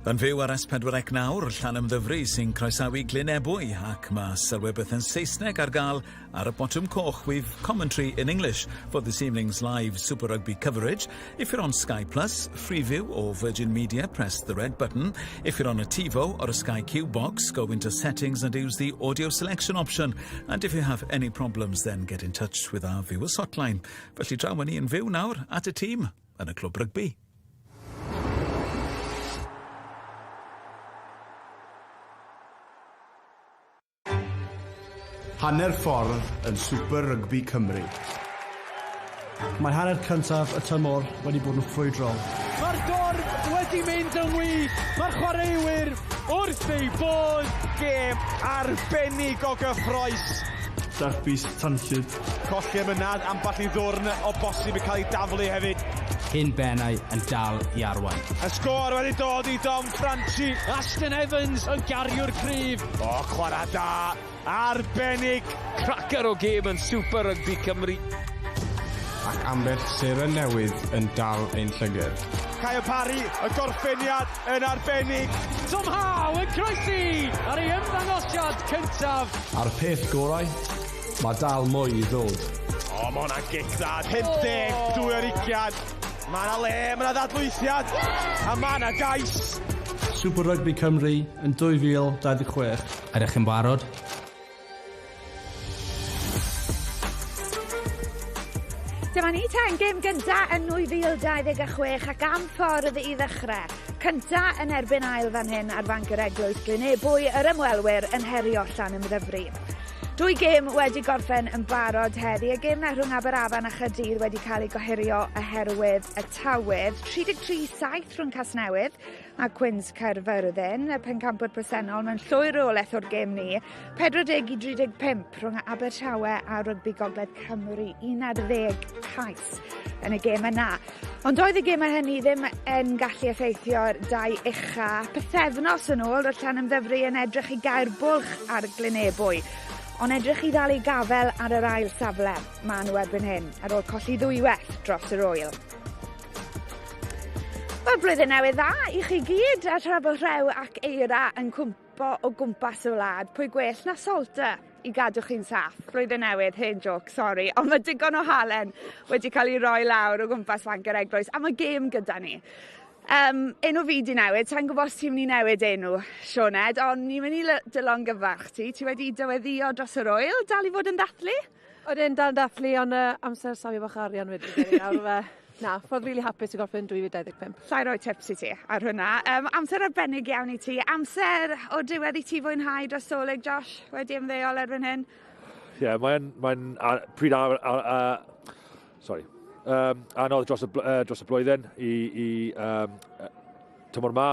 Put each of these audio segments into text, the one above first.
Yn fyw ar S4C, Lanymddyfri sy'n croesawu Glynebwy ac mae sylwebeth yn Saesneg ar gael ar y bottom coch with commentary in English for this evening's live Super Rygbi coverage. If you're on Sky Plus, Freeview or Virgin Media, press the red button. If you're on a TiVo or a Sky Q box, go into settings and use the audio selection option. And if you have any problems, then get in touch with our viewers hotline. Felly draw ni yn fyw nawr at y tîm yn y clwb rygbi. Hanner ffordd yn Super Rygbi Cymru. Mae hanner cyntaf y tymor wedi bod yn ffrwydrol. Mae'r dorf wedi mynd yn wych. Mae'r chwaraewyr wrth ei bod. Gêm arbennig o gyffroes. Derbys tanllyd. Colli ymynad amball i ddwrn o bosib i cael ei daflu hefyd. Hyn bennau yn dal i arwain. Y sgôr wedi dod i Dom Franchi. Ashton Evans yn gariwr cryf. O, chwarae da. Arbennig. Cracker o gêm yn Super Rygbi Cymru. Ac ambell seren newydd yn dal ein llygad. Caio Parry, y gorffeniad yn arbennig. Tom Howe yn croesi ar ei ymddangosiad cyntaf. A'r peth gorau, mae dal mwy i ddod. O, mae hwnna'n gic dda. 50, 2-20. Mae yna le, mae yna ddadlwythiad. A mae yna gais. Super Rygbi Cymru yn 2026. Ydych chi'n barod? Dyma ni ten gêm gynta yn 2026 ac am ffordd i ddechrau. Cynta yn erbyn ail fan hyn ar fanc yr Eglwys Glynebwy yr ymwelwyr yn herio Lanymddyfri. 2 gêm wedi gorffen yn barod heddi. Y gêm na rhwng Aberafan a Chaerdydd wedi cael ei gohirio oherwydd y tawydd. 33-7 rhwng Casnewydd a Quins Caerfyrddin. Y pencampwr presennol mewn llwyr rôleth o'r gêm ni. 40-35 rhwng Abertawe a Rugby Gogledd Cymru. 11 cais yn y gêm yna. Ond oedd y gêm hynny ddim yn gallu effeithio'r 2 ucha. Pythefnos yn ôl, roedd Lanymddyfri yn edrych i gael bwlch ar Glynebwy. Ond edrych i ddal ei gafel ar yr ail safle, maen nhw erbyn hyn, ar ôl colli ddwyweth dros yr oil. Wel, blwyddyn newydd dda i chi gyd, a tra bod rhew ac eira yn cwmpo o gwmpas y wlad. Pwy gwell na solta i gadw chi'n saff. Blwyddyn newydd, hen joc, sori, ond mae digon o halen wedi cael ei roi lawr o gwmpas Fanc yr Eglwys, a mae gêm gyda ni. Enw fi di newid, ta'n gwybod os ti'n mynd i newid enw, Sioned, ond ni'n mynd i dylongyfarch ti. Ti wedi dyweddio dros yr oil, dal i fod yn dathlu? Oedden dal yn dathlu, ond amser safio bach arian wedi gyrru nawr fe. Na, ffordd really hapus i gorffen 2025. Llai roi tips i ti ar hwnna. Amser arbennig iawn i ti. Amser o diwedd i ti fwynhau dros Oleg, Josh, wedi ymddeol erbyn hyn? Ie, mae'n pryd anodd dros y blwyddyn i tymor ma,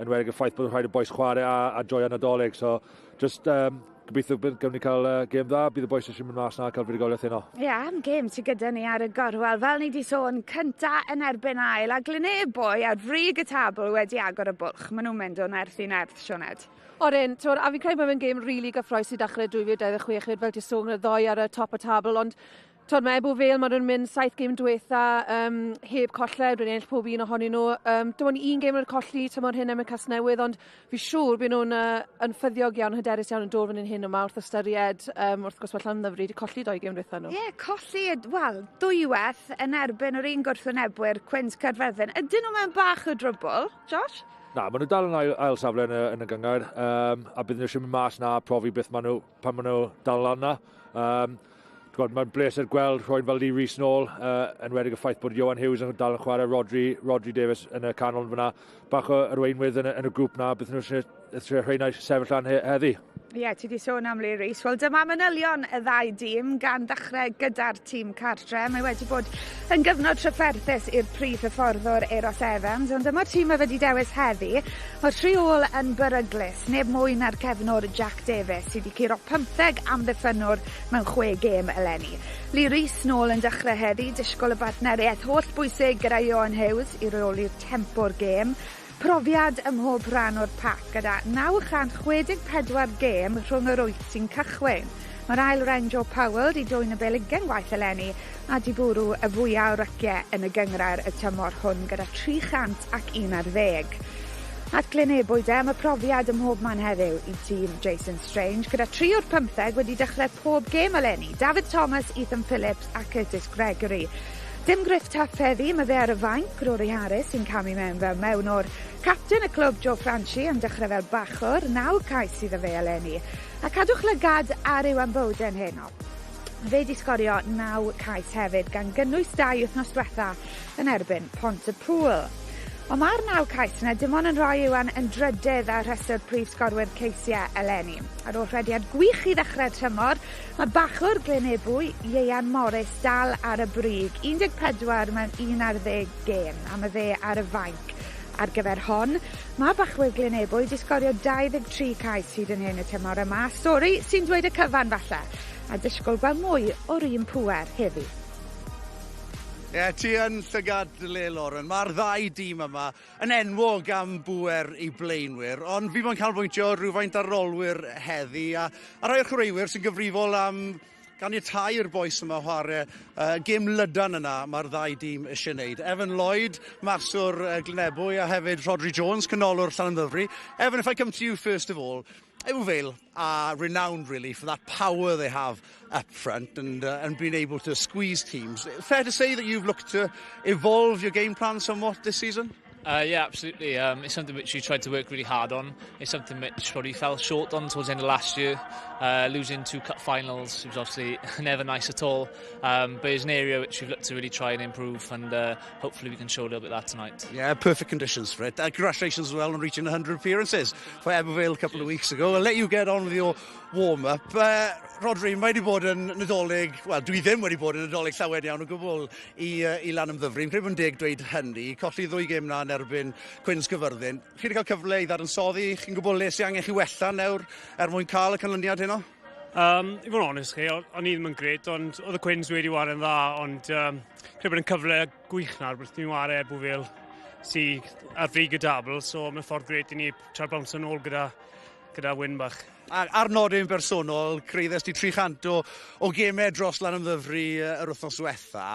yn wedi y ffaith bod yn rhaid y boes chwarae a joio Nadolig. So, just gobeithio gymryd ni cael gêm dda, bydd y boes eisiau mynd mas na cael fuddugoliaeth heno. Ie, am gêm ti gyda ni ar y gorwel. Fel ni di sôn, cynta yn erbyn ail, a Glynebwy ar frig y tabl wedi agor y bwlch. Maen nhw'n mynd o'n erth i'n erth, Sioned. Oedden, a fi'n credu bod fe'n gêm really gyffroes i dechrau 2026 fel ti sôn y ddoi ar y top y tabl, ond mae Ebbw Vale, maen nhw'n mynd 7 gêm diwetha heb colled, wedi ennill pob un ohonyn nhw. Dim ond 1 gêm yn colli tymor hyn am y Casnewydd, ond fi siŵr bydd nhw'n yn ffyddiog iawn, hyderus iawn yn dod fan hyn yma wrth ystyried wrth gwrs bod Llanymddyfri wedi colli 2 gêm diwetha nhw. Ie, colli, wel, dwyweth yn erbyn o'r un gwrthwynebwyr Quins Caerfyrddin. Ydyn nhw mewn bach o drwbl, Josh? Na, maen nhw dal yn ail safle yn y gyngor, a bydd nhw eisiau mynd mas na profi beth pan maen nhw dal lan na. Mae'n bleser gweld rhoi'n fel Rhys nôl, yn wedig y ffaith bod Johan Hughes yn dal yn chwarae Rodri Davies yn y canol fyna. Bach o arweinwydd yn y grŵp na, bydd nhw eisiau rhaid sefyll lan heddi. Ie, ti di sôn am Rhys. Wel, dyma manylion y 2 dîm gan ddechrau gyda'r tîm cartre. Mae wedi bod yn gyfnod trafferthus i'r prif hyfforddwr Eros Evans, ond dyma'r tîm a wedi dewis heddi. Mae'r 3 ôl yn beryglus, neb mwy na'r cefnwr Jack Davies sydd wedi curo 15 amddiffynwr mewn 6 gêm eleni. Rhys nôl yn dechrau heddi, disgwyl y partneriaeth holl bwysig gyda Johan Hughes i reoli'r tempo'r gêm. Profiad ym mhob rhan o'r pac gyda 964 gêm rhwng yr 8 sy'n cychwyn. Mae'r ail ren Joe Powell di dwyn y beligen gwaith eleni a di bwrw y fwyaf o ryciau yn y gyngrair y tymor hwn gyda 311. At Glynebwy am y profiad ym mhob man heddiw I tîm Jason Strange, gyda 3 o'r 15 wedi dechrau pob gêm eleni. David Thomas, Ethan Phillips a Curtis Gregory. Dim griff taff heddi, mae fe ar y fainc, Rory Harris sy'n camu mewn fel mewnwr. Captain y clwb Joe Franchi yn dechrau fel bachwr, 9 cais iddo fe eleni. A cadwch lygad ar yw am Bowden heno. Fe di sgorio 9 cais hefyd gan gynnwys 2 wythnos diwetha yn erbyn Pontypool. Ond mae'r 9 cais yna dim ond yn rhoi Iwan yn drydydd ar rhestr prif sgorwyr ceisiau eleni. Ar ôl rhediad gwych I ddechrau'r tymor, mae bachwr Glynebwy, Ieuan Morris, dal ar y brig. 14 mewn 11 gêm, a mae fe ar y fainc. Ar gyfer hon, mae bachwyr Glynebwy di sgorio 23 cais hyd yn hyn y tymor yma. Stori sy'n dweud y cyfan falle, a disgwyl gweld mwy o'r un pŵer heddi. Ie, ti yn llygad dy le, Lauren. Mae'r 2 dîm yma yn enwog am bwer I blaenwyr, ond fi mo'n canolbwyntio rhywfaint ar rolwyr heddi, a rai o'r chwaraewyr sy'n gyfrifol am ganiatáu'r boes yma chwarae gêm lydan yna mae'r 2 dîm eisiau wneud. Evan Lloyd, marswr Glynebwy, a hefyd Rodri Jones, canolwr Llandovery. Evan, if I come to you first of all, Ebbw Vale are renowned really for that power they have up front and being able to squeeze teams. Fair to say that you've looked to evolve your game plan somewhat this season? Yeah, absolutely. It's something which we tried to work really hard on. It's something which probably fell short on towards the end of last year. Losing 2 cup finals was obviously never nice at all. But it's an area which we've looked to really try and improve, and hopefully we can show a little bit of that tonight. Yeah, perfect conditions for it. Congratulations as well on reaching 100 appearances for Ebbw Vale a couple of weeks ago. I'll let you get on with your warm-up. Rodri, mae wedi bod yn nadolig, wel, dwi ddim wedi bod yn nadolig llawer iawn o gwbl I Lanymddyfri. Yn credu bod deg dweud hynny. Colli 2 gêm na yn erbyn Cwins Gyfyrddin. Chi wedi cael cyfle I ddadansoddi? Chi'n gwybod le sy'n angen chi wella nawr mwyn cael y canlyniad heno? I fod yn onest chi, o'n I ddim yn gret, ond oedd y Cwins wedi wario'n dda, ond credu bod yn cyfle gwych nawr, beth ni'n wario Ebbw Vale sy'n ar frig y dabl, so mae'n ffordd gret I ni tra bawns yn ôl gyda wyn bach. Ar nodyn bersonol, creiddes ti 300 o gemau dros Lanymddyfri yr wythnos diwetha.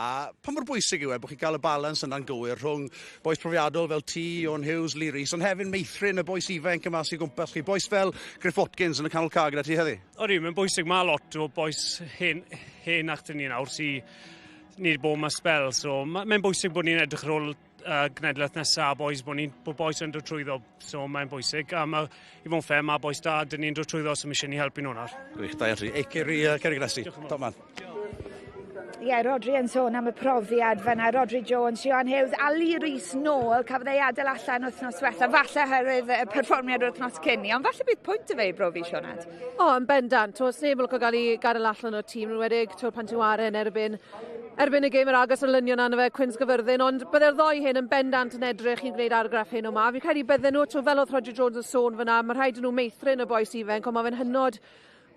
Pa mor bwysig yw bod chi'n cael y balans yna'n gywir rhwng boes profiadol fel ti, Iwan Hughes, Lee Rees, ond hefyd meithrin y boes ifanc yma sy'n gwmpas chi, boes fel Griff Watkins yn y canol ca gyda ti heddi? Odi, mae'n bwysig mae lot o boes hen achdyn ni nawr sy'n ni wedi bod yma spel, so mae'n bwysig bod ni'n edrych ar ôl gnedlaeth nesaf boes bod boes yn dod trwyddo, so mae'n bwysig. A I fod yn ffer, mae boes da, dyn ni'n dod trwyddo, so mae eisiau ni helpu nhw nawr. Gwych, da i chi. Ceri Gresi, top man. Ie, Rodri yn sôn am y profiad fyna, Rodri Jones, Iwan Hughes a Lee Rees nôl, cafodd ei adael allan wythnos diwetha, falle hyrwydd y perfformiad wythnos cynni, ond falle bydd pwynt y fe I brofi, Sioned? Yn bendant, oes neb yn cael ei gadael allan o'r tîm, nwedig, pan ti'n waren erbyn y gêm yr agos o'r lynion anna fe, Cwins Gyfyrddin, ond bydde'r 2 hyn yn bendant yn edrych i'n gwneud argraff hyn o ma. Fi'n credu bydden nhw, fel oedd Rodri Jones yn sôn fyna, mae rhaid nhw meithrin y boes ifanc, ond mae fe'n hynod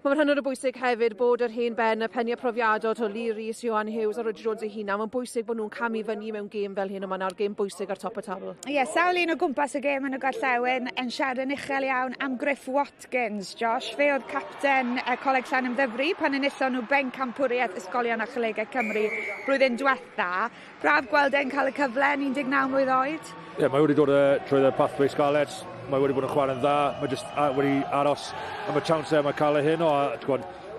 o bwysig hefyd bod yr hen ben y penniau profiadol o Lee Rees, Iwan Hughes a Rodri Jones eu hunan. Mae'n bwysig bod nhw'n camu fyny mewn gêm fel hyn yma nawr, gêm bwysig ar top y tabl. Ie, sawl un o gwmpas y gêm yn y gorllewin yn siarad yn uchel iawn am Griff Watkins, Josh. Fe oedd capten Coleg Lanymddyfri pan enillon nhw ben campwriaeth ysgolion a Cholegau Cymru blwyddyn diwetha. Braf gweld e'n cael y cyfle yn 19 mlwydd oed. Ie, mae wedi dod trwy y pathway sgaled. Mae wedi bod yn chwarae'n dda, mae jyst wedi aros am y chance mae cael ei hyn o,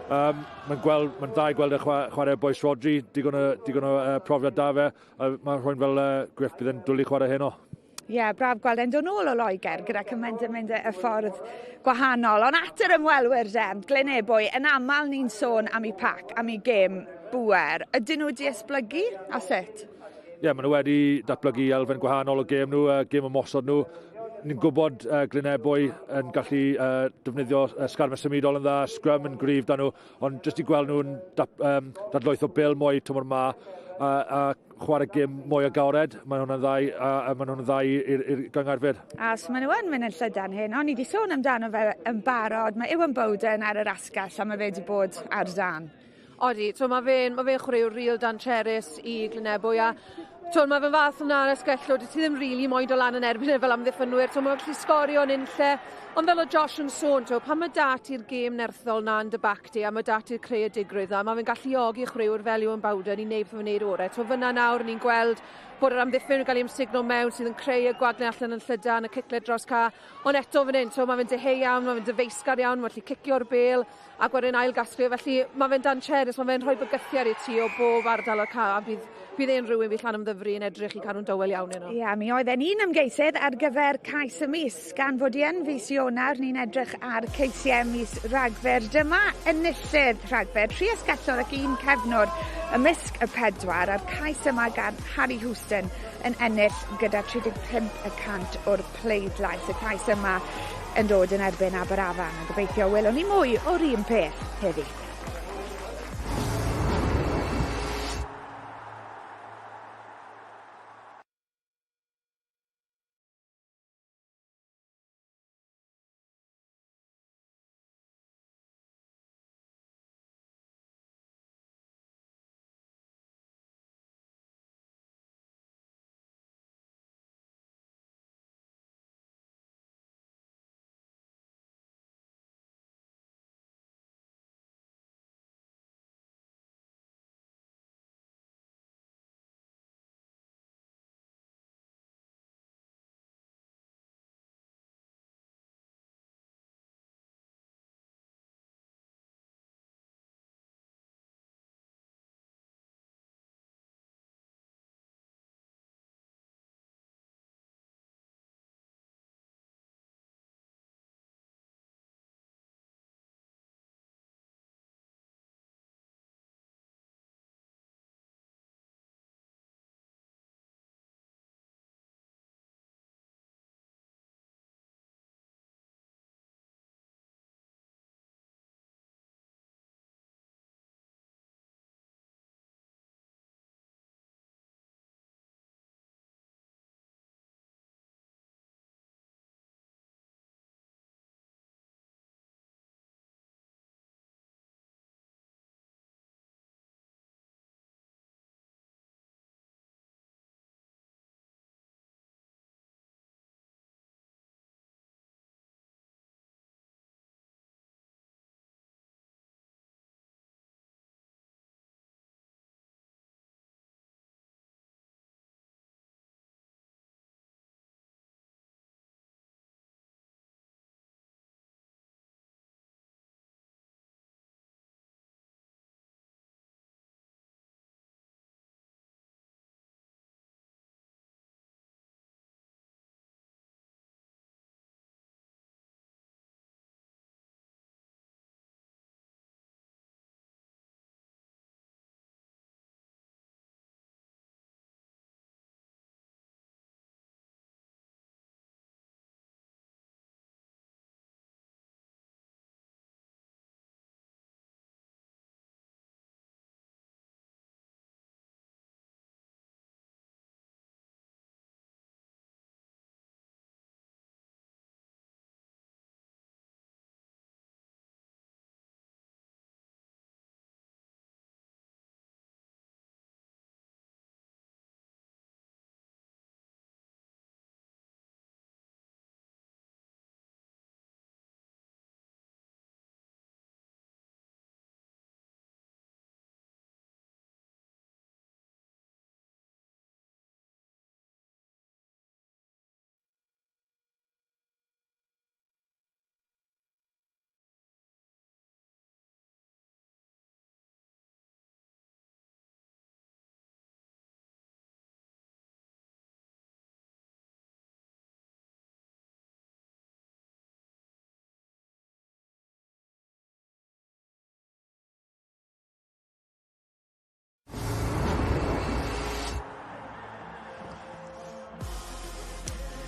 mae'n dda I gweld y chwarae boes Rodri, digon o profiad da fe, mae rhywun fel Griff bydd yn dwlu chwarae hyn o. Ie, braf gweld e'n dod nôl o Loegr gyda cymaint yn mynd y ffordd gwahanol, ond at yr ymwelwyr Glynebwy, yn aml ni'n sôn am ei pac, am ei gêm bwer. Ydyn nhw wedi esblygu a sut? Ie, maen nhw wedi datblygu elfen gwahanol o gêm nhw, gêm ymosod nhw. Ni'n gwybod Glynebwy yn gallu defnyddio sgarmau symudol yn dda, Scrum yn gryf dan nhw, ond jyst I gweld nhw'n dadloeth o bil mwy tymor ma a chwarae gêm mwy agored. Mae hwnna'n dda i'r gyngarfyd. A so maen nhw yn mynd yn llydan hyn, ond ni wedi sôn amdano fe yn barod, mae Iwan Bowden ar yr asgell a mae fe wedi bod ar dân. Odi, so mae fe'n chwaraewr real dan Cheris I Glynebwy a Mae fy fath yna ar esgellwyd, ti ddim rili moyn o lan yn erbyn fel amddiffynwyr. Mae'n gallu sgorio yn unlle. Ond fel o Josh yn sôn, pan mae dat i'r gêm nerthol na yn dy bac ti, a mae dat i'r creu y digrwydd a mae fe'n galluogi chwaraewr fel Iwan Bowden i wneud beth mae'n wneud orau. Fyna nawr ni'n gweld bod yr amddiffyn yn cael ei ymsigno mewn sydd yn creu y gwadle allan yn llydan, y cicled dros ca. Ond eto fan hyn, mae fe'n deheu iawn, mae fe'n dyfeisgar iawn, mae'n gallu cicio'r bêl a wedyn ail gasglu. Felly mae fe'n dan Cheris, mae fe'n rhoi bygythiad i ti o bob ardal o'r ca. Bydd e'n rhywun bydd Llanymddyfri yn edrych i cadw'n dywel iawn yno. Ia, mi oedd e'n un ymgeisydd ar gyfer cais y mis. Gan fod i yn fis Ionawr, ni'n edrych ar ceisiau mis Rhagfyr. Dyma enillydd Rhagfyr, 3 esgellod ac 1 cefnwr ymysg y 4 a'r cais yma gan Harry Houston yn ennill gyda 35% o'r pleidlais. Y cais yma yn dod yn erbyn Aberafan a gobeithio welwn ni mwy o'r un peth heddi.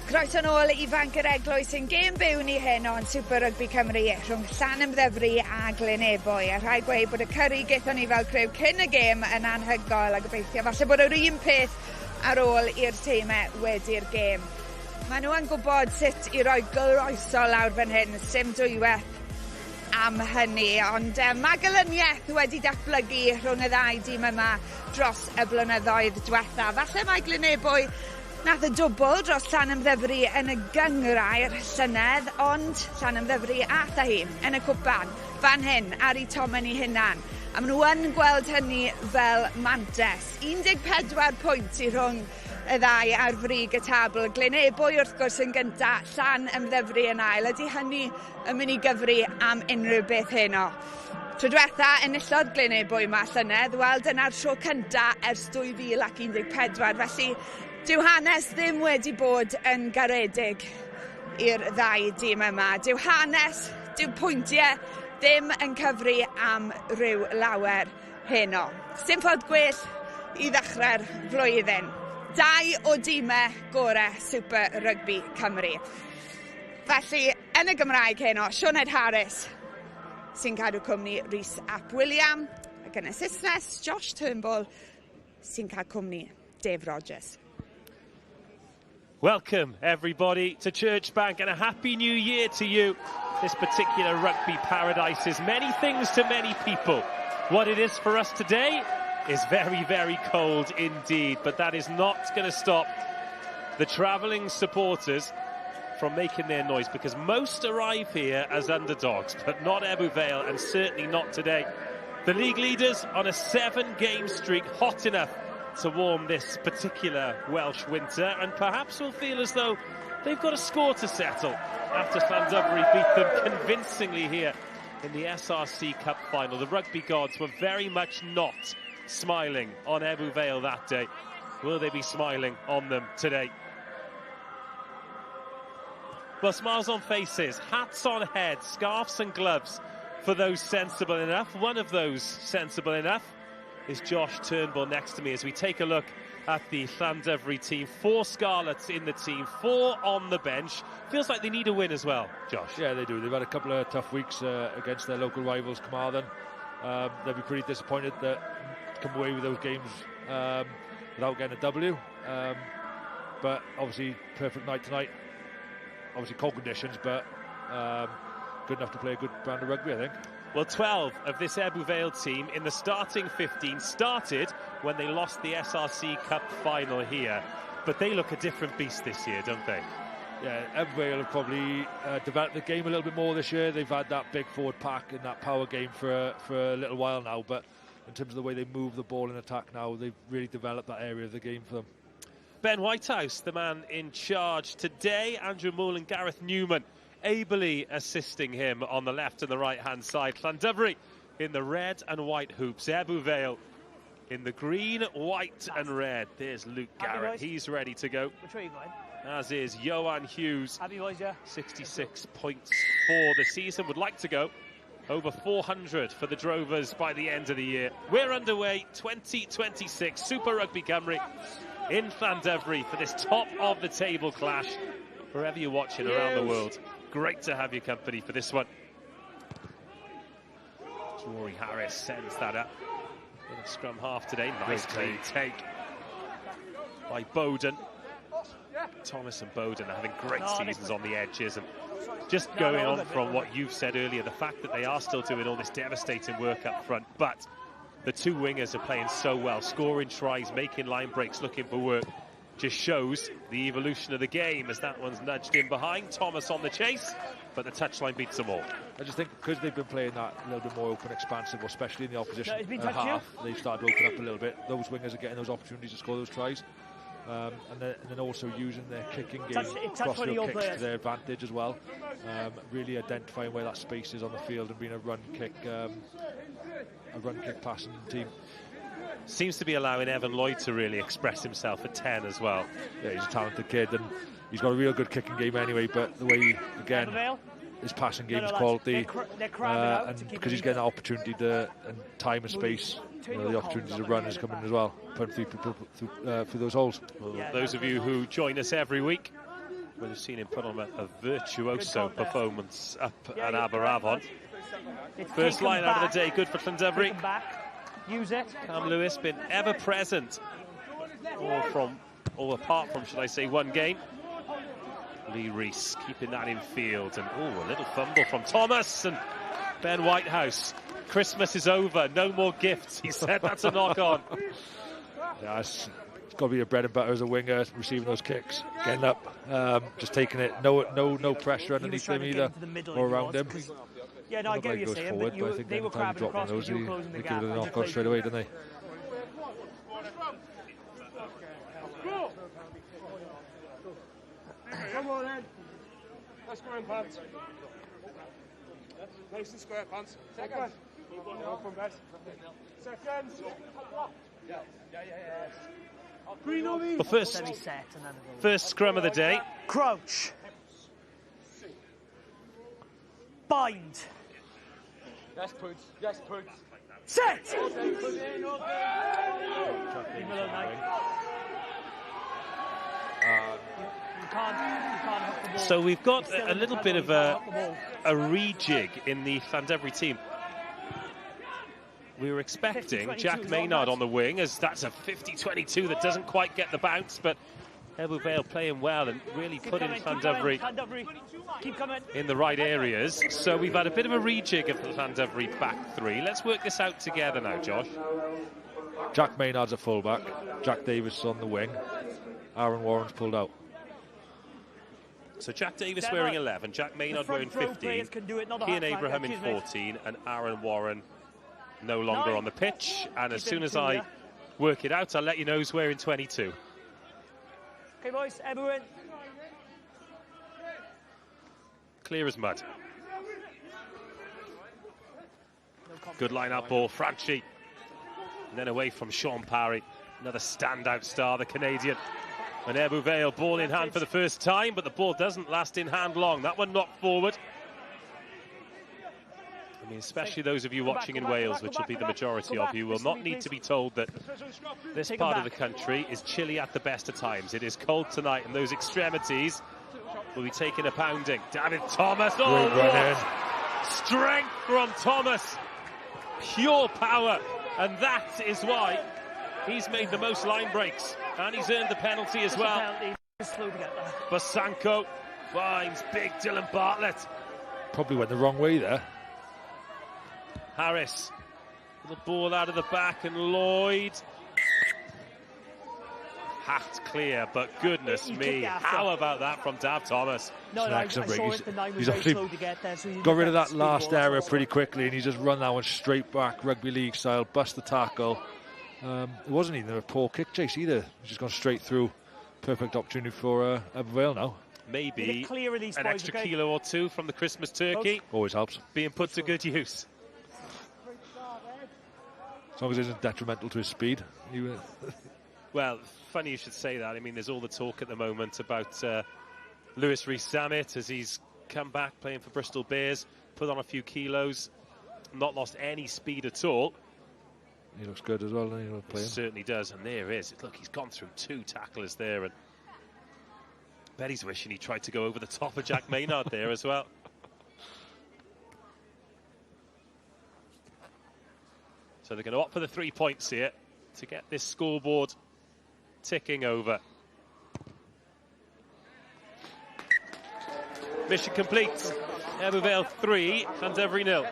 Croeso nôl i Fanc yr Eglwys sy'n gêm byw ni hyn o'n Super Rygbi Cymru rhwng Lanymddyfri a Glynebwy. A rhaid gweud bod y cyrru gaethon ni fel crew cyn y gêm yn anhygoel a gobeithio falle bod yr un peth ar ôl i'r teimau wedi'r gêm. Maen nhw yn gwybod sut i roi groeso lawr fan hyn, sim dwywaith. am hynny, ond mae gelyniaeth wedi datblygu rhwng y ddau dîm yma dros y blynyddoedd diwetha. Falle mae Glynebwy nath y dwbl dros Lanymddyfri yn y gyngrau'r llynedd, ond Lanymddyfri ath â hi yn y cwpan fan hyn ar ei tomen ei hunan. A maen nhw yn gweld hynny fel mantes. 14 pwynt i rhwng y ddau ar frig y tabl. Glynebwy wrth gwrs yn gyntaf, Lanymddyfri yn ail. Ydy hynny yn mynd i gyfri am unrhyw beth heno. Tro diwetha enillodd Glynebwy ma llynedd, wel dyna'r tro cyntaf ers 2014, felly dyw hanes ddim wedi bod yn garedig i'r ddau dîm yma. Dyw hanes, dyw pwyntiau ddim yn cyfri am ryw lawer heno. Sim ffordd gwell i ddechrau'r flwyddyn. 2 o dîmau gorau Super Rygbi Cymru. Felly, yn y Gymraeg heno, Sioned Harris sy'n cadw cwmni Rhys ap William, ac yn y Saesnes, Josh Turnbull sy'n cael cwmni Dave Rogers. Welcome, everybody, to Church Bank, and a happy new year to you. This particular rugby paradise is many things to many people. What it is for us today is very, very cold indeed, but that is not going to stop the travelling supporters from making their noise, because most arrive here as underdogs, but not Ebbw Vale, and certainly not today. The league leaders on a 7-game streak, hot enough to warm this particular Welsh winter, and perhaps will feel as though they've got a score to settle after Llandovery beat them convincingly here in the SRC Cup final. The rugby gods were very much not smiling on Ebbw Vale that day. Will they be smiling on them today? Well, smiles on faces, hats on heads, scarves and gloves for those sensible enough. One of those sensible enough is Josh Turnbull next to me as we take a look at the Llandovery team. 4 Scarlets in the team, 4 on the bench. Feels like they need a win as well, Josh. Yeah, they do. They've had a couple of tough weeks against their local rivals, Carmarthen. They'll be pretty disappointed that come away with those games without getting a W. But obviously, perfect night tonight. Obviously, cold conditions, but good enough to play a good brand of rugby, I think. Well, 12 of this Ebbw Vale team in the starting 15 started when they lost the SRC Cup final here. But they look a different beast this year, don't they? Yeah, Ebbw Vale have probably developed the game a little bit more this year. They've had that big forward pack and that power game for a little while now. But in terms of the way they move the ball in attack now, they've really developed that area of the game for them. Ben Whitehouse, the man in charge today. Andrew Moore and Gareth Newman ably assisting him on the left and the right-hand side. Llandovery in the red and white hoops. Ebbw Vale in the green, white and red. There's Luke Garrett. He's ready to go. Which way are you going? As is Johan Hughes. Happy boys, yeah. 66 points for the season. Would like to go over 400 for the Drovers by the end of the year. We're underway, 2026 Super Rugby Cymru in Llandovery for this top-of-the-table clash. Wherever you're watching around the world, great to have your company for this one. Rory Harris sends that up in a scrum half today. Nice clean take by Bowden. Thomas and Bowden are having great seasons on the edges, and just going on from what you've said earlier, the fact that they are still doing all this devastating work up front, but the 2 wingers are playing so well, scoring tries, making line breaks, looking for work. Just shows the evolution of the game as that one's nudged in behind. Thomas on the chase, but the touchline beats them all. I just think because they've been playing that a little bit more open, expansive, especially in the opposition half, they've started to open up a little bit. Those wingers are getting those opportunities to score those tries. And then also using their kicking game, crossfield kicks to their advantage as well. Really identifying where that space is on the field and being a run kick passing team. Seems to be allowing Evan Lloyd to really express himself at 10 as well. Yeah, he's a talented kid and he's got a real good kicking game anyway, but the way, again, his passing game is quality, and because he's getting that opportunity and time and space, the opportunity to run is coming as well, putting 3 people through those holes. Well, those of you who join us every week will have seen him put on a virtuoso performance up at Aberavon. First line out of the day, good for Llandovery. Use it. Cam Lewis been ever present, or apart from, should I say, 1 game. Lee Rees keeping that in field, and a little fumble from Thomas, and Ben Whitehouse. Christmas is over, no more gifts. He said that's a knock-on. Yeah, it's got to be your bread and butter as a winger, receiving those kicks, getting up, just taking it. No pressure underneath him either, or around him. Yeah, no, I get what you're saying, forward, but I think they were crabbing across because you were closing the gap. They give it a knock-on straight away, didn't they? Come on then. Let's go in, pants. Nice and square, pants. Second. Open best. Second. Well, first scrum of the day. Crouch. Bind. Yes, Poots. Yes, Poots. Set! So we've got a little bit of a rejig in the Llandovery team. We were expecting Jack Maynard on the wing, as that's a 50-22 that doesn't quite get the bounce, but Ebbw Vale playing well and really putting Llandovery in the right areas. So we've had a bit of a rejig of the Llandovery back three. Let's work this out together now, Josh. Jack Maynard's a fullback, Jack Davis on the wing, Aaron Warren's pulled out. So Jack Davis wearing 11, Jack Maynard wearing 15, Ian Abraham in 14, and Aaron Warren no longer on the pitch. And as soon as I work it out, I'll let you know who's wearing 22. Okay, boys, everyone. Clear as mud. Good line-out ball, Franchi. And then away from Sean Parry. Another standout star, the Canadian. And Ebbw Vale, ball in hand for the first time, but the ball doesn't last in hand long. That one knocked forward. I mean, especially those of you watching in Wales, which will be the majority of you, will not need to be told that this part of the country is chilly at the best of times. It is cold tonight, and those extremities will be taking a pounding. David Thomas, oh, what strength from Thomas. Pure power, and that is why he's made the most line breaks, and he's earned the penalty as well. Basanko finds big Dylan Bartlett. Probably went the wrong way there. Harris, the ball out of the back, and Lloyd. Hacked clear, but goodness me, how about that from Dav Thomas? No, I saw it, the 9 was very slow to get there. So got rid of that last area pretty quickly, and he just run that one straight back, rugby league style, bust the tackle. It wasn't even a poor kick chase either. He's just gone straight through. Perfect opportunity for Ebbw Vale now. Maybe an extra kilo or two from the Christmas turkey. Always helps. Being put to good use. As long as it isn't detrimental to his speed. Well, funny you should say that. I mean, there's all the talk at the moment about Lewis Rees-Zammit as he's come back playing for Bristol Bears, put on a few kilos, not lost any speed at all. He looks good as well, doesn't he? He certainly does, and there is. Look, he's gone through 2 tacklers there, and bet he's wishing he tried to go over the top of Jack Maynard there as well. So they're going to opt for the 3 points here to get this scoreboard ticking over. Mission complete. Ebbw Vale 3, Llandovery 0.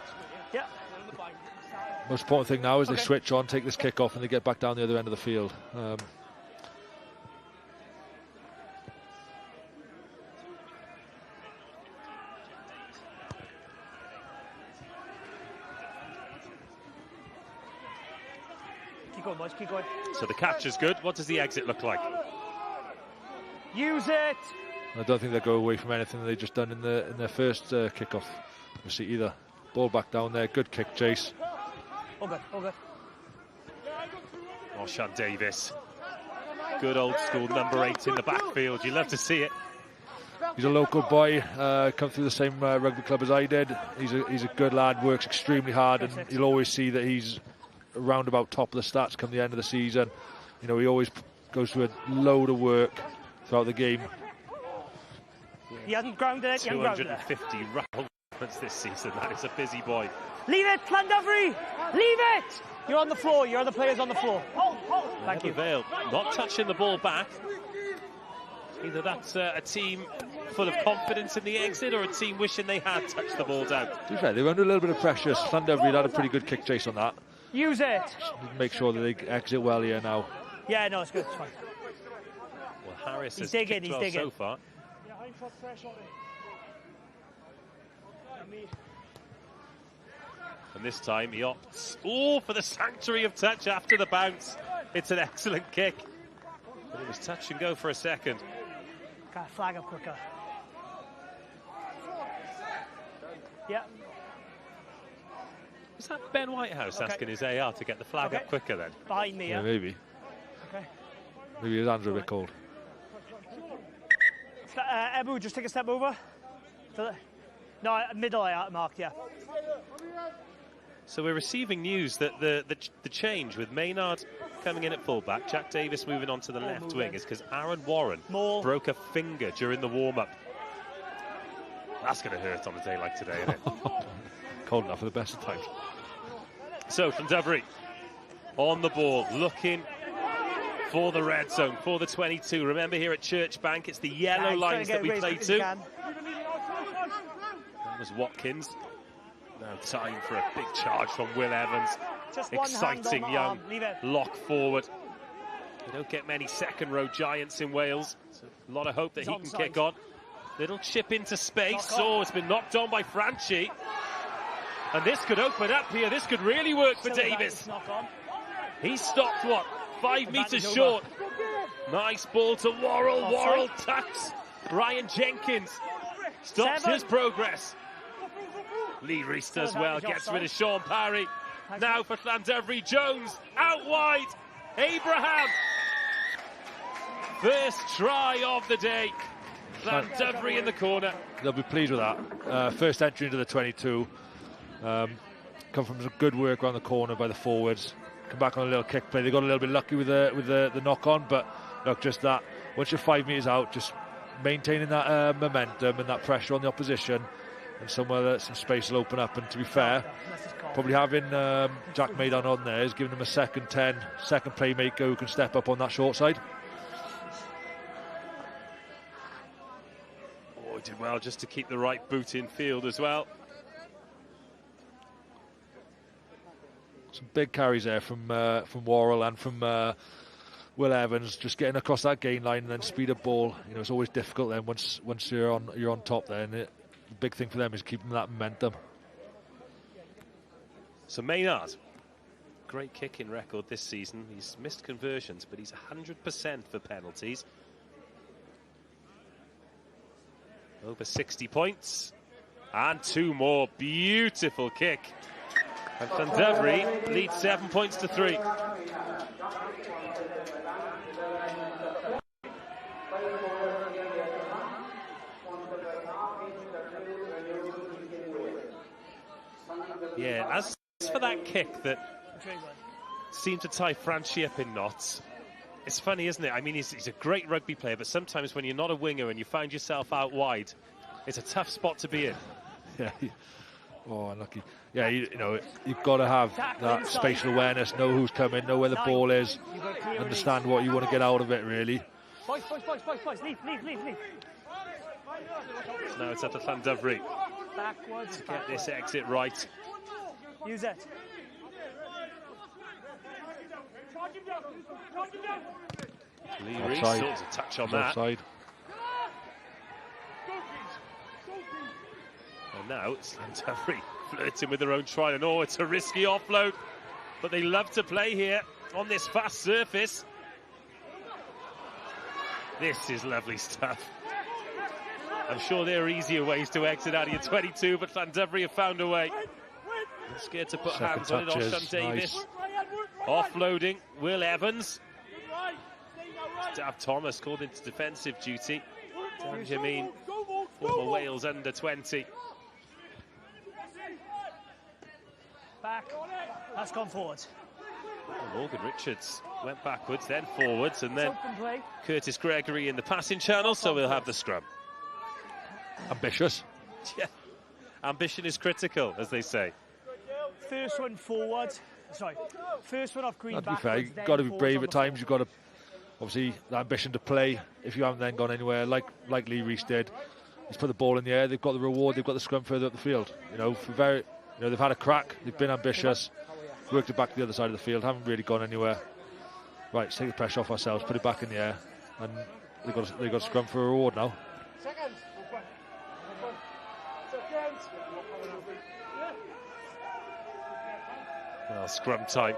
Yeah. Most important thing now is they switch on, take this kick off, and they get back down the other end of the field. Keep going, boys, keep going. So the catch is good. What does the exit look like? Use it. I don't think they'll go away from anything they've just done in their first kick-off. We'll see either. Ball back down there, good kick chase. All good, all good. Oh, Sean Davis. Good old school number 8 in the backfield. You love to see it. He's a local boy, come through the same rugby club as I did. He's a good lad, works extremely hard, and you'll always see that he's around about top of the stats come the end of the season. You know, he always goes through a load of work throughout the game. He hasn't grounded it, 250 runs this season. That is a busy boy. Leave it, Llandovery! Leave it! You're on the floor, your other player's on the floor. Thank you. Vale not touching the ball back. Either that's a team full of confidence in the exit, or a team wishing they had touched the ball down? To be fair, they were under a little bit of pressure. Llandovery had a pretty good kick chase on that. Use it. Make sure that they exit well here now. Yeah, no, it's good. It's fine. Well, Harris He's has digging, kicked he's well digging. so far. And this time he opts for the sanctuary of touch after the bounce. It's an excellent kick. But it was touch and go for a second. Got flag up quicker. Yeah. Was that Ben Whitehouse asking his AR to get the flag up quicker then? Behind me, Yeah, maybe. Okay. Maybe his hands are a bit cold. Ebbw, just take a step over. No, middle I marked, yeah. So we're receiving news that the change with Maynard coming in at fullback, Jack Davis moving on to the left wing, is because Aaron Warren broke a finger during the warm-up. That's going to hurt on a day like today, isn't it? Cold enough for the best of times. So Llandovery on the ball, looking for the red zone, for the 22. Remember, here at Church Bank, it's the yellow lines that we play to. That was Watkins. Now time for a big charge from Will Evans. Just one exciting hand on the young arm. Leave it. lock forward. You don't get many second row giants in Wales. So a lot of hope that he can kick on. Little chip into space. Oh, it's been knocked on by Franchi. And this could open up here. This could really work for Davis. He stopped, what, 5 metres short. Nice ball to Worrell. Worrell tucks. Ryan Jenkins stops his progress. Lee Reese does well, gets rid of Sean Parry. Now for Llandovery, Jones out wide. Abraham. First try of the day. Llandovery in the corner. They'll be pleased with that. First entry into the 22. Come from some good work around the corner by the forwards. Come back on a little kick play. They got a little bit lucky with the knock on, but look, just that. Once you're 5 metres out, just maintaining that momentum and that pressure on the opposition, and somewhere that some space will open up. And to be fair, probably having Jack Maynard on there is giving them a second playmaker who can step up on that short side. Oh, he did well just to keep the right boot in field as well. Some big carries there from Worrell and from Will Evans, just getting across that gain line and then speed of ball. You know, it's always difficult then once you're on top there, and the big thing for them is keeping that momentum. So Maynard, great kicking record this season. He's missed conversions, but he's 100% for penalties. Over 60 points. And 2 more. Beautiful kick. And Llandovery leads 7 points to 3. Yeah, as for that kick that seemed to tie Franchi up in knots, it's funny, isn't it? I mean, he's a great rugby player, but sometimes when you're not a winger and you find yourself out wide, it's a tough spot to be in. Yeah. Oh, unlucky. Yeah, you know, you've got to have that spatial awareness, know who's coming, know where the ball is, understand what you want to get out of it, really. Boys, leave. So now it's up to Llandovery Backwards. to get this exit right. Use it. Lee Reese sorts a touch on that. Offside. And now it's Llandovery flirting with their own try. And oh, it's a risky offload. But they love to play here on this fast surface. This is lovely stuff. I'm sure there are easier ways to exit out of your 22, but Llandovery have found a way. Not scared to put hands on it. Off Davis. Nice. Offloading. Will Evans. Dav Thomas called into defensive duty. Dan Jameen, former Wales under 20. Back. That's gone forward. And Morgan Richards went backwards, then forwards, and then Curtis Gregory in the passing channel, so we'll have the scrum. Ambitious. Yeah. Ambition is critical, as they say. First one forward. Sorry. First one off green. To be fair, you've got to be brave at times. You've got to, obviously, the ambition to play. If you haven't then gone anywhere, like Lee Reese did, he's put the ball in the air. They've got the reward. They've got the scrum further up the field. You know, they've had a crack. They've been ambitious. Worked it back to the other side of the field. Haven't really gone anywhere. Right, let's take the pressure off ourselves. Put it back in the air, and they've got a scrum for a reward now. Well, scrum time.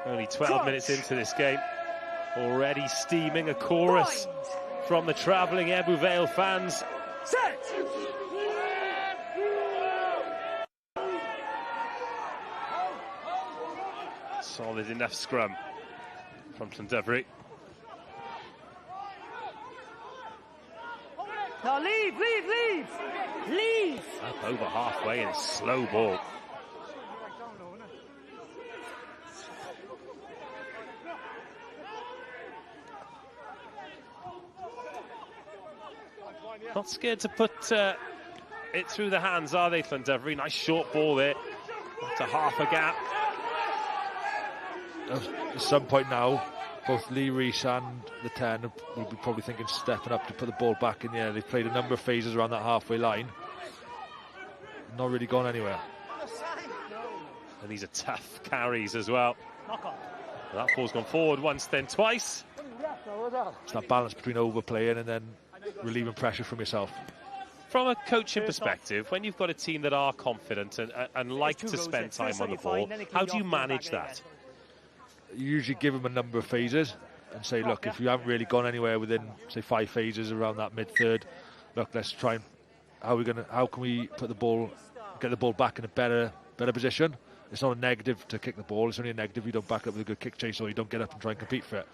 Only 12 minutes into this game. Already steaming a chorus from the travelling Ebbw Vale fans. Set! Solid enough scrum from Llandovery. Now leave! Up over halfway and slow ball. Not scared to put it through the hands, are they, Llandovery? Nice short ball there. To half a gap. At some point now, both Lee Rees and the 10 will be probably thinking stepping up to put the ball back in the air. They've played a number of phases around that halfway line. Not really gone anywhere. And these are tough carries as well. Knock on. That ball's gone forward once, then twice. It's that balance between overplaying and then relieving pressure from yourself. From a coaching perspective, when you've got a team that are confident and like to spend time on the ball, how do you manage that? You usually give them a number of phases and say, look, if you haven't really gone anywhere within, say, 5 phases around that mid-third, look, let's try and how can we put the ball, get the ball back in a better position. It's not a negative to kick the ball. It's only a negative if you don't back it up with a good kick chase or you don't get up and try and compete for it.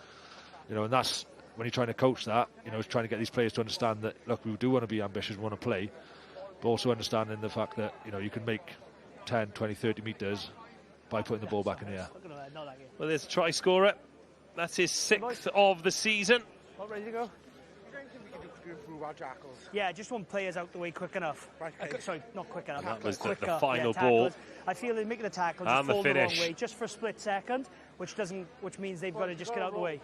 You know, and that's when you're trying to coach that. You know, it's trying to get these players to understand that, look, we do want to be ambitious, we want to play, but also understanding the fact that, you know, you can make 10, 20, 30 metres by putting the ball back in the air. Well, there's a try scorer. That's his 6th of the season. Ready to go? Yeah, just want players out the way quick enough. Sorry, not quick enough. That was quicker. the final yeah, ball. I feel they're making a tackle, And just the fall the wrong finish. way, just for a split second, which means they've got to just get out of the way.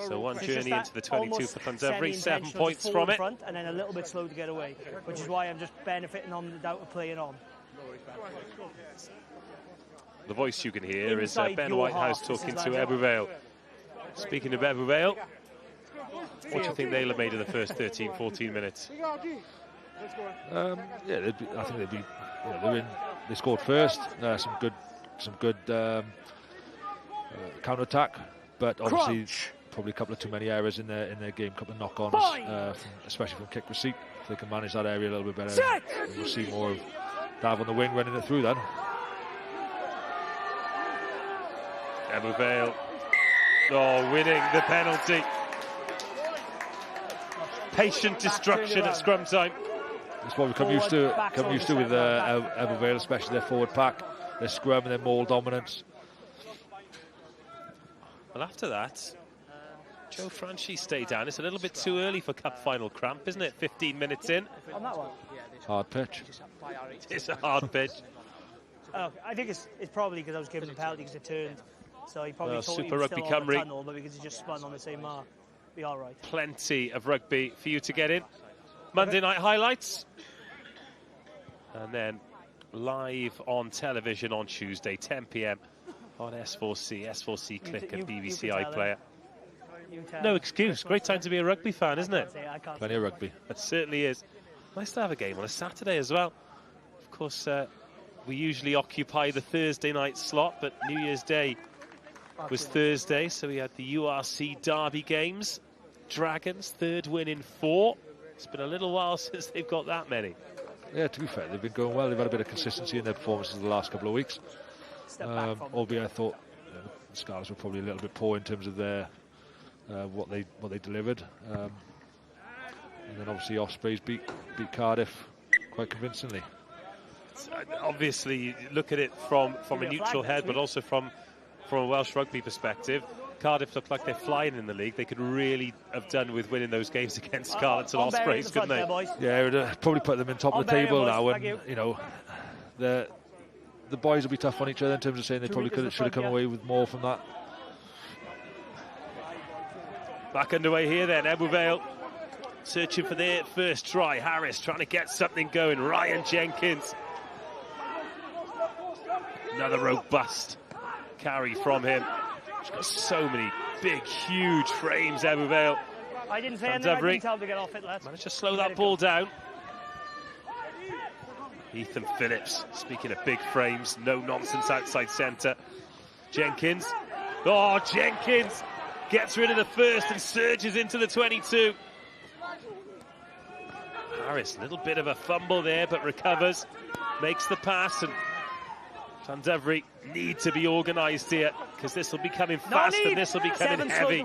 So one It's journey just into the that 22 almost for Llandovery, 7 semi-intentional, points just from fall in it. front and then a little bit slow to get away, which is why I'm just benefiting on the doubt of playing on. The voice you can hear Inside is Ben your Whitehouse half, this talking is to Lando. Ebbw Vale. Speaking of Ebbw Vale, what do you think they'll have made in the first 13, 14 minutes? Yeah, I think they'd be. You know, they scored first. Some good counter attack, but obviously probably a couple of too many errors in their game. A couple of knock-ons, especially from kick receipt. If they can manage that area a little bit better, we'll see more of Dav on the wing running it through then. Ebbw Vale, winning the penalty. Patient destruction at scrum time. That's what we've come used to with Ebbw Vale, especially their forward pack, their scrum and their maul dominance. Well, after that, Joe Franchi stayed down. It's a little bit too early for cup final cramp, isn't it? 15 minutes in. On that one? Hard pitch. It's a hard pitch. I think it's probably because I was given the penalty because it turned. So he probably thought Super he was Rygbi still on the Cymru. tunnel, but because he just spun on the same mark, be all right. Plenty of rugby for you to get in. Monday night highlights. And then live on television on Tuesday, 10 p.m. on S4C, S4C Click and BBC iPlayer. No excuse. Great time to be a rugby fan, isn't it? Plenty of rugby. It certainly is. Nice to have a game on a Saturday as well. Of course, we usually occupy the Thursday night slot, but New Year's Day was Thursday, so we had the URC Derby games. Dragons, 3rd win in 4. It's been a little while since they've got that many. Yeah, to be fair, they've been going well. They've had a bit of consistency in their performances the last couple of weeks. Albeit I thought the Scarlets were probably a little bit poor in terms of their what they delivered. And then obviously Ospreys beat Cardiff quite convincingly. Obviously, you look at it from a neutral head, but also from a Welsh rugby perspective. Cardiff look like they're flying in the league. They could really have done with winning those games against Scarlets and Ospreys, couldn't they? Yeah, it would probably put them in top of the table now. And you know, the boys will be tough on each other in terms of saying they probably should have come away with more from that. Back underway here then, Ebbw Vale searching for their first try. Harris trying to get something going. Ryan Jenkins. Another robust carry from him. He's got so many big, huge frames, Ebbw Vale. I didn't say anything, I didn't tell him to get off it, Managed to slow that ball down. Ethan Phillips, speaking of big frames, no nonsense outside centre. Jenkins. Oh, Jenkins gets rid of the first and surges into the 22. Harris, a little bit of a fumble there, but recovers, makes the pass, and Llandovery need to be organised here, because this will be coming fast and this will be coming heavy.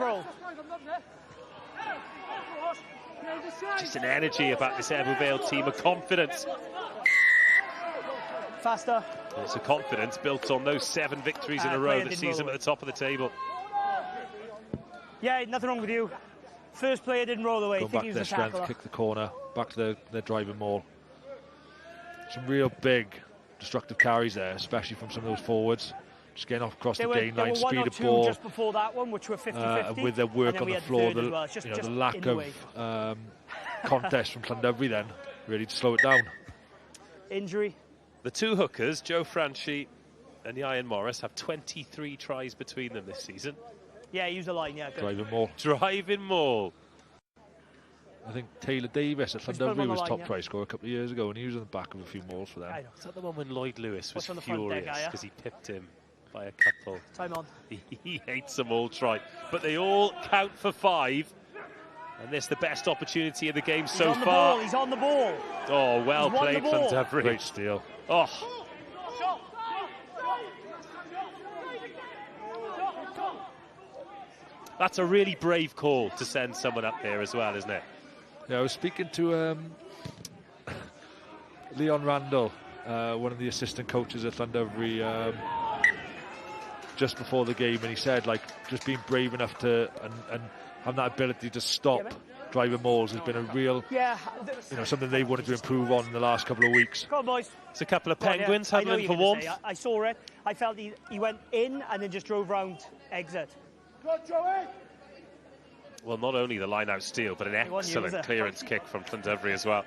Just an energy about this Ebbw Vale team, a confidence. Faster. It's a confidence built on those 7 victories in a row that sees them at the top of the table. Yeah, nothing wrong with you. First player didn't roll away. Going back to their strength, kick the corner, back to their driving maul. Some real big destructive carries there, especially from some of those forwards. Just getting off across the gain line, speed of ball. Just before that one, which were 50-50. And with their work on the floor, the lack of contest from Llandovery then, really to slow it down. Injury. The 2 hookers, Joe Franchi and Ian Morris, have 23 tries between them this season. Yeah, use the line, yeah. Good. Driving maul. Driving maul. I think Taylor Davis at Llandovery was top try scorer a couple of years ago, and he was on the back of a few mauls for them. Is that the one when Lloyd Lewis was furious because he pipped him by a couple? Time on. He hates them all try, but they all count for 5, and this is the best opportunity of the game so far. He's on the ball. Oh, well played, Llandovery. Great steal. Oh. That's a really brave call to send someone up there as well, isn't it? Yeah, I was speaking to Leon Randall, one of the assistant coaches at Llandovery, just before the game, and he said, like, just being brave enough to and have that ability to stop driving mauls has been a real, something they wanted to improve on in the last couple of weeks. Come on, boys. It's a couple of Penguins huddling for warmth. I saw it. I felt he went in and then just drove round exit. Well, not only the line-out steal, but an excellent clearance kick from Llandovery as well.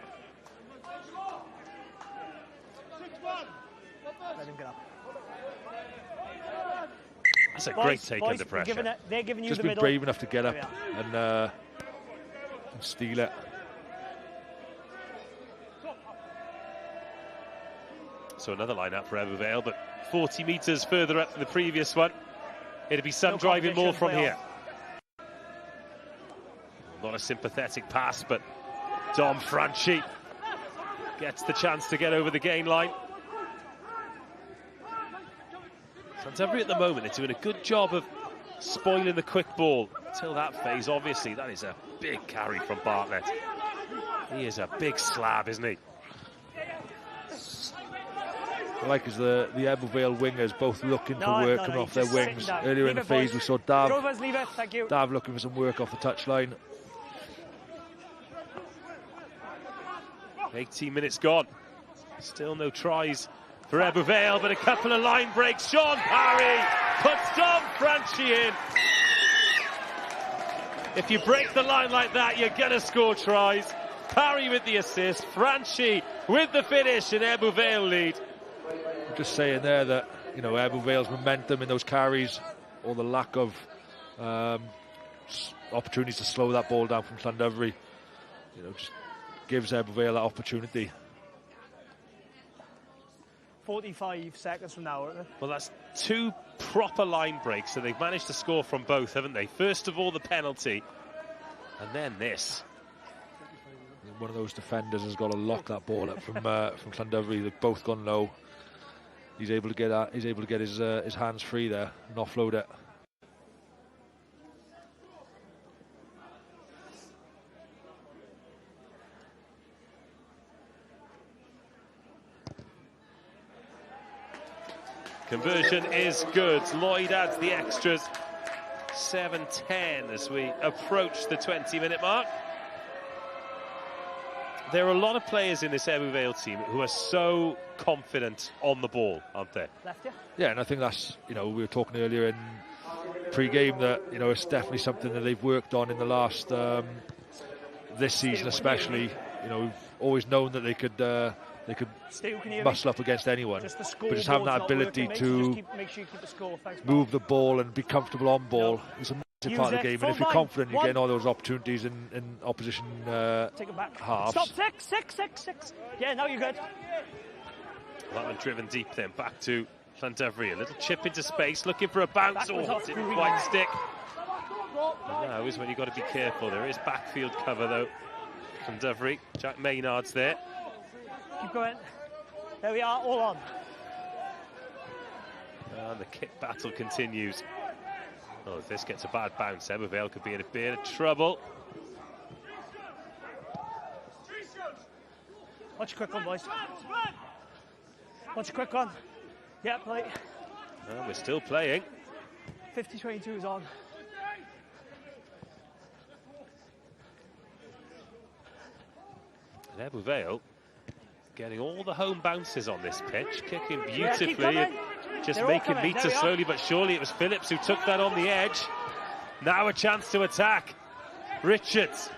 Let him get up. That's a great take under pressure. They're giving you just the been middle. brave enough to get up and steal it. So another line-out for Ebbw Vale, but 40 metres further up than the previous one. It'll be some driving more from here. Not a sympathetic pass, but Dom Franchi gets the chance to get over the gain line. Llandovery at the moment, they're doing a good job of spoiling the quick ball. Until that phase, obviously, that is a big carry from Bartlett. He is a big slab, isn't he? I like is the Ebbw Vale wingers both looking for work coming off their wings. Earlier in the phase, we saw Dav looking for some work off the touchline. 18 minutes gone. Still no tries for Ebbw Vale, but a couple of line breaks. Sean Parry puts Dom Franchi in. If you break the line like that, you're going to score tries. Parry with the assist, Franchi with the finish, and Ebbw Vale lead. I'm just saying there that, Ebbw Vale's momentum in those carries, or the lack of opportunities to slow that ball down from Llandovery, just gives Ebbw Vale that opportunity. 45 seconds from now, isn't it? Well, that's 2 proper line breaks, so they've managed to score from both, haven't they? First of all, the penalty, and then this. One of those defenders has got to lock that ball up from Llandovery. They've both gone low. He's able to get his hands free there and offload it. Conversion is good. Lloyd adds the extras. 7-10 as we approach the 20-minute mark. There are a lot of players in this Ebbw Vale team who are so confident on the ball, aren't they? Yeah, and I think that's, we were talking earlier in pre-game that, it's definitely something that they've worked on in the last this season especially, you know, we've always known that they could muscle up against anyone, but just having that ability to move the ball and be comfortable on ball is a massive part of the game. And if you're confident, you're getting all those opportunities in opposition halves. Stop, six. Yeah, now you're good. That one driven deep then, back to Llandovery. A little chip into space, looking for a bounce. Oh, didn't quite stick. And now is when you've got to be careful. There is backfield cover though. Llandovery, Jack Maynard's there. Keep going. There we are, all on. And the kick battle continues. Oh, if this gets a bad bounce, Ebbw Vale could be in a bit of trouble. Watch a quick one, boys. Watch a quick one. Yeah, play. And we're still playing. 50-22 is on. And Ebbw Vale getting all the home bounces on this pitch, kicking beautifully, and just making meters slowly but surely. It was Phillips who took that on the edge. Now a chance to attack. Richards.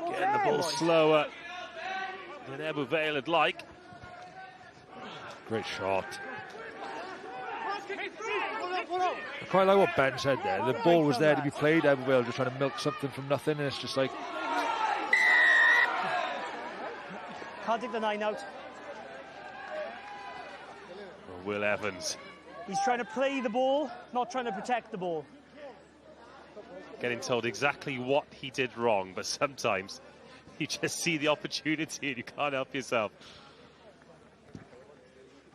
Getting the ball slower than Ebbw Vale would like. Great shot. I quite like what Ben said there. The ball was there to be played. Ebbw Vale just trying to milk something from nothing, and it's just like... Can't take the 9 out. Oh, Will Evans. He's trying to play the ball, not trying to protect the ball. Getting told exactly what he did wrong, but sometimes you just see the opportunity and you can't help yourself.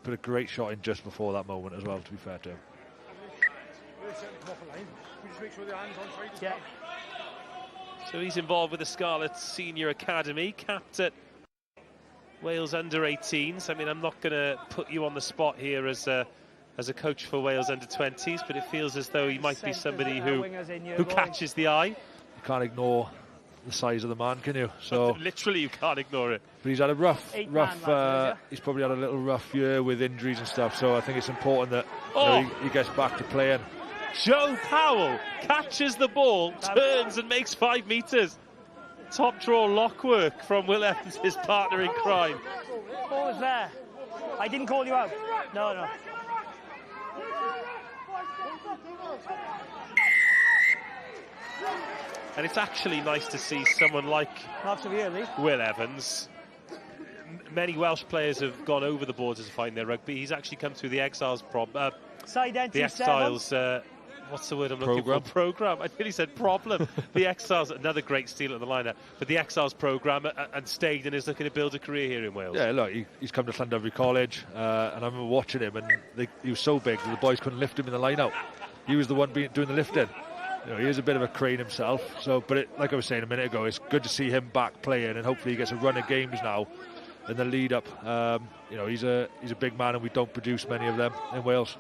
Put a great shot in just before that moment as well, to be fair to him. Yeah. So he's involved with the Scarlet Senior Academy, capped at Wales under-18s. I mean, I'm not going to put you on the spot here as a coach for Wales under-20s, but it feels as though he might be somebody who catches the eye. You can't ignore the size of the man, can you? So literally, you can't ignore it. But he's had a rough. He's probably had a little rough year with injuries and stuff. So I think it's important that he gets back to playing. Joe Powell catches the ball, turns and makes 5 meters. Top draw lock work from Will Evans, his partner in crime. Ball was there. I didn't call you out. No. And it's actually nice to see someone like Will Evans. Many Welsh players have gone over the borders to find their rugby. He's actually come through the Exiles what's the word I'm looking for? Programme. I nearly said problem. The Exiles, another great steal at the lineup, but the Exiles programme and stayed and is looking to build a career here in Wales. Yeah, look, he's come to Llandovery College, and I remember watching him, and he was so big that the boys couldn't lift him in the line-out. He was the one doing the lifting. You know, he is a bit of a crane himself. So, but like I was saying a minute ago, it's good to see him back playing, and hopefully he gets a run of games now in the lead-up. You know, he's a big man, and we don't produce many of them in Wales.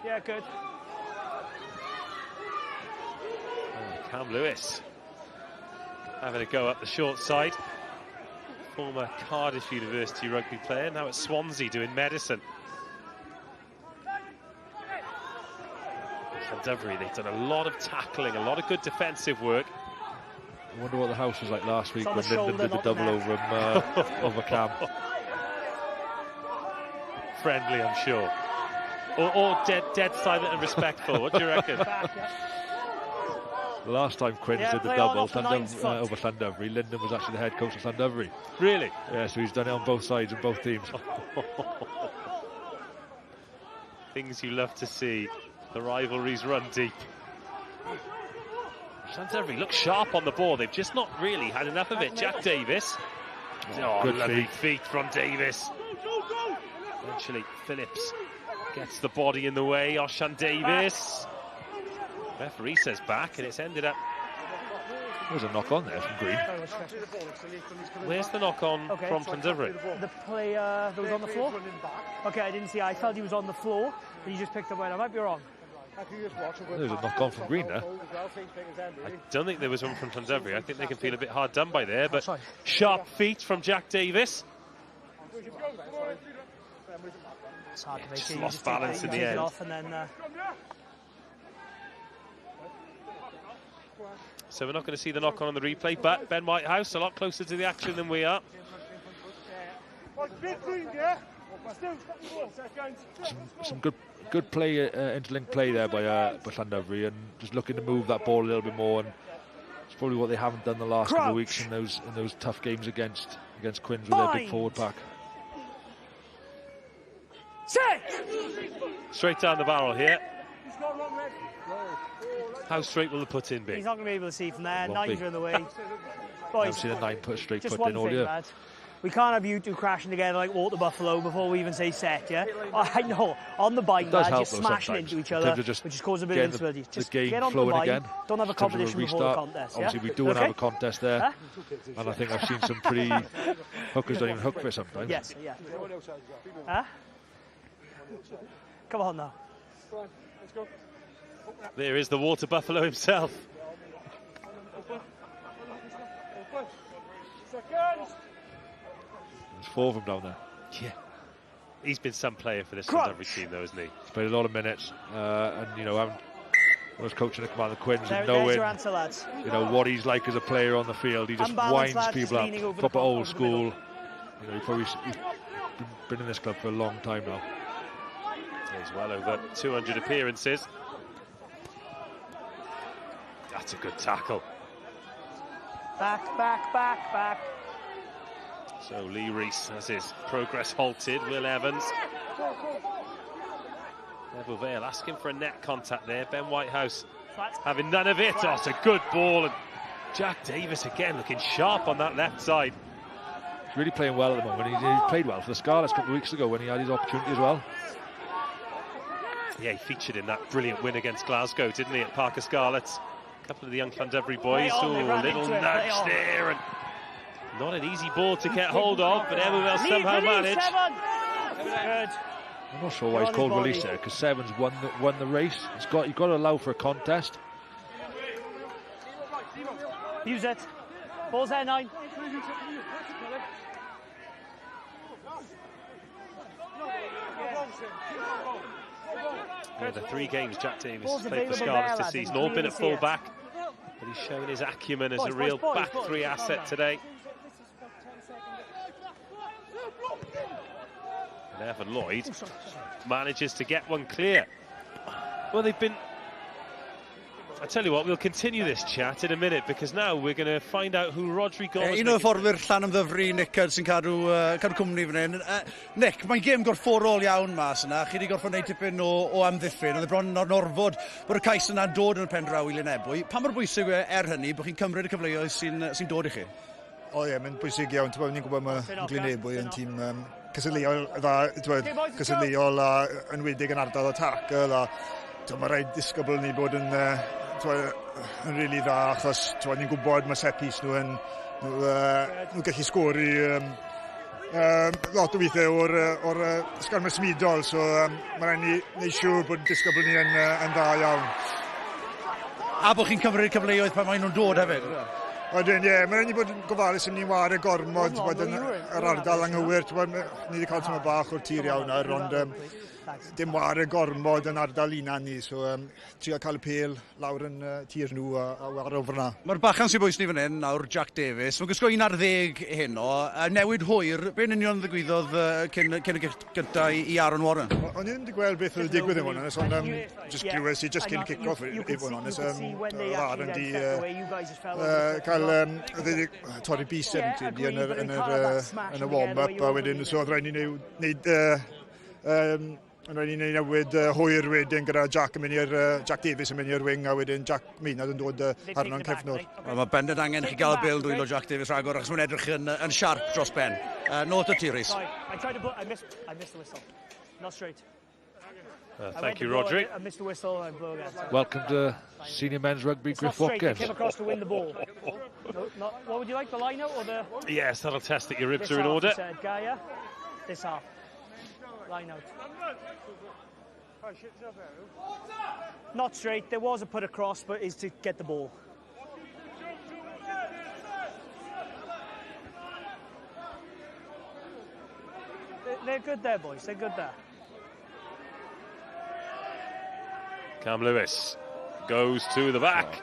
Yeah, good. Cam Lewis having a go up the short side. Former Cardiff University rugby player, now at Swansea doing medicine. Llandovery, they've done a lot of tackling, a lot of good defensive work. I wonder what the house was like last week when Lyndon did the double over him, over Cam. Friendly, I'm sure. Or dead silent and respectful. What do you reckon? The last time Quinn did the double over Llandovery, Lyndon was actually the head coach of Llandovery. Really? Yeah, so he's done it on both sides and both teams. Things you love to see. The rivalries run deep. Llandovery looks sharp on the ball. They've just not really had enough of it. Jack Davis. Oh, good lovely feet from Davis. Eventually, Phillips gets the body in the way. Oshan Davis. Referee says back, and it's ended up. There's a knock on there from Green. Where's the knock on from Llandovery? The player that was on the floor? Okay, I didn't see. I felt he was on the floor, but he just picked up where I might be wrong. There's a knock on from Green there. I don't think there was one from Llandovery. I think they can feel a bit hard done by there, but sharp feet from Jack Davis. It's hard to make Just it. lost balance in the end. So we're not going to see the knock on the replay, but Ben Whitehouse a lot closer to the action than we are. Some good play, interlinked play there by Llandovery, and just looking to move that ball a little bit more. And it's probably what they haven't done the last couple of weeks in those tough games against Quins with their big forward pack. Straight down the barrel here. How straight will the put in be? He's not going to be able to see from there. Nines are in the way. I've seen a 9 put straight just put in all year. Lads. We can't have you two crashing together like Water Buffalo before we even say set, yeah? I know, on the bike, lads, you're smashing into each other, which just causes a bit of instability. Just get on the bike, again, don't have a competition before the contest, yeah? Obviously, we do want to have a contest there, and I think I've seen some pretty hookers don't even hook for sometimes. Yes, yeah. Huh? Come on now. Let's go. There is the Water Buffalo himself. There's 4 of them down there. Yeah. He's been some player for this Llandovery team, though, isn't he? He's played a lot of minutes, and you know, I was coaching at Command the Quins and there's your knowing, answer, lads. you know, what he's like as a player on the field. He just winds people up, proper old school. You know, he's been in this club for a long time now. He's well over 200 appearances. That's a good tackle. Back. So Lee Rees has his progress halted. Will Evans. Ebbw Vale asking for a net contact there. Ben Whitehouse having none of it. Oh, it's a good ball. And Jack Davis again looking sharp on that left side. He's really playing well at the moment. He played well for the Scarlets a couple of weeks ago when he had his opportunity as well. Yeah, he featured in that brilliant win against Glasgow, didn't he, at Parker Scarlets? A couple of the young Llandovery boys. Oh, a little nudge there. And not an easy ball to get hold of, but Ebbw Vale somehow managed. I'm not sure why he's called release there, because Seven's won the race. You've got to allow for a contest. Use it. Ball's there, 9. Yeah, the 3 games Jack Davis has played for Scarlets this season, all been at full back, but he's shown his acumen as a real back 3 asset today. And Evan Lloyd manages to get one clear. Well, they've been... I tell you what, we'll continue this chat in a minute, because now we're going to find out who Rodri Gomes... Un o'r fforddwyr Lanymddyfri, Nick sy'n cadw cwmni fan hyn. Nick, mae'n gêm gorfforol iawn mas yna. Chi wedi gorfod wneud tipyn o amddiffyn. Oedd y bron o'r Norfod bod y cais yna'n dod yn y pen draw i Glynebwy. Pa mor bwysig hynny bod chi'n cymryd y cyfleoedd sy'n dod i chi? O ie, mae'n bwysig iawn. Ni'n gwybod mae Glynebwy yn tîm cysylltuol dda, cysylltuol a enwedig yn ardal y tackle, a mae rhaid disgybl ni bod yn rili dda, achos ni'n gwybod mae set piece nhw'n gallu sgori lot o weithiau o'r sgarmau smidol, so mae rhaid ni wneud siŵr bod disgybl ni yn dda iawn. A bod chi'n cymryd cyfleoedd pan maen nhw'n dod hefyd? Wedyn, ie, mae rhaid ni bod yn gofalus yn ni'n wario gormod wedyn yr ardal anghywir. Ni wedi cael tyma bach o'r tir iawn ar, ond dim wario gormod yn ardal unan ni, so trio cael y pel lawr yn tir nhw a wario fyna. Mae'r bachan sy'n bwys ni fan hyn, nawr Jack Davis. Mae'n gwisgo 11 heno, newid hwyr. Be'n union ddigwyddodd cyn y gyntaf i Aaron Warren? O'n i ddim wedi gweld beth oedd digwydd yn hwnna, ond just glywes i just cyn kick-off i fod yn honest. Aaron di cael torri B70 yn y warm-up, a wedyn so oedd rhaid ni wneud Yn rhaid ni newid hwyr wedyn gyda Jack Davis yn mynd i'r wing, a wedyn Jack Maynard yn dod arno'n cefnwr. Mae bendant angen chi gael y bil dwylo Jack Davis rhagor, achos mae'n edrych yn siarp dros ben. Not o Tiris. I missed the whistle. Not straight. Thank you, Rodri. I missed the whistle and blew again. Welcome to Senior Men's Rugby, Griff Watkins. They came across to win the ball. What would you like, the line-out or the... Yes, that'll test that your ribs are in order. Said, Gaia, this half. Line-out. Not straight. There was a put across, but is to get the ball. They're good there, boys. They're good there. Cam Lewis goes to the back.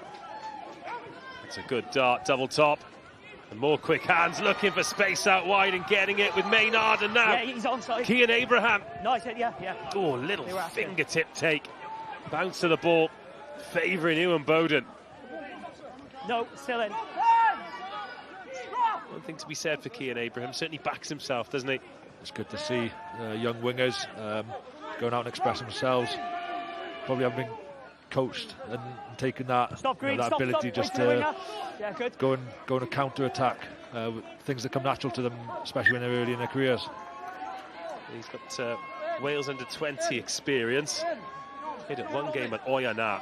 It's a good dart, double top. And more quick hands looking for space out wide and getting it with Maynard. And now he's onside. Kean Abraham. Nice, yeah. Oh, little fingertip take. Bounce to the ball, favouring Ewan Bowden. No, still in. One thing to be said for Kean Abraham. Certainly backs himself, doesn't he? It's good to see young wingers going out and expressing themselves. Probably haven't been coached and taken that, that ability just to go and counter attack things that come natural to them, especially when they're early in their careers. He's got Wales under 20 experience. He did one game at Oyonnax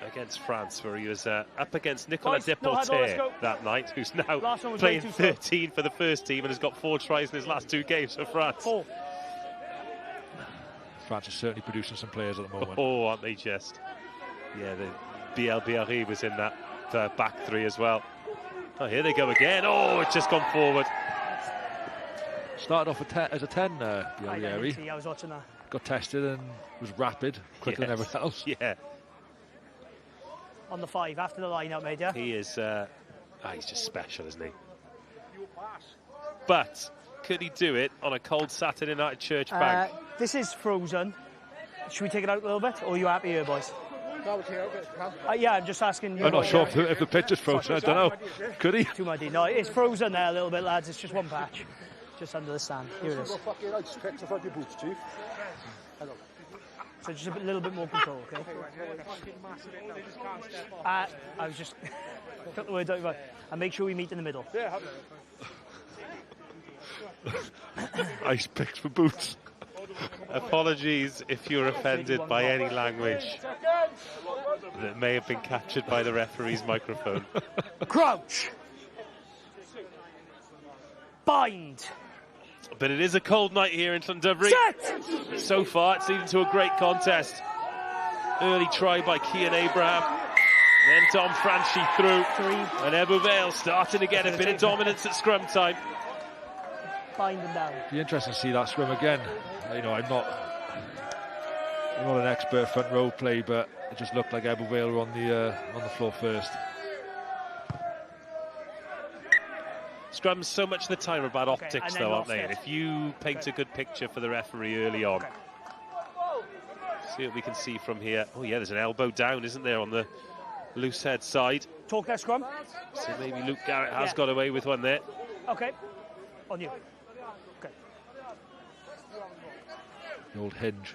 against France, where he was up against Nicolas Deporté that night, who's now playing 13 for the first team and has got 4 tries in his last 2 games for France. France is certainly producing some players at the moment. Oh, aren't they just? Yeah, the BLBRE was in that back 3 as well. Oh, here they go again. Oh, it's just gone forward. Started off as a 10, BLBRE. I was watching that. Got tested and was rapid, quicker than everything else. Yeah. On the 5 after the line-out, mate, yeah? He is, he's just special, isn't he? But could he do it on a cold Saturday night at Church Bank? This is frozen. Should we take it out a little bit, or are you happy here, boys? Yeah, I'm just asking you. I'm not sure if the pitch is frozen, I don't know. Could he? Too muddy. No, it's frozen there a little bit, lads. It's just one patch. Just under the stand. Here it is. So just a little bit more control, okay? I was just... took the words out of my... And make sure we meet in the middle. Ice picks for boots. Apologies if you're offended by any language that may have been captured by the referee's microphone. Crouch! Bind! But it is a cold night here in Llandovery. Set! So far, it's leading to a great contest. Early try by Kean Abraham. Then Dom Franchi through. And Ebbw Vale starting to get a bit of dominance at scrum time. Bind them down. Be interesting to see that scrum again. You know, I'm not an expert front row play, but it just looked like Ebbw Vale were on the floor first. Scrums so much of the time are about optics, though, aren't they? And if you paint a good picture for the referee early on, see what we can see from here. Oh yeah, there's an elbow down, isn't there, on the loose head side? Talk that scrum. So maybe Luke Garrett has got away with one there. Okay, on you. Okay. The old hinge.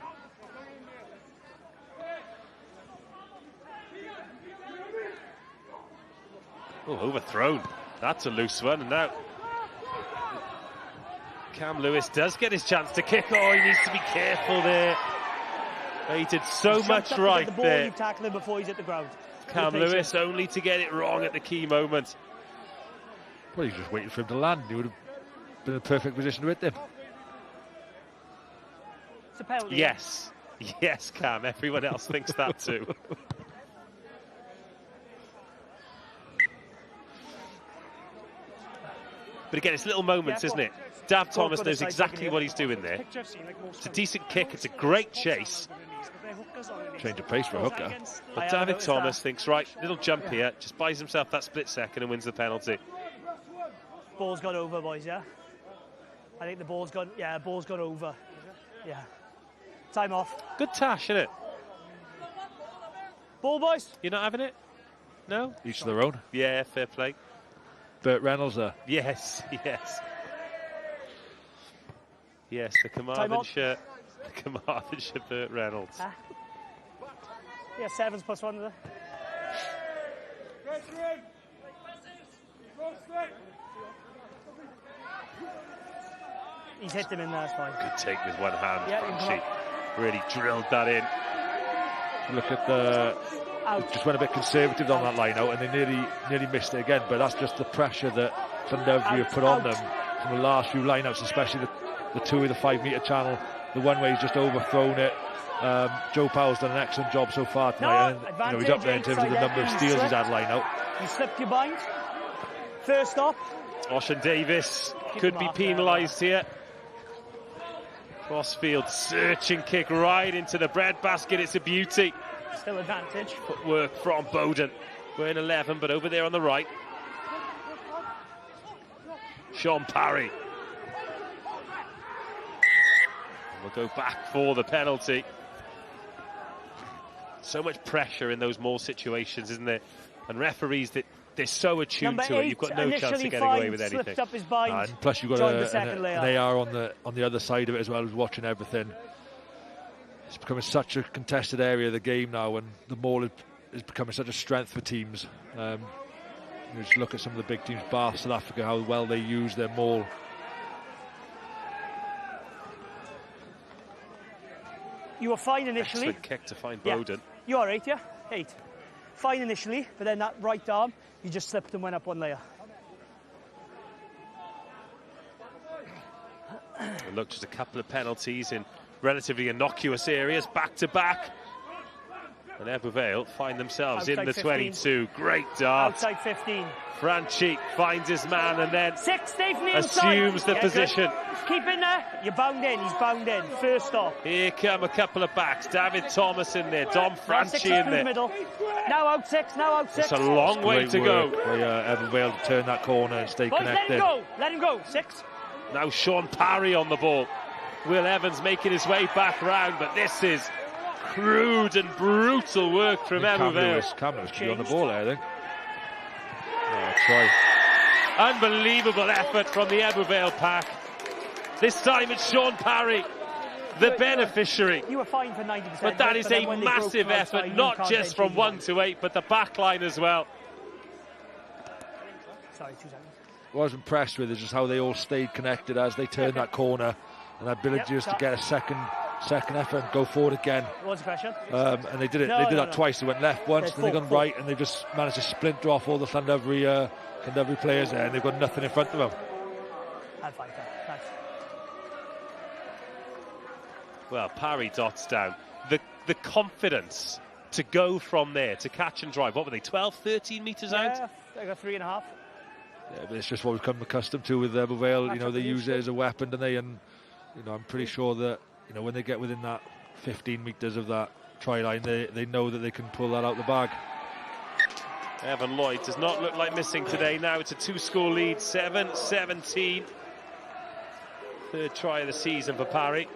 Oh, overthrown. That's a loose one, and now Cam Lewis does get his chance to kick. Oh, he needs to be careful there. He did so much right there. You tackle him before he's at the ground. Cam Lewis only to get it wrong at the key moment. Well, he's just waiting for him to land. He would have been in a perfect position to hit him. It's a penalty. Yes. Yes, Cam. Everyone else thinks that too. But again, it's little moments, isn't it? Dav Thomas knows exactly what he's doing there. It's a decent kick, it's a great chase. Change of pace for a hooker. But David Thomas thinks, right, little jump here, just buys himself that split second and wins the penalty. Ball's gone over, boys, yeah? I think the ball's gone, ball's gone over. Yeah. Time off. Good tash, isn't it? Ball, boys. You're not having it? No? Each to their own. Yeah, fair play. Burt Reynolds there. Yes, yes. Yes, the Carmarthenshire Burt Reynolds. Yeah, 7s plus 1 there. He's hit him in there, that's fine. Good take with one hand. Yeah, she really drilled that in. Look at the... Just went a bit conservative on that line out, and they nearly missed it again. But that's just the pressure that Llandovery have put on them from the last few lineouts, especially the 2 of the 5 metre channel the one way he's just overthrown it. Joe Powell's done an excellent job so far tonight. And, he's up there in terms of the number of steals he's had line out. You slipped your bind. First stop. Ocean Davis could be penalised here. Crossfield searching kick right into the breadbasket. It's a beauty. Still advantage. Footwork from Bowden. We're in 11, but over there on the right. Sean Parry. We'll go back for the penalty. So much pressure in those maul situations, isn't there? And referees, they're so attuned to it. You've got no chance of getting away with anything. Up his bind, and plus you've got an AR on the other side of it as well, who's watching everything. It's becoming such a contested area of the game now, and the maul is becoming such a strength for teams. You just look at some of the big teams, Bath, South Africa, how well they use their maul. You were fine initially. Excellent kick to find Bowden. You all right, yeah? 8. Fine initially, but then that right arm, you just slipped and went up one layer. Look, just a couple of penalties in relatively innocuous areas, back to back. And Ebbw Vale find themselves outside in the 15. 22. Great dart. Outside 15. Franchi finds his man and then 6, stay from the assumes the position. Good. Keep in there. You're bound in. He's bound in. First stop. Here come a couple of backs. David Thomas in there. Dom Franchi in there. The middle. Now out 6. Now out 6. It's a long way to go. Ebbw Vale to turn that corner and stay connected. Let him go. Let him go. 6. Now Sean Parry on the ball. Will Evans making his way back round, but this is crude and brutal work from Ebbw Vale. Cameron was on the ball there, I think. Oh, try. Unbelievable effort from the Ebbw Vale pack. This time it's Sean Parry, the beneficiary. You were fine for 90%. But that is a massive effort, not just from 1 to 8, but the back line as well. Sorry, 2 seconds. What I was impressed with is just how they all stayed connected as they turned that corner, and that ability just to get a second effort and go forward again. What's the question? And they did it. They did that twice. They went left once, then they gone right, and they just managed to splinter off all the Llandovery players there, and they've got nothing in front of them. I'll fight that. Thanks. Well, Parry dots down. The confidence to go from there, to catch and drive. What were they, 12, 13 metres out? Yeah, they got 3.5. Yeah, but it's just what we've come accustomed to with Ebbw Vale. You know, they use it as a weapon, don't they? And you know, I'm pretty sure that when they get within that 15 metres of that try line, they know that they can pull that out the bag. Evan Lloyd does not look like missing today. Now it's a 2-score lead, 7-17. Third try of the season for Parry.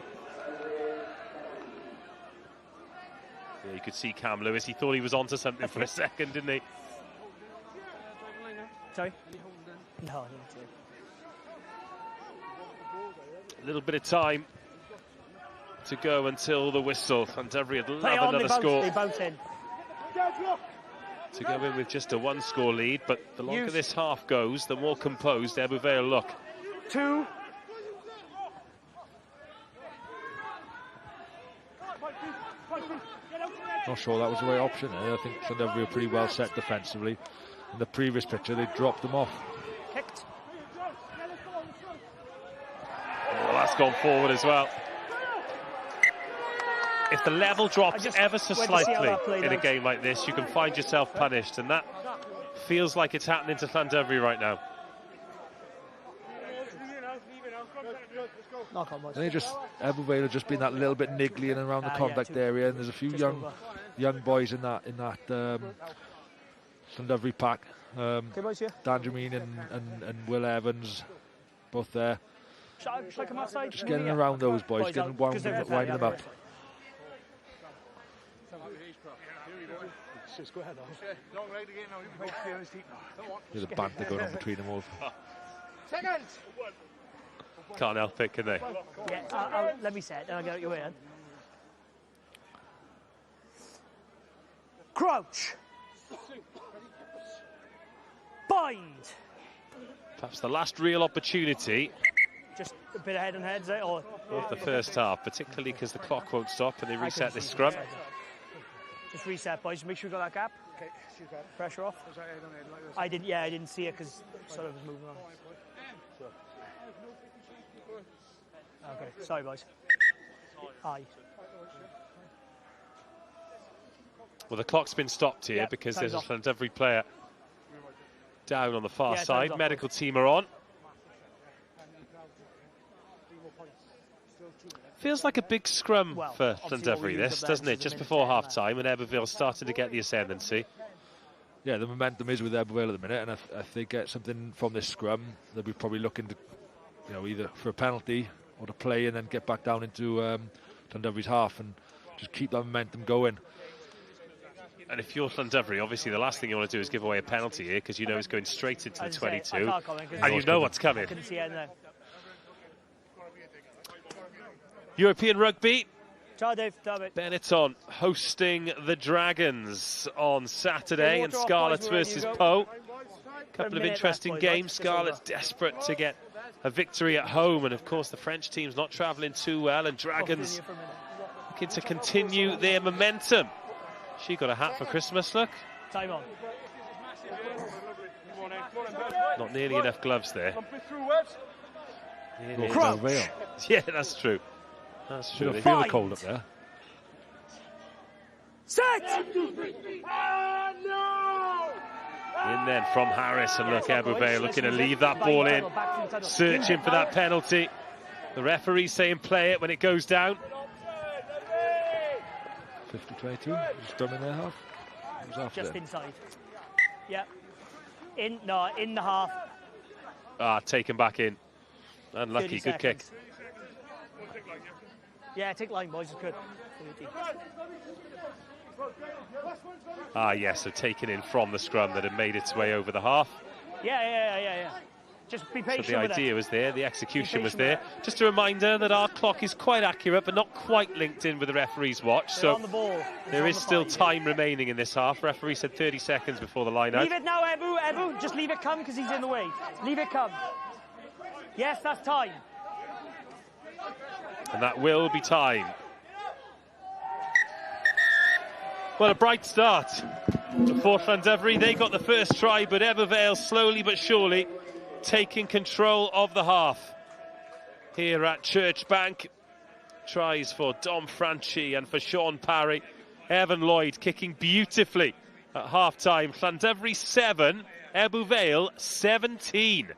Yeah, you could see Cam Lewis. He thought he was onto something for a second, didn't he? Sorry? No, a little bit of time to go until the whistle. Llandovery would love another score. They bounce in. To go in with just a 1-score lead, but the longer this half goes, the more composed Ebbw Vale look. 2. Not sure that was the right option. I think Llandovery were pretty well set defensively. In the previous picture, they dropped them off. Kicked. Oh, that's gone forward as well. If the level drops ever so slightly in a game like this, you can find yourself punished, and that feels like it's happening to Llandovery right now. I think Ebbw Vale have just been that little bit niggly in and around the contact area, and there's a few young boys in that Llandovery pack. Dan Jermaine and Will Evans, both there. Just getting around those boys, getting winding them up. There's a banter going on between them all. Seconds. Can't help it, can they? Yeah, let me say it, then I'll get out your way. Crouch. Bind. Perhaps the last real opportunity. Just a bit of head and heads, or of the first half, particularly because the clock won't stop and they reset this scrum. Just reset, boys. Make sure we got that gap. Okay, pressure off. I didn't see it because sort of was moving on. Okay, sorry, boys. Aye. Well, the clock's been stopped here because there's a Llandovery player down on the far side. Medical team are on. Feels like a big scrum for Llandovery, this, doesn't it? Just before half-time, and Ebbw Vale started to get the ascendancy. Yeah, the momentum is with Ebbw Vale at the minute, and if they get something from this scrum, they'll be probably looking to, either for a penalty or to play and then get back down into Llandovery's half and just keep that momentum going. And if you're Llandovery, obviously the last thing you want to do is give away a penalty here, because you know it's going straight into the 22, and you know what's coming. European Rugby. Benetton hosting the Dragons on Saturday, and Scarlets versus Poe. Couple of interesting games. Scarlets desperate to get a victory at home, and of course the French team's not travelling too well, and Dragons looking to continue their momentum. She got a hat for Christmas, look. Time on. Not nearly enough gloves there. Yeah, that's true. That's true. They feel the cold up there. Set! In then from Harris, and look, Ebbw Vale looking to leave that ball in, searching for that penalty. The referee saying play it when it goes down. 50-22, just done in their half. Just inside. Yep. In the half. Taken back in. Unlucky, good kick. Yeah, take line, boys, it's good. Yes, so taken in from the scrum that had made its way over the half. Yeah. Just be patient. So the idea was there, the execution was there. Just a reminder that our clock is quite accurate, but not quite linked in with the referee's watch. So there is still time remaining in this half. Referee said 30 seconds before the line out. Leave it now, Ebbw. Just leave it come, because he's in the way. Leave it come. Yes, that's time. And that will be time. Well, a bright start for Llandovery. They got the first try, but Ebbw Vale slowly but surely taking control of the half. Here at Church Bank, tries for Dom Franchi and for Sean Parry. Evan Lloyd kicking beautifully at half-time. Llandovery 7, Ebbw Vale 17.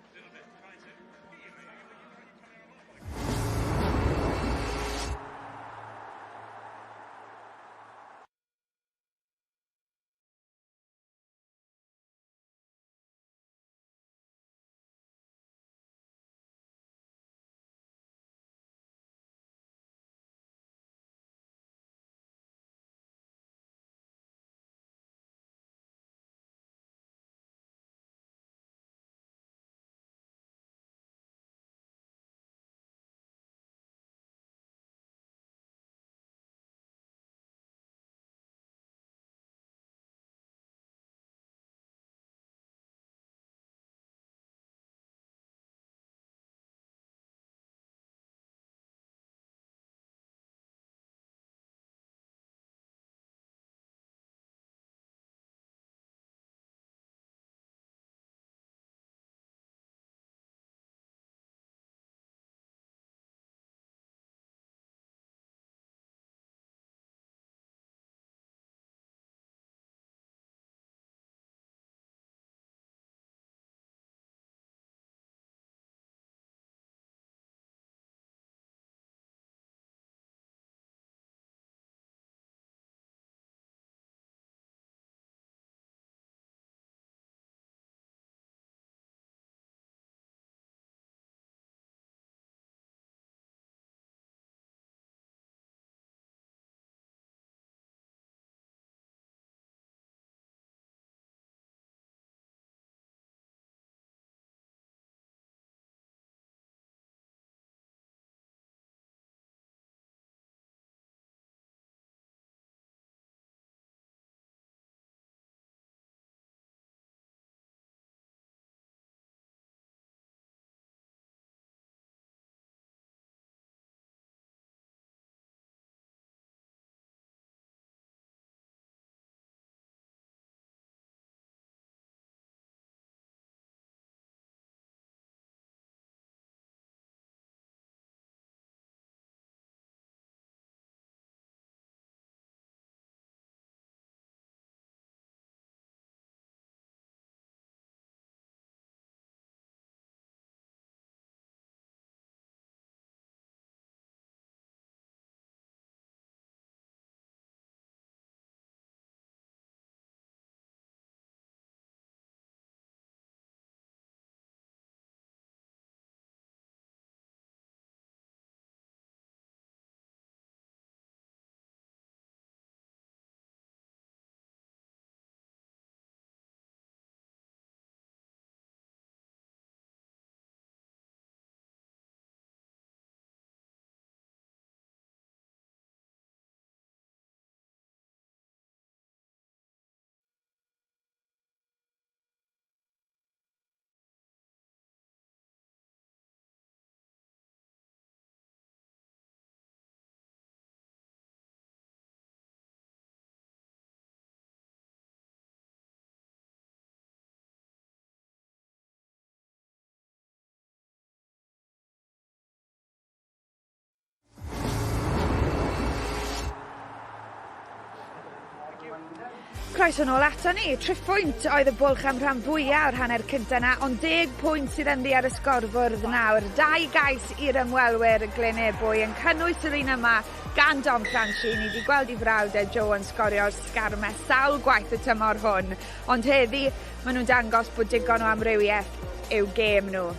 Croeso nôl ato ni. Triphwynt oedd y bwlch am rhan fwyaf o'r hanner cynta na, ond 10 pwynt sydd ynddi ar y sgorfwrdd nawr. 2 gais i'r ymwelwyr y Glynebwy yn cynnwys yr un yma gan Dom Franchi. Ni wedi gweld i frawd Joe yn sgorio'r sgarmau sawl gwaith y tymor hwn, ond heddi maen nhw'n dangos bod digon o amrywiaeth i'w gêm nhw.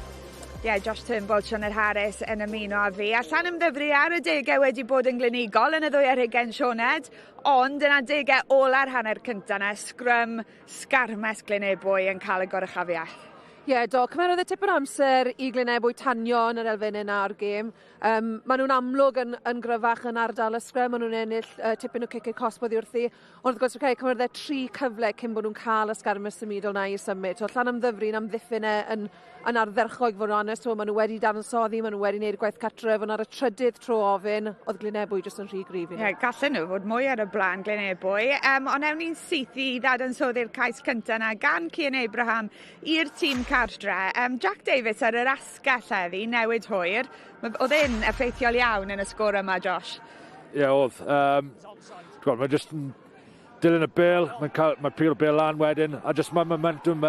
Josh Turnbull, Sioned Harris yn ymuno â fi. A Lanymddyfri ar y degau wedi bod yn glinigol yn y ddwy ar hugain Sioned, ond yna degau ola'r hanner cynta na, Scrum, sgarmes Glynebwy yn cael y goruchafiaeth. Cymerodd y tipyn amser i Glynebwy tanio yn yr elfen yna o'r gêm. Maen nhw'n amlwg yn gryfach yn ardal y Scrum, maen nhw'n ennill tipyn o cic cosbodd i wrthi, ond wrth gwrs cymerodd 3 cyfle cyn bod nhw'n cael y sgarmes symudol na i symud. Llanymddyfri yn amddiffyn yn ardderchog fod yn onest, maen nhw wedi dadansoddi, maen nhw wedi gwneud gwaith cartref, ond ar y trydydd tro ofyn, oedd Glynebwy jyst yn rhy grif i ni. Gallen nhw fod mwy ar y blaen Glynebwy, ond ewn ni'n syth i ddadansoddi'r cais cyntaf yna gan Cian Abraham i'r tîm cardre. Jack Davies ar yr asgell heddi, newid hwyr. Oedd e'n effeithiol iawn yn y sgôr yma, Josh? Oedd. Mae'n just dilyn y bêl, mae'n prio y bêl lan wedyn, a just mae momentum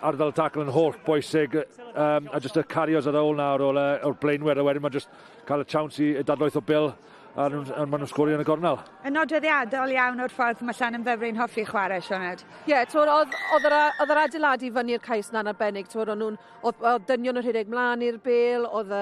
ardal tackle yn holl bwysig, a just y carios ar ôl nawr o'r blaenwyr, a wedyn mae'n just cael y chawns i dadlaeth o bêl, a maen nhw'n sgorio yn y gornel. Yn nodweddiadol iawn o'r ffordd mae Lanymddyfri'n hoffi chwarae, Sioned. Oedd yr adeiladu fyny'r cais na'n arbennig. Oedd dynion yn rhedeg mlaen i'r bêl, oedd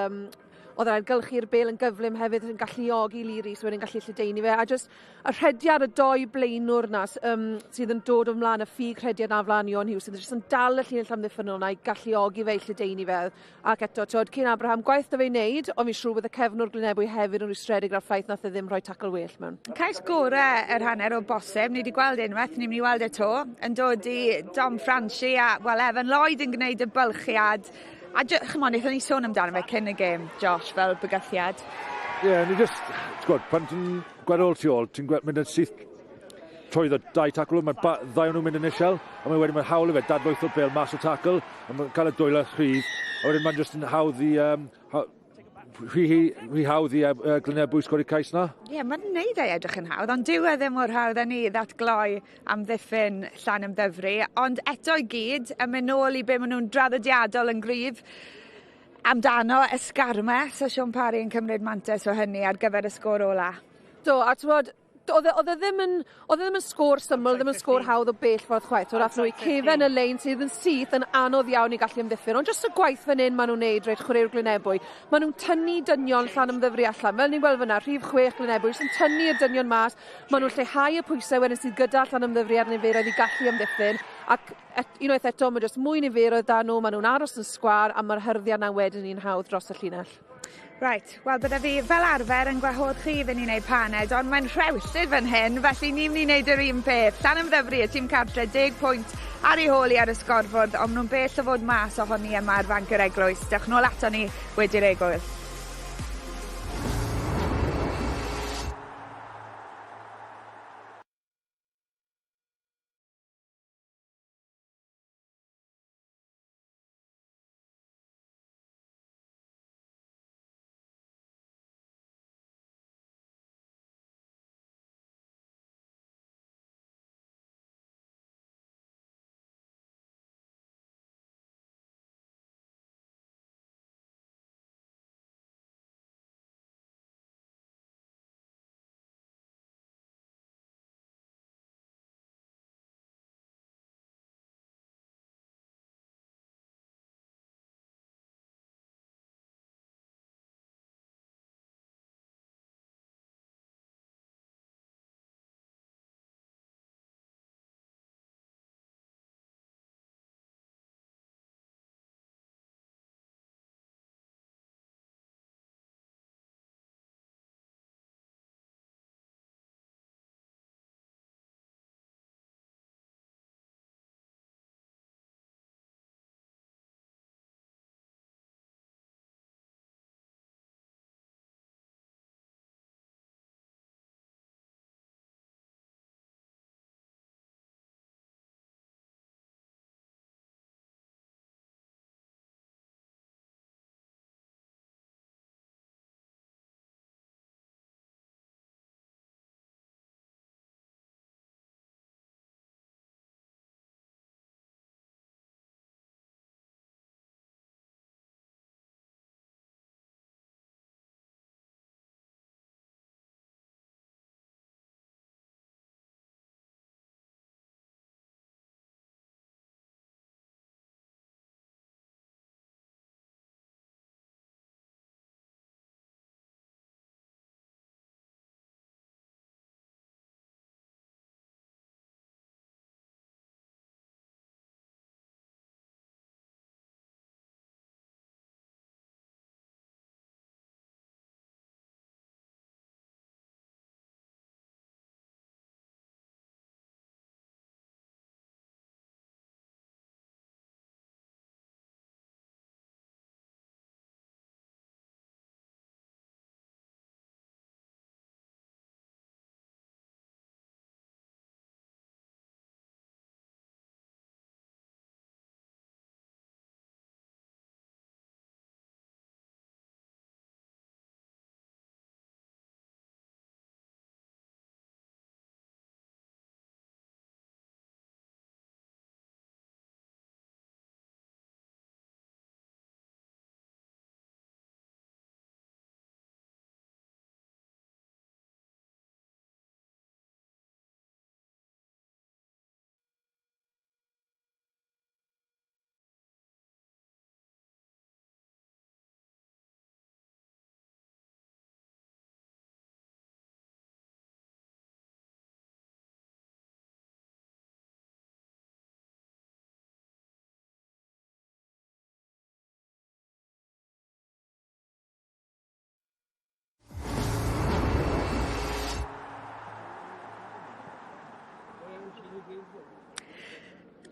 yr ailgylchu'r bêl yn gyflym hefyd yn galluogi Lee Rees wedyn gallu lledaenu fe. A just y rhediad y 2 blaenwr na sydd yn dod o mlaen y ffug rhediad na flaen Ion Hughes sydd yn dal y llinell amddiffynol na i galluogi fe i lledaenu fe. Ac eto, Cian Abraham, gwaith da fe'i wneud, ond fi'n siŵr bydd y cefnwr Glynebwy hefyd yn rwystredig ar ffaith nath e ddim rhoi tacl well mewn. Cais gorau yr hanner o bosib, ni wedi gweld unwaith, ni'n mynd i weld y to, yn dod i Dom Franchi a, Evan Lloyd yn gwneud y bylchiad. A wnaethon ni sôn amdano fe cyn y gêm, Josh, fel bygythiad. Ni pan ti'n gweld ôl tu ôl, ti'n mynd yn syth trwy 2 tacl, mae 2 o'n nhw'n mynd yn isial, a mae wedyn mae'n hawl i fe dadlwyth o'r bêl mas o tacl, a mae'n cael y dwylo rhydd, a wedyn mae'n just yn hawdd i Glynebwy sgori cais na. Mae'n neud ei edrych yn hawdd, ond dyw e ddim o'r hawdd â ni ddatgloi am ddiffyn Lanymddyfri, ond eto i gyd, yn mynd nôl i be maen nhw'n draddodiadol yn gryf amdano ysgarmes, a Siôn Parry yn cymryd mantes o hynny ar gyfer y sgôr ola. Oedd e ddim yn sgôr syml, ddim yn sgôr hawdd o bell ffordd chwaith. Oedd nhw i cefen y lein sydd yn syth yn anodd iawn i gallu ymddiffyn. Ond jyst y gwaith fan hyn maen nhw'n neud, chwaraewr Glynebwy. Maen nhw'n tynnu dynion Lanymddyfri allan. Fel ni'n gweld fyna, rhif 6 Glynebwy, jyst yn tynnu'r dynion mas. Maen nhw'n lleihau y pwysau wedyn sydd gyda Lanymddyfri ar niferoedd i gallu ymddiffyn. Ac unwaith eto, mae jyst mwy niferoedd da nhw, maen nhw'n aros yn sgwar, a mae'r hyrddiad na wedyn ni'n hawdd dros y llinell. Bydda fi fel arfer yn gwahodd chi fynd i wneud paned, ond mae'n rhewllif fan hyn, felly ni'n mynd i wneud yr un peth. Lanymddyfri, y tîm cartre, 10 pwynt ar ei holi ar y sgorfwrdd, ond nhw'n bell o fod mas ohoni yma ar Fanc yr Eglwys. Dewch nôl ato ni wedi'r egwyl.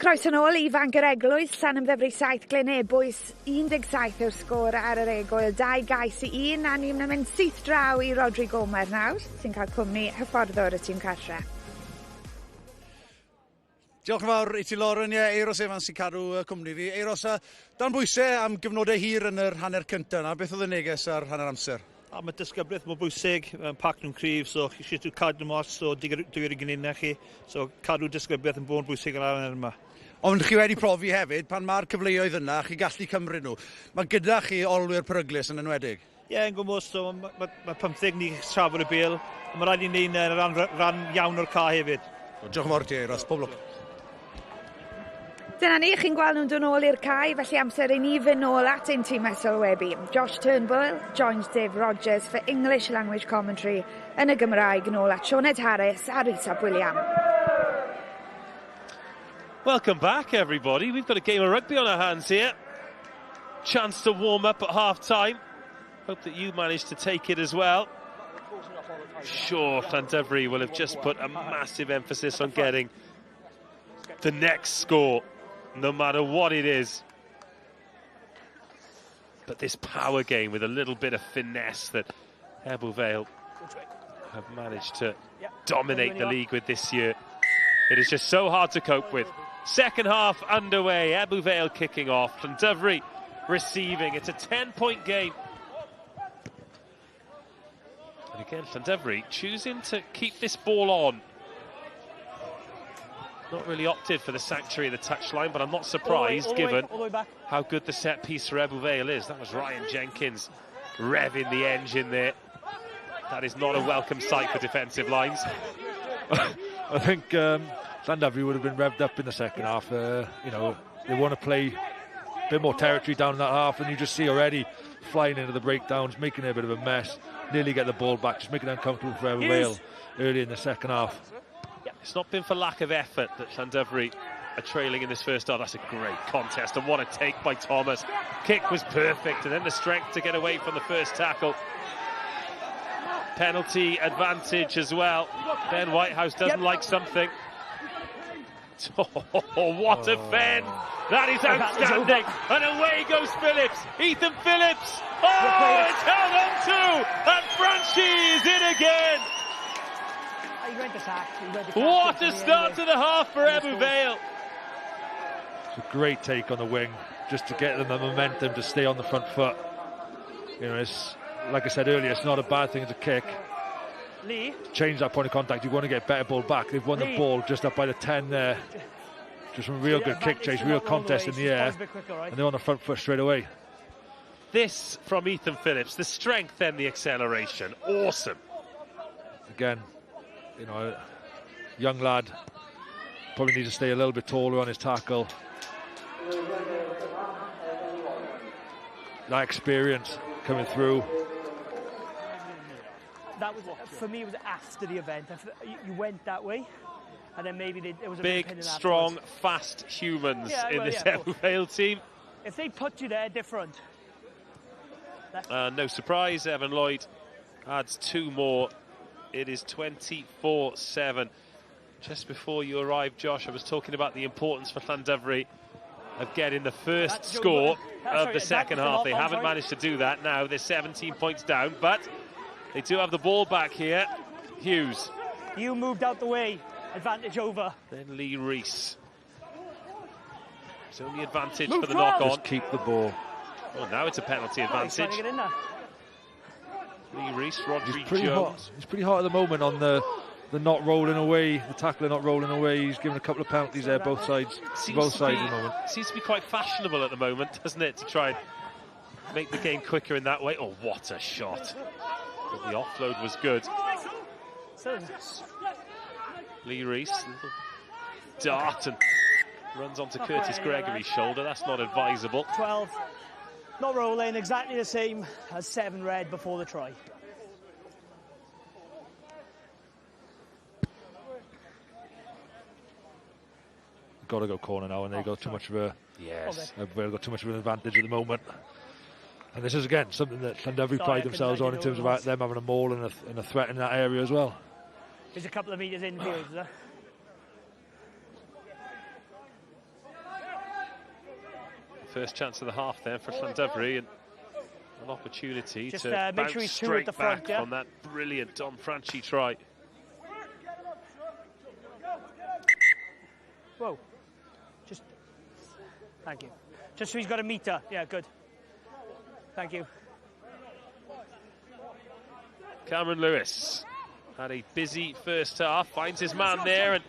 Croes yn ôl i Fanc yr Eglwys, Lanymddyfri 7, Glynebwy 17 yw'r sgôr ar yr egwyl, 2 gais i 1, a ni'n mynd syth draw i Rodri Gomer nawr, sy'n cael cwmni hyfforddwr y tîm cartre. Diolch yn fawr i ti Lauren, Euros Evans sy'n cadw cwmni fi. Euros, dan bwysau am gyfnodau hir yn yr hanner cyntaf yna, beth oedd y neges ar hanner amser? Mae disgybliaeth mor bwysig, pac nhw'n cryf, so chi eisiau cadw nhw mas, so digwydd i gynnau chi, so cadw disgybliaeth yn bod yn bwysig ar yr yma. Ond chi wedi profi hefyd, pan mae'r cyfleoedd yna, chi gallu cymryd nhw. Mae gyda chi olwyr peryglis yn enwedig? Ie, yn gwybod, so mae 15 ni trafod y bil, mae rhaid i ni'n ran iawn o'r ca hefyd. Diolch yn fawr ti, Euros, pob lwc. Dyna ni, chi'n gweld nhw'n dod nôl i'r cae, felly amser i ni fynd nôl at ein tîm sylwebu. Josh Turnbull joins Dave Rogers for English Language Commentary yn y Gymraeg nôl at Sioned Harris a Rita William. Welcome back, everybody. We've got a game of rugby on our hands here. Chance to warm up at half-time. Hope that you managed to take it as well. Sure, Llandovery will have just put a massive emphasis on getting the next score, no matter what it is. But this power game with a little bit of finesse that Ebbw Vale have managed to dominate the league with this year. It is just so hard to cope with. Second half underway, Ebbw Vale kicking off, Llandovery receiving. It's a 10-point game. And again, Llandovery choosing to keep this ball on. Not really opted for the sanctuary of the touchline, but I'm not surprised given how good the set piece for Ebbw Vale is. That was Ryan Jenkins revving the engine there. That is not a welcome sight for defensive lines. I think Llandovery would have been revved up in the second half. You know, they want to play a bit more territory down in that half, and you just see already flying into the breakdowns, making it a bit of a mess, nearly get the ball back, just making it uncomfortable for Ebbw Vale early in the second half. It's not been for lack of effort that Llandovery are trailing in this first half. That's a great contest, and what a take by Thomas. Kick was perfect, and then the strength to get away from the first tackle. Penalty advantage as well. Ben Whitehouse doesn't like something. Oh, what a fend! That is outstanding. And away goes Phillips. Ethan Phillips. Oh, it's held on to. And Franchi is in again. What a start to the half for Ebbw Vale. It's a great take on the wing, just to get them the momentum to stay on the front foot. You know, it's like I said earlier, it's not a bad thing to kick. To change that point of contact, you want to get better ball back. They've won the ball just up by the 10 there. Just a real good kick chase, real contest in the air, and they're on the front foot straight away. This from Ethan Phillips, the strength and the acceleration, awesome. Again, you know, young lad, probably needs to stay a little bit taller on his tackle. That experience coming through. That was, for me, it was after the event. You went that way, and then maybe there was a big, strong, fast humans in this Ebbw Vale team. If they put you there, different. No surprise, Evan Lloyd adds 2 more. It is 24-7. Just before you arrived, Josh, I was talking about the importance for Llandovery of getting the first score of the second half. They haven't managed to do that. Now they're 17 points down, but they do have the ball back here. Hughes. You moved out the way. Advantage over. Then Lee Rees. It's only advantage for the knock-on. Just keep the ball. Well, now it's a penalty advantage. Lee Rees, Rodri Jones. He's pretty hot at the moment on the not rolling away, the tackler not rolling away. He's given a couple of penalties there, both sides at the moment. Seems to be quite fashionable at the moment, doesn't it, to try and make the game quicker in that way. Oh, what a shot. But the offload was good. Lee Rees, dart and runs onto Curtis Gregory's shoulder. That's not advisable. 12. Not rolling, exactly the same as 7 red before the try. Got to go corner now, and they got too much of a they've got too much of an advantage at the moment. And this is again something that Llandovery pride themselves on in terms of them having a maul and a threat in that area as well. There's a couple of metres infield, is there? First chance of the half there for Llandovery, and an opportunity just, to make bounce sure he's two straight at the front, back yeah? from that brilliant Dom Franchi try. Whoa. Just, thank you. Just so he's got a meter. Yeah, good. Thank you. Cameron Lewis had a busy first half, finds his man there, and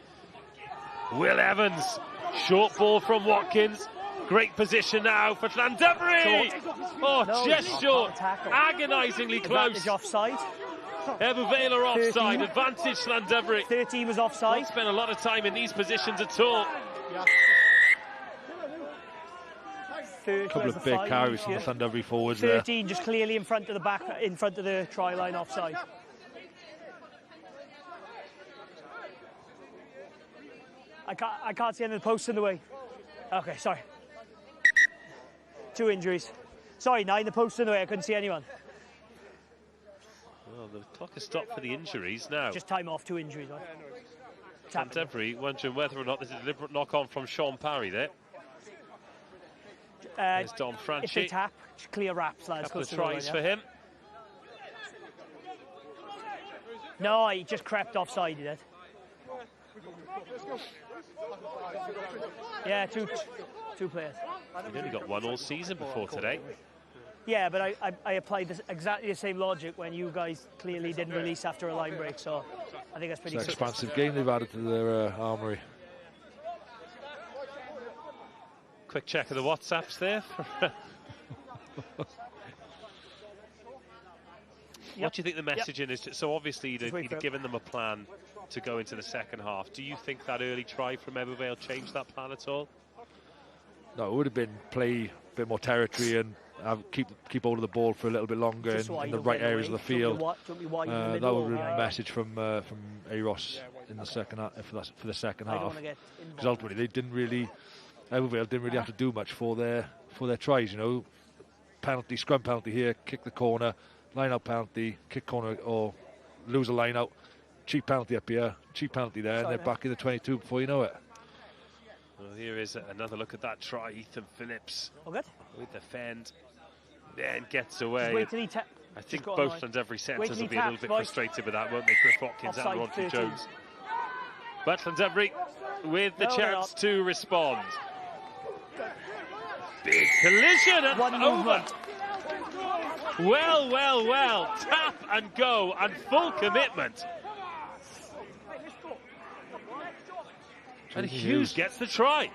Will Evans, short ball from Watkins, great position now for Llandovery. Oh, no, just short, agonisingly close. Advantage offside. Ebbw Vale are offside, advantage Llandovery. 13 was offside. Don't spend a lot of time in these positions at all. A couple of big carries from the Llandovery forwards 13 just clearly in front of the back, in front of the try line offside. I can't see any of the posts in the way. Okay, sorry. 2 injuries. Sorry, 9, the posts in the way, I couldn't see anyone. Well, the clock has stopped for the injuries now. Just time off, 2 injuries. Right? Llandovery wondering whether or not there's a deliberate knock-on from Sean Parry there. There's Dom Franchi. If they tap, just clear wraps, lads. Couple of tries for him. No, he just crept offside, he did. Yeah, two players. He's only got 1 all season before today. Yeah, but I applied exactly the same logic when you guys clearly didn't release after a line break, so I think that's pretty It's an expansive game they've added to their armoury. Quick check of the WhatsApps there. What do you think the messaging is? So obviously you'd given them a plan to go into the second half. Do you think that early try from Ebbw Vale changed that plan at all? No, it would have been play a bit more territory and keep hold of the ball for a little bit longer in the right areas of the field. That would have been a message from Aros in the second half, for the second half. Because ultimately they didn't really, Ebbw Vale didn't really have to do much for their tries. You know, penalty, scrum penalty here, kick the corner, line out penalty, kick corner or lose a line out, cheap penalty up here, cheap penalty there, and they're back in the 22 before you know it. Well, here is another look at that try. Ethan Phillips with the fend, then gets away. I think both Llandovery centres will be a little bit frustrated with that, won't they? Griff Watkins and Rodney Jones. But Llandovery with the chance to respond. Big collision and over. Well. Tap and go and full commitment. And Hughes gets the try.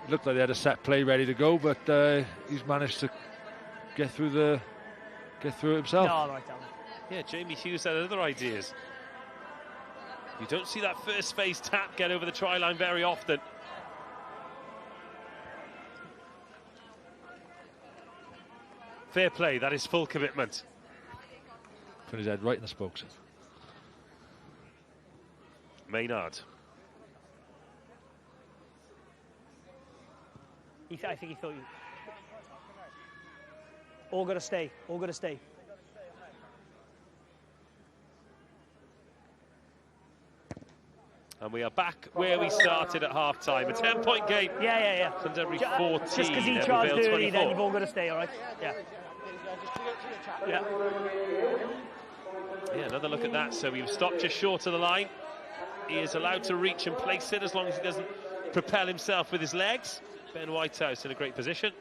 Looked like they had a set play ready to go, but he's managed to get through it himself. No, right down. Yeah, Jamie Hughes had other ideas. You don't see that first phase tap get over the try line very often. Fair play, that is full commitment. Put his head right in the spokes. Maynard. I think he thought you. All got to stay. All got to stay. And we are back where we started at half-time. A 10-point game. Yeah. Llandovery 14. Just because he charged early, then you've all got to stay, all right? Yeah. Yeah, another look at that. So we've stopped just short of the line. He is allowed to reach and place it as long as he doesn't propel himself with his legs. Ben Whitehouse in a great position.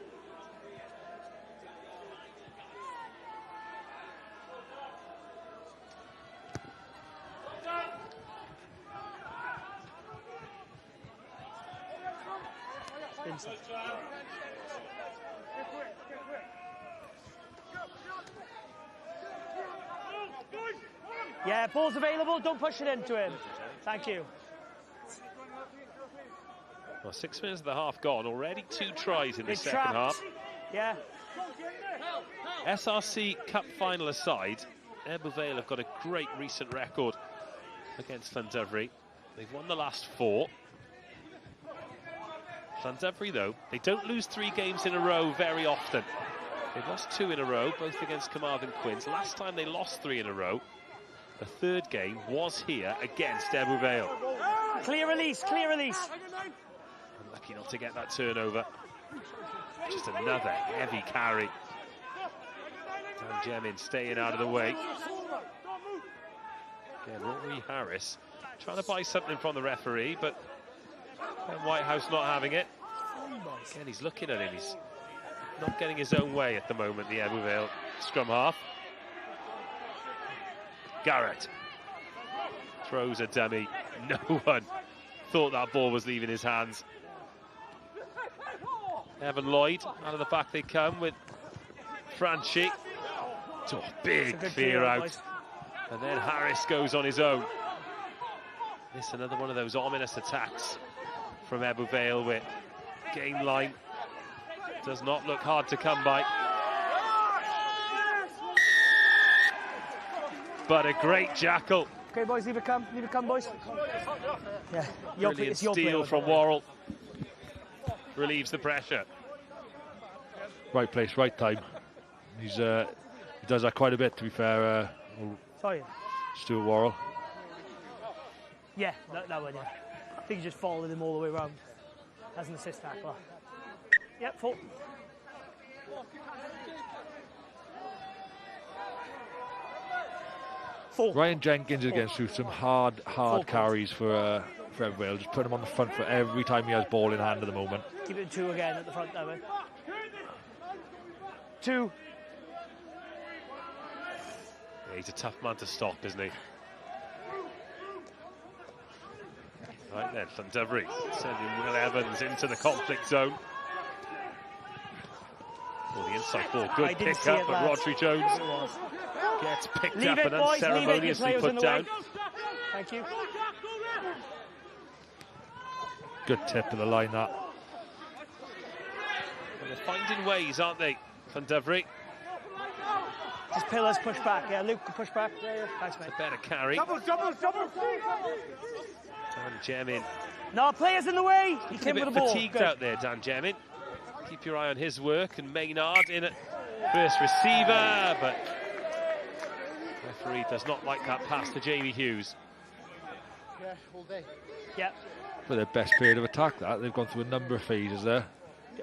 Yeah, ball's available. Don't push it into him. Thank you. Well, 6 minutes of the half gone. Already 2 tries in the second half. Yeah. SRC Cup final aside, Ebbw Vale have got a great recent record against Llandovery. They've won the last 4. Llandovery, though, they don't lose 3 games in a row very often. They've lost 2 in a row, both against Carmarthen Quins. Last time they lost 3 in a row, the 3rd game was here against Ebbw Vale. Clear release. Unlucky not to get that turnover. Just another heavy carry. Jenkins staying out of the way. Again, Rory Harris trying to buy something from the referee, but Whitehouse not having it. Again, he's looking at him. He's not getting his own way at the moment, the Ebbw Vale scrum half. Garrett throws a dummy. No one thought that ball was leaving his hands. Evan Lloyd, out of the back they come with Franchi. Oh, big fear out. And then Harris goes on his own. This another one of those ominous attacks from Ebbw Vale with gain line. Does not look hard to come by. But a great jackal. Okay, boys, leave it come, boys. Yeah, Brilliant steal from Worrell. Relieves the pressure. Right place, right time. He does that quite a bit, to be fair. Sorry. Stuart Worrell. Yeah, that one, yeah. I think he just followed him all the way around as an assist tackler. Yep, full. Ryan Jenkins again through some hard carries for Ebbw Vale. Just put him on the front foot every time he has ball in hand at the moment. Keep it 2 again at the front now, mate. 2. Yeah, he's a tough man to stop, isn't he? Right then, Llandovery sending Will Evans into the conflict zone. Oh, the inside ball, good pick up, but Rodri Jones gets picked up and unceremoniously put down. Thank you. Good tip of the line, that. And they're finding ways, aren't they, Llandovery? Just pillars, push back. Yeah, Luke, push back. Yeah. Thanks, mate. It's a better carry. Double. Dan Jemin. No, players in the way. He came with the ball. Fatigued out there, Dan Jemin. Keep your eye on his work, and Maynard in at first receiver, but referee does not like that pass to Jamie Hughes. Yeah, all day. Yeah. For their best period of attack, that they've gone through a number of phases there.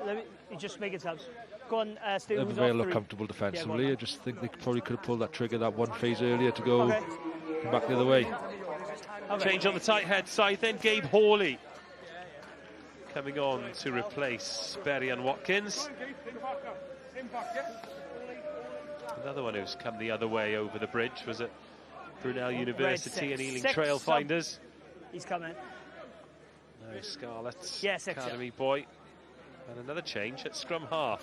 Let me just make it sense. Go on, Stu. Ebbw Vale look comfortable defensively. I just think they probably could have pulled that trigger that one phase earlier to go come back the other way. Change on the tight head side, then Gabe Hawley coming on to replace Berry and Watkins. Another one who's come the other way over the bridge was at Brunel University and Ealing Trailfinders. He's coming. No, Scarlett's Yes, Academy boy. And another change at scrum half.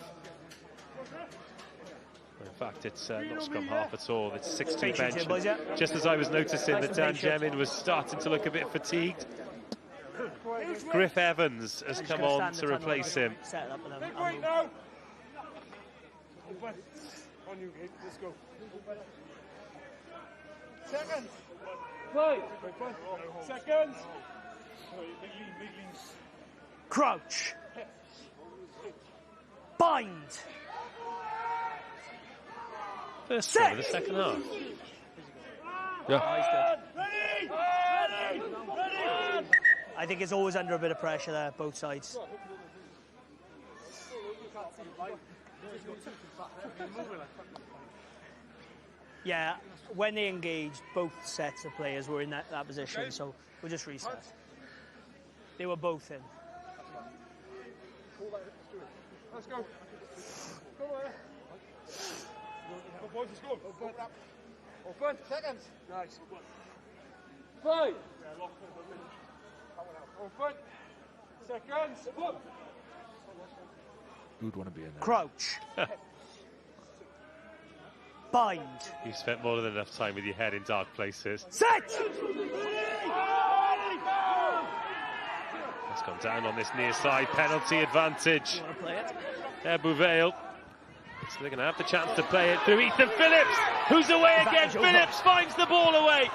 In fact, it's not scrum half at all. It's 6-2 bench. Just as I was noticing that Dan Jemin was starting to look a bit fatigued, Griff Evans has come on to replace him. Set it up and wait now. On you, let's go. Seconds. Play. Seconds. Crouch. Bind. First set of the second half. Yeah. I think it's always under a bit of pressure there, both sides. Yeah, when they engaged, both sets of players were in that position, so we'll just reset. They were both in. Let's go. Go on. Go, boys, let's go. Open. Seconds. Nice. 5. Open. Seconds. Who'd want to be in there? Crouch. Bind. You've spent more than enough time with your head in dark places. Set! It's gone down on this near side, penalty advantage. Ebbw Vale. So they're going to have the chance to play it through Ethan Phillips, who's away again. Phillips finds the ball away.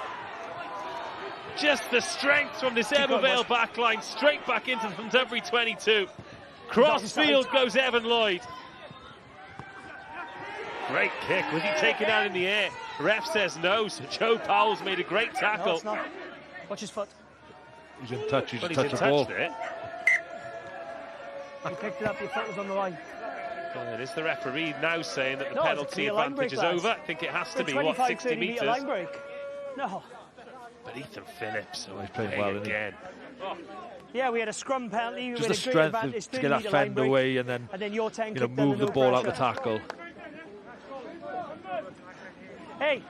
Just the strength from this Ebbw Vale backline, straight back into the Llandovery 22. Crossfield goes Evan Lloyd. Great kick. Was he taken out in the air? Ref says no, so Joe Powell's made a great tackle. No, it's not. Watch his foot. He's in touch. He's in touch the ball. There. You picked it up, your foot was on the line. And is the referee now saying that the penalty advantage is over? I think it has to be, what, 60 metres? Line break. No. But Ethan Phillips, he's playing well again. Yeah, we had a scrum penalty. Just the strength to get that fend away and then your 10 move the ball out the tackle. Hey,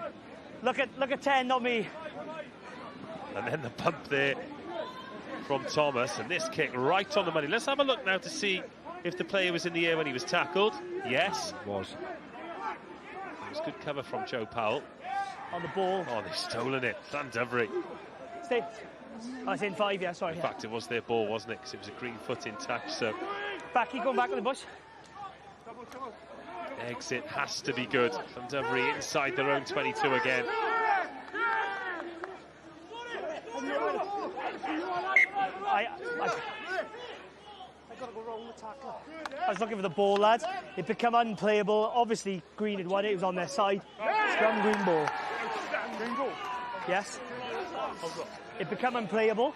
look at 10, not me. And then the bump there from Thomas, and this kick right on the money. Let's have a look now to see if the player was in the air when he was tackled. Yes. Was. It was good cover from Joe Powell. On the ball. Oh, they've stolen it. Llandovery. Stay. I was in 5, yeah, sorry. In fact, it was their ball, wasn't it? Because it was a green foot in touch, so... Back, keep going back on the bus. Exit has to be good. Llandovery inside their own 22 again. I was looking for the ball, lads. It became unplayable. Obviously, Green had won it. It was on their side. Scrum, green ball. Yes. It became unplayable.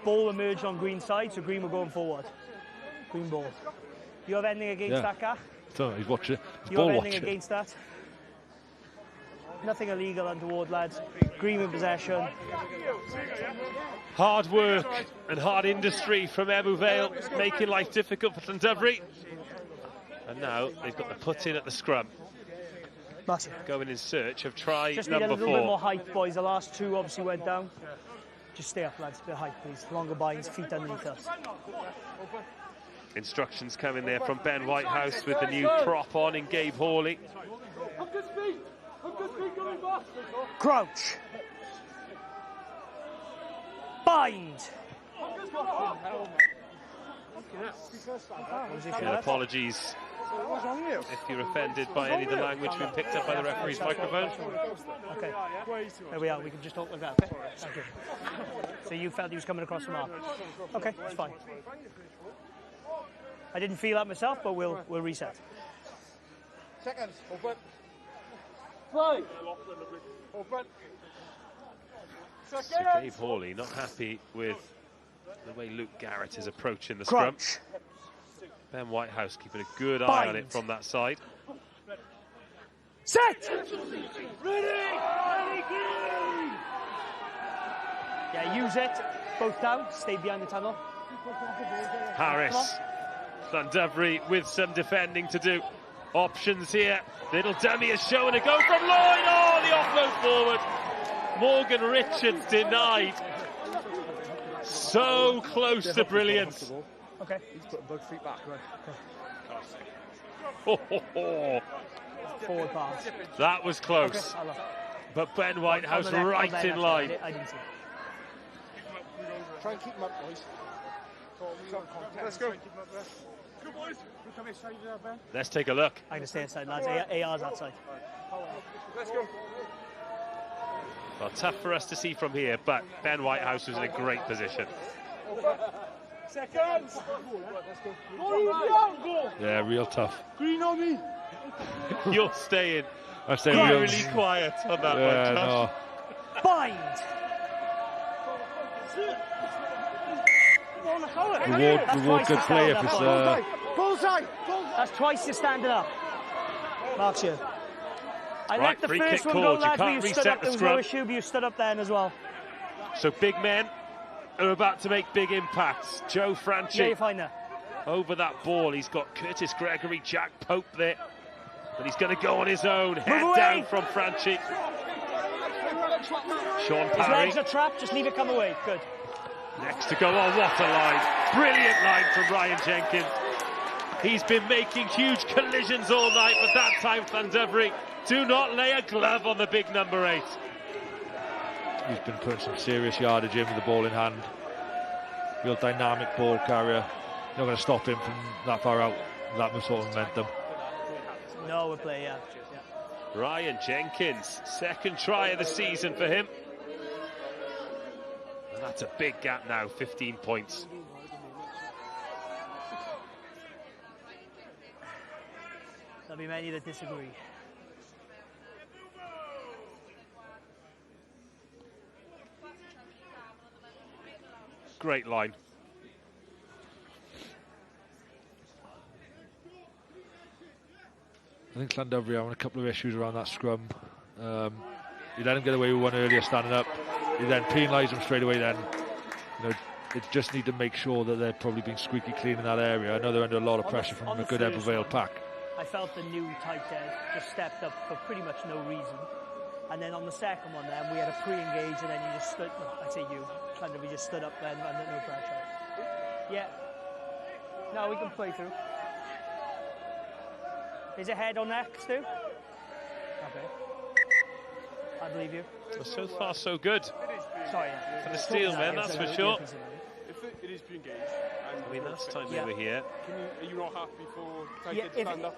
Ball emerged on Green side, so Green were going forward. Green ball. You have anything against that, Gar? So he's watching. You have anything against that? Nothing illegal untoward, lads. Green in possession. Hard work and hard industry from Ebbw Vale, making life difficult for Llandovery. And now they've got the put in at the scrum. Going in search of try Just number 4. Just need a little bit more height, boys. The last 2 obviously went down. Just stay up, lads. A bit of height, please. Longer binds, feet underneath us. Instructions coming there from Ben Whitehouse with the new prop on in Gabe Hawley. Crouch. Bind. And apologies if you're offended by any of the language being picked up by the referee's microphone. Okay, there we are. We can just talk like that. Okay, thank you. So you felt he was coming across the mark. Okay, that's fine. I didn't feel that myself, but we'll reset. Seconds. Open. Open. So Gabe Hawley not happy with the way Luke Garrett is approaching the scrum. Ben Whitehouse keeping a good eye on it from that side. Set! Ready! Yeah, use it. Both down. Stay behind the tunnel. Harris. Llandovery with some defending to do. Options here. Little dummy is showing a go from Lloyd. Oh, the offload forward. Morgan Richards denied. So close to brilliance. Okay. He's putting both feet back, right? Okay. Forward pass. That was close. Okay, but Ben Whitehouse right in line. I didn't see it. Try and keep him up, boys. Let's go. Good boys. You come inside there, Ben. Let's take a look. I'm going to stay inside, lads. AR's outside. Let's go. Well, tough for us to see from here, but Ben Whitehouse was in a great position. Seconds. Yeah, real tough. Green on me. You're staying. I'm staying really quiet on that one, Josh. No. Bind. Reward good play if it's bullseye. That's twice you're standing up. Marks you. I let the free first kick one go, called. You lads, but can't you stood reset up. the There was scrum. no issue, but you stood up then as well. So big men are about to make big impacts. Joe Franchi. Yeah, you're fine there. Over that ball, he's got Curtis Gregory, Jack Pope there. But he's going to go on his own. Head down from Franchi. Sean His Parry. legs are trapped, just leave it come away. Good. Next to go on, what a line. Brilliant line from Ryan Jenkins. He's been making huge collisions all night, but that time Llandovery do not lay a glove on the big number 8. He's been putting some serious yardage in with the ball in hand. Real dynamic ball carrier. Not going to stop him from that far out. That sort of momentum. No, we'll play, yeah. Ryan Jenkins, second try of the season for him. And that's a big gap now, 15 points. There'll be many that disagree. Great line. think Llandovery having a couple of issues around that scrum. You let him get away with one earlier standing up. You then penalise him straight away then. You know, they just need to make sure that they're probably being squeaky clean in that area. I know they're under a lot of pressure from a good Ebbw Vale pack. I felt the new tight end just stepped up for pretty much no reason. And then on the second one then, we had a pre-engage and then you just stood, I say you, Llandovery just stood up then under no pressure. Yeah. No, we can play through. Is it head or neck, Stu? Okay. I believe you. So far, so good. Sorry. For the steel men, that's for sure. If it is pre-engaged. I mean, last time we were here. Are you not happy for yeah,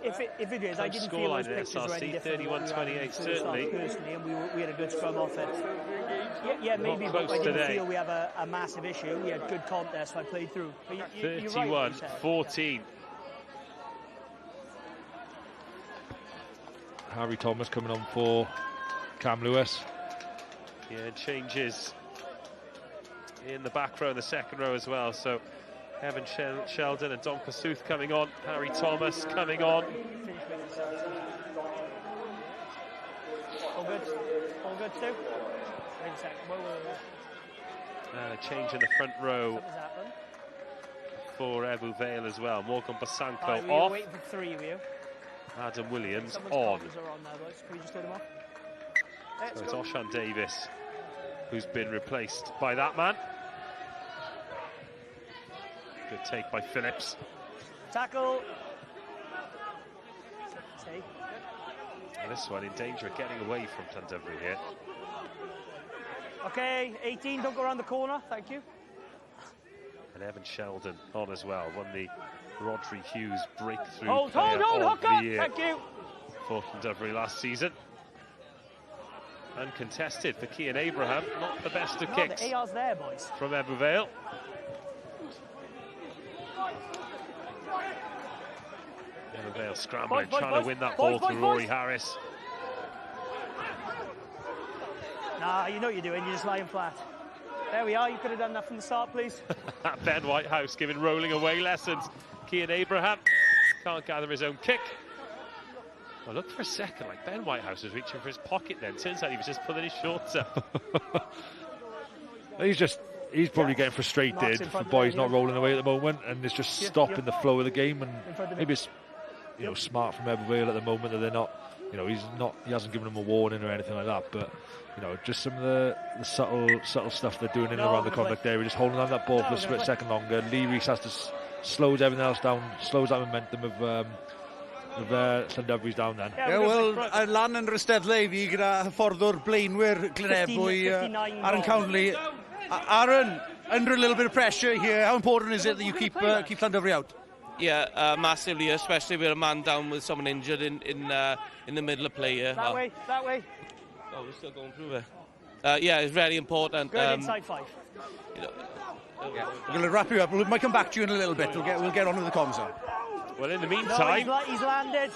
if it is, I didn't feel those pictures were any different. 31-28, certainly. Personally, and we had a good scrum off it. Yeah, maybe, but I didn't feel we have a massive issue. We had good contest, so I played through. 31-14. Harry Thomas coming on for Cam Lewis. Yeah, changes in the back row and the second row as well. So Evan Sheldon and Don Kasuth coming on. Harry Thomas coming on. All good? All good, Stu? Wait a second. And a change in the front row for Ebbw Vale as well. Morgan Basanko off. Were you waiting for three, were you? Adam Williams Someone's on. comms are on now, boys. Can we just do them off? So it's Oshan Davis who's been replaced by that man. Good take by Phillips. Tackle. Stay. And this one in danger of getting away from Llandovery here. Okay, 18, don't go around the corner, thank you. And Evan Sheldon on as well. Won the Rodri Hughes breakthrough hold, player hook of up, the year thank you. For Llandovery last season. Uncontested for Cian Abraham, not the best of kicks. The AR's there, boys. From Ebbw Vale. Ebbw Vale scrambling, trying to win that ball to Rory Harris. Nah, you know what you're doing, you're just lying flat. There we are, you could have done that from the start, please. Ben Whitehouse giving rolling away lessons. Cian Abraham can't gather his own kick. I looked for a second like Ben Whitehouse was reaching for his pocket then. Turns out he was just pulling his shorts up. He's probably getting frustrated. The boys not rolling away at the moment, and it's just stopping the flow of the game. And maybe it's smart from Ebbw Vale at the moment that they're not. He hasn't given them a warning or anything like that. But just some of the subtle stuff they're doing in and around the contact area, just holding on that ball for a split second longer. Lee Rees has to slows everything else down, slows that momentum of Llandovery's down then. Wel, lan yn Rystedle I fi gyda hyfforddwr blaenwyr Glynebwy, Aaron Cownley. Aaron, under a little bit of pressure here, how important is it that you keep Llandovery out? Yeah, massively, especially with a man down with someone injured in the middle of play here. That way. Oh, we're still going through there. Yeah, it's very important. Good inside 5. We're going to wrap you up. We might come back to you in a little bit. We'll get on with the comms now. Well, in the meantime, he's landed.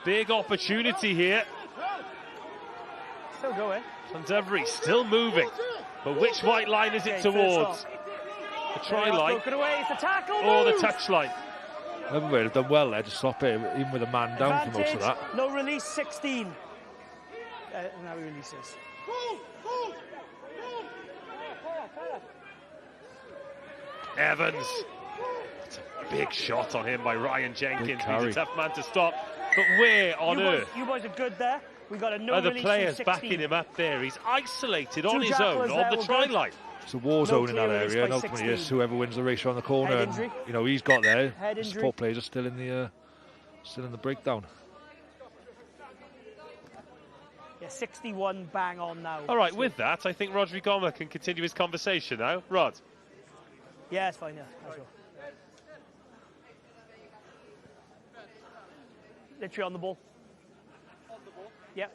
Big opportunity here. Still going. Llandovery still moving, but which white line is it towards? The try line or the touch line? Ebbw Vale have done well there to stop it, even with a man down for most of that. No release 16. Now he releases. Evans. It's a big shot on him by Ryan Jenkins. He's a tough man to stop. But where on earth? You boys are good there. We got a no Other release players 16. backing him up there. He's isolated on his own on the try line. It's a war zone in that area, and ultimately it's whoever wins the race around the corner. And he's got there. The support players are still in the breakdown. Yeah, 61 bang on now. All right, with that, I think Rodri Goma can continue his conversation now. Rod. Yeah, it's fine. Yeah, as well. Literally on the ball. Yep.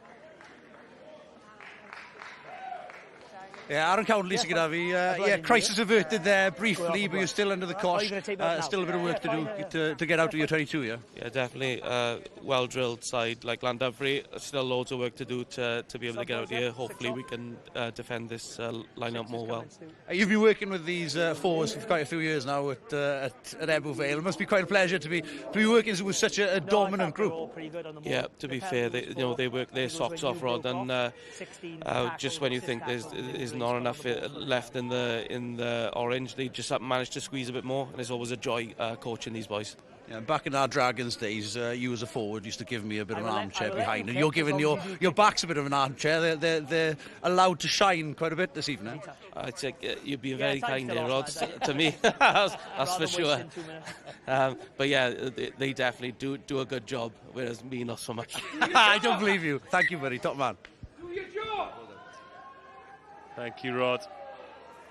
Yeah, Aaron Cowley sy'n gyda fi. Yeah, crisis averted there briefly, but you're still under the cosh. Still a bit of work to do to get out of your 22, yeah? Yeah, definitely. Well-drilled side like Llandovery. Still loads of work to do to be able to get out here. Hopefully we can defend this line-up more well. You've been working with these forwards for quite a few years now at Ebbw Vale. It must be quite a pleasure to be working with such a dominant group. Yeah, to be fair, they work their socks off, Rod, and just when you think there's not enough left in the orange, they just managed to squeeze a bit more, and it's always a joy coaching these boys. Yeah, back in our Dragons days, you as a forward used to give me a bit of an armchair behind, and you're giving your backs a bit of an armchair. They're allowed to shine quite a bit this evening. I'd say you've been very kind there, Rod, to me. That's for sure. But yeah, they definitely do a good job, whereas me not so much. I don't believe you. Thank you, buddy. Top man. Thank you, Rod.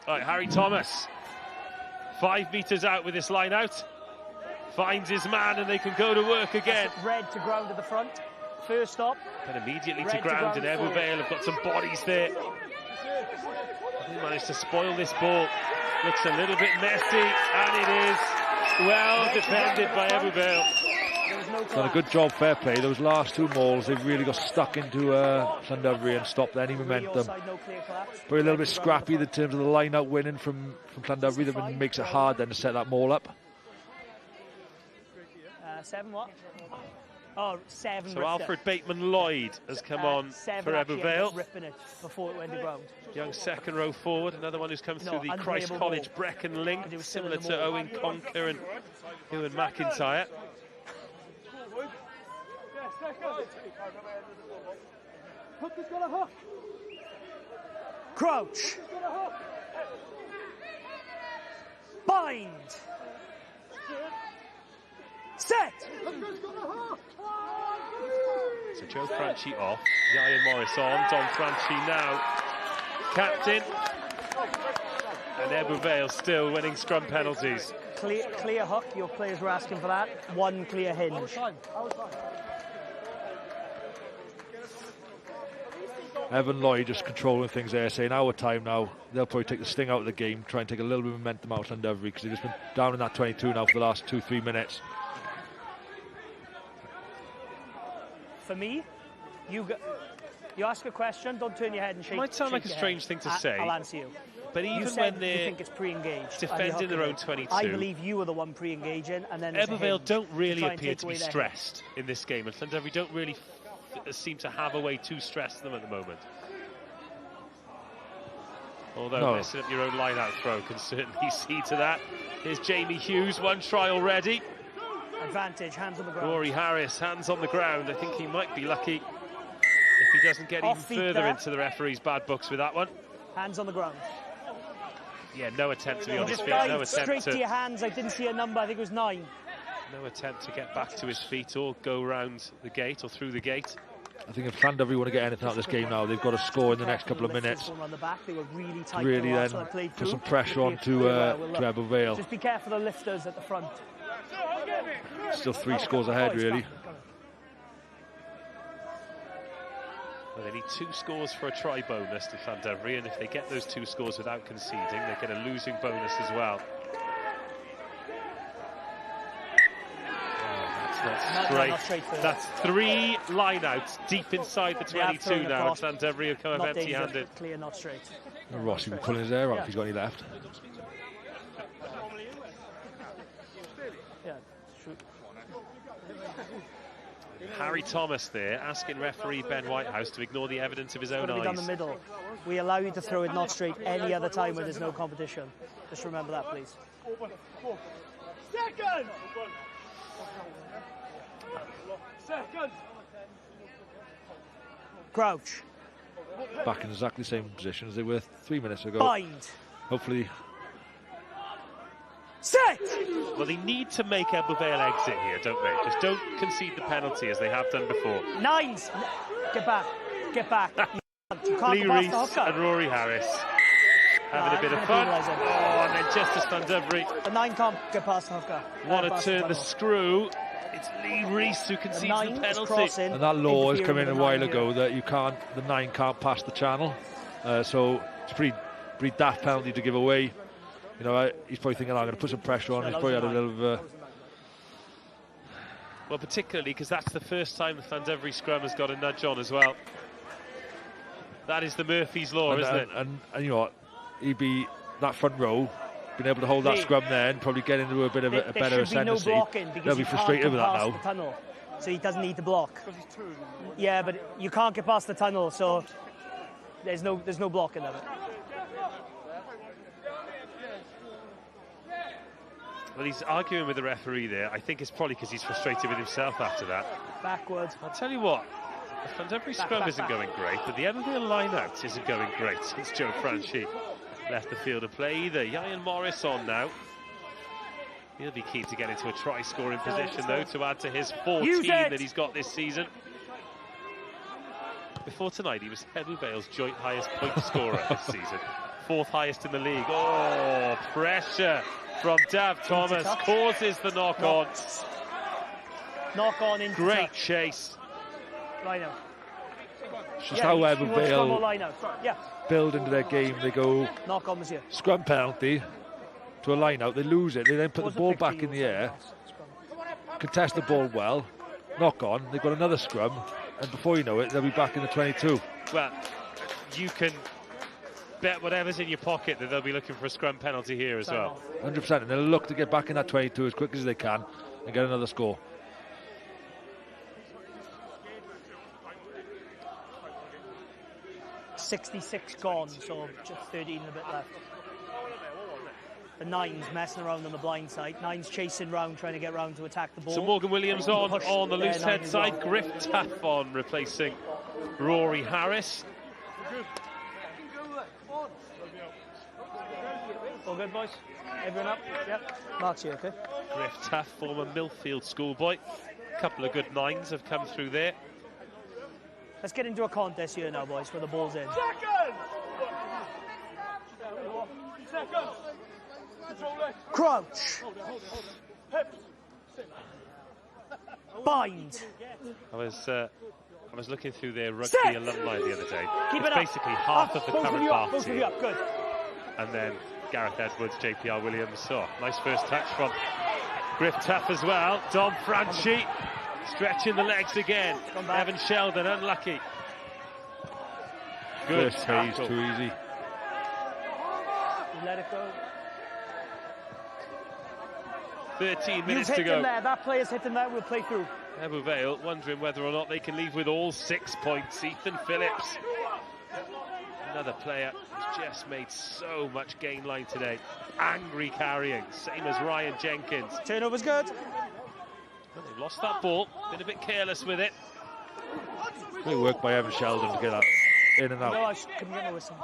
All right, Harry Thomas, 5 metres out with this line out. Finds his man and they can go to work again. Red to ground at the front. First stop. And immediately to ground, and Ebbw Vale have got some bodies there. They managed to spoil this ball. Looks a little bit messy, and it is well defended by Ebbw Vale. Done a good job, fair play. Those last 2 mauls, they've really got stuck into Llandovery and stopped any momentum. But a little bit scrappy in terms of the line-out winning from Llandovery. That makes it hard then to set that maul up. 7 what? Oh, 7. So Alfred Bateman-Lloyd has come on for Ebbw Vale. Ripping it before it went to ground. Young second row forward, another one who's come through the Christ College Brecon link, similar to Owen Conker and Ewan McIntyre. Crouch. Bind. Set. So Joe Franchi off, Ian Morris on, Don Franchi now captain, and Ebbw Vale still winning scrum penalties. Clear hook, your players were asking for that. 1 clear hinge. Evan Lloyd just controlling things there, saying our time now. They'll probably take the sting out of the game, try and take a little bit of momentum out of Llandovery, because they've just been down in that 22 now for the last 2-3 minutes. For me, you ask a question, don't turn your head and shake. It might sound like a strange thing to say. I'll answer you. But even when they're you think it's pre-engaged, defending their own 22, I believe you are the one pre-engaging, and then Ebbw Vale don't really appear to be stressed in this game, and Llandovery don't really seem to have a way to stress them at the moment. Although messing up your own line-out throw can certainly see to that. Here's Jamie Hughes, 1 try already. Advantage, hands on the ground. Rory Harris, hands on the ground. I think he might be lucky if he doesn't get even further into the referee's bad books with that one. Hands on the ground. Yeah, no attempt to be on his feet. No attempt straight to your hands. I didn't see a number. I think it was 9. No attempt to get back to his feet or go round the gate or through the gate. I think if Llandovery want to get anything out of this game now, they've got to score in the next couple of minutes. Really then put some pressure on to Ebbw Vale. Just be careful of the lifters at the front. Still 3 scores ahead, really. Well, they need 2 scores for a try bonus to Llandovery, and if they get those 2 scores without conceding, they get a losing bonus as well. Not straight. That's 3 line-outs deep inside the 22 now, and Llandovery have come up empty-handed. Clear, not straight. Rossi will be pulling his hair out if he's got any left. Harry Thomas there, asking referee Ben Whitehouse to ignore the evidence of his own eyes. Down the middle. We allow you to throw it not straight any other time when there's no competition. Just remember that, please. Second. Crouch. Back in exactly the same position as they were 3 minutes ago. Bind. Hopefully. Set! Well, they need to make Ebbw Vale exit here, don't they? Just don't concede the penalty as they have done before. 9s. Get back. Get back. Lee Rees and Rory Harris having a bit of fun. Oh, and then just as Llandovery. The 9 can't get past the hooker. Want to turn the screw. It's Lee Rees who concedes the penalty. And that law has come in a while ago that you can't, the 9 can't pass the channel. So it's pretty pretty daft penalty to give away. You know, he's probably thinking, I'm going to put some pressure on. He's probably had a little bit of... Well, particularly because that's the first time the Llandovery scrum has got a nudge on as well. That is the Murphy's Law, isn't it? And you know what? He'd be that front row, being able to hold that scrum there and probably get into a bit of a better ascendancy. They'll be frustrated with that now. The tunnel, so he doesn't need to block. Yeah, but you can't get past the tunnel, so there's no blocking of it. Well, he's arguing with the referee there. I think it's probably because he's frustrated with himself after that. Backwards. I'll tell you what, the Llandovery scrum isn't going great, but the Ebbw Vale line-out isn't going great since Joe Franchi left the field of play either. Ian Morris on now. He'll be keen to get into a try-scoring position, though, to add to his 14 that he's got this season. Before tonight, he was Ebbw Vale's joint highest point scorer this season. 4th highest in the league. Oh, pressure from Dav Thomas causes the knock-on. Knock-on into great chase. Line out. It's just how Ebbw Vale build into their game. They go knock-on, monsieur. Scrum penalty to a line-out. They lose it. They then put the ball back in the air, contest the ball well, knock-on. They've got another scrum, and before you know it, they'll be back in the 22. Well, you can bet whatever's in your pocket that they'll be looking for a scrum penalty here as well. 100%, and they'll look to get back in that 22 as quick as they can and get another score. .66 gone, so just 13 and a bit left. The 9's messing around on the blind side. 9's chasing round, trying to get round to attack the ball. So Morgan Williams on the loose head side. Griff Taff on replacing Rory Harris. All good, boys? Everyone up? Yep. Mark's here, okay? Griff Taff, former Millfield schoolboy. A couple of good 9's have come through there. Let's get into a contest here now, boys, where the ball's in. Second. Crouch. Bind. I was looking through their rugby alumni the other day. Keep it's basically half of the current Bath team. Good. And then Gareth Edwards, JPR Williams. Oh, nice first touch from Griff Taff as well. Dom Franchi stretching the legs again. Evan Sheldon, unlucky. Good tackle. Too easy. You let it go. 13 minutes to go. There. That player's hitting there. We'll play through. Ebbw Vale wondering whether or not they can leave with all 6 points. Ethan Phillips, another player who's just made so much gain line today. Angry carrying, same as Ryan Jenkins. Turnover's good. Well, they've lost that ball, been a bit careless with it. Great work by Evan Sheldon to get that in and out. No, I couldn't get my whistle.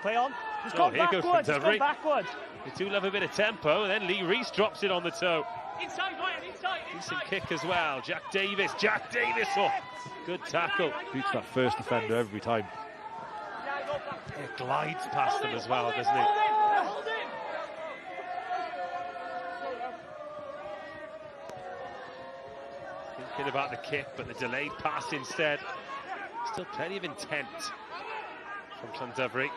Play on. He's gone backwards. He's gone backward. They do love a bit of tempo, and then Lee Reese drops it on the toe. Inside. Decent kick as well. Jack Davis. Oh, good tackle. Beats that first defender every time. It glides past them as well, doesn't he? Thinking about the kick, but the delayed pass instead. Still plenty of intent from Llandovery.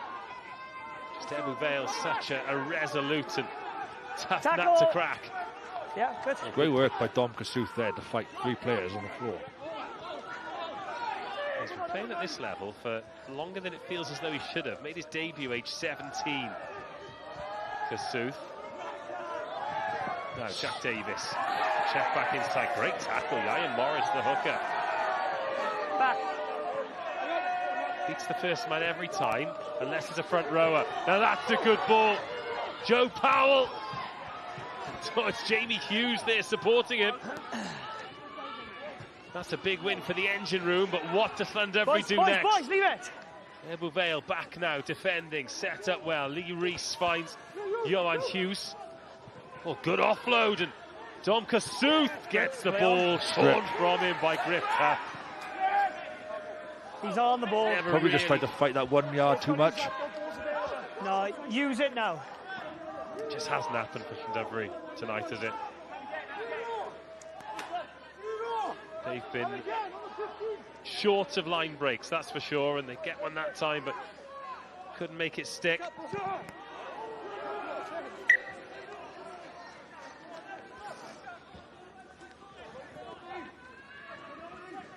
Just Ebbw Vale, such a resolute and tough nut to crack. Yeah, good. Great work by Dom Kasuth there to fight 3 players on the floor. He's been playing at this level for longer than it feels as though he should have. Made his debut age 17. Kasuth. Now Jack Davis. Check back inside. Great tackle. Ian Morris, the hooker. Back. Beats the first man every time, unless it's a front rower. Now that's a good ball. Joe Powell. So it's Jamie Hughes there supporting him. That's a big win for the engine room, but what does Llandovery do next? Boys, leave it! Ebbw Vale back now, defending, set up well. Lee Reese finds Johan Hughes. Oh, good offload, and Dom Kasuth gets the ball torn from him by Griff Taff. He's on the ball. Probably just tried to fight that 1 yard too much. No, use it now. It just hasn't happened for Llandovery tonight, has it? They've been short of line breaks, that's for sure, and they get one that time, but couldn't make it stick.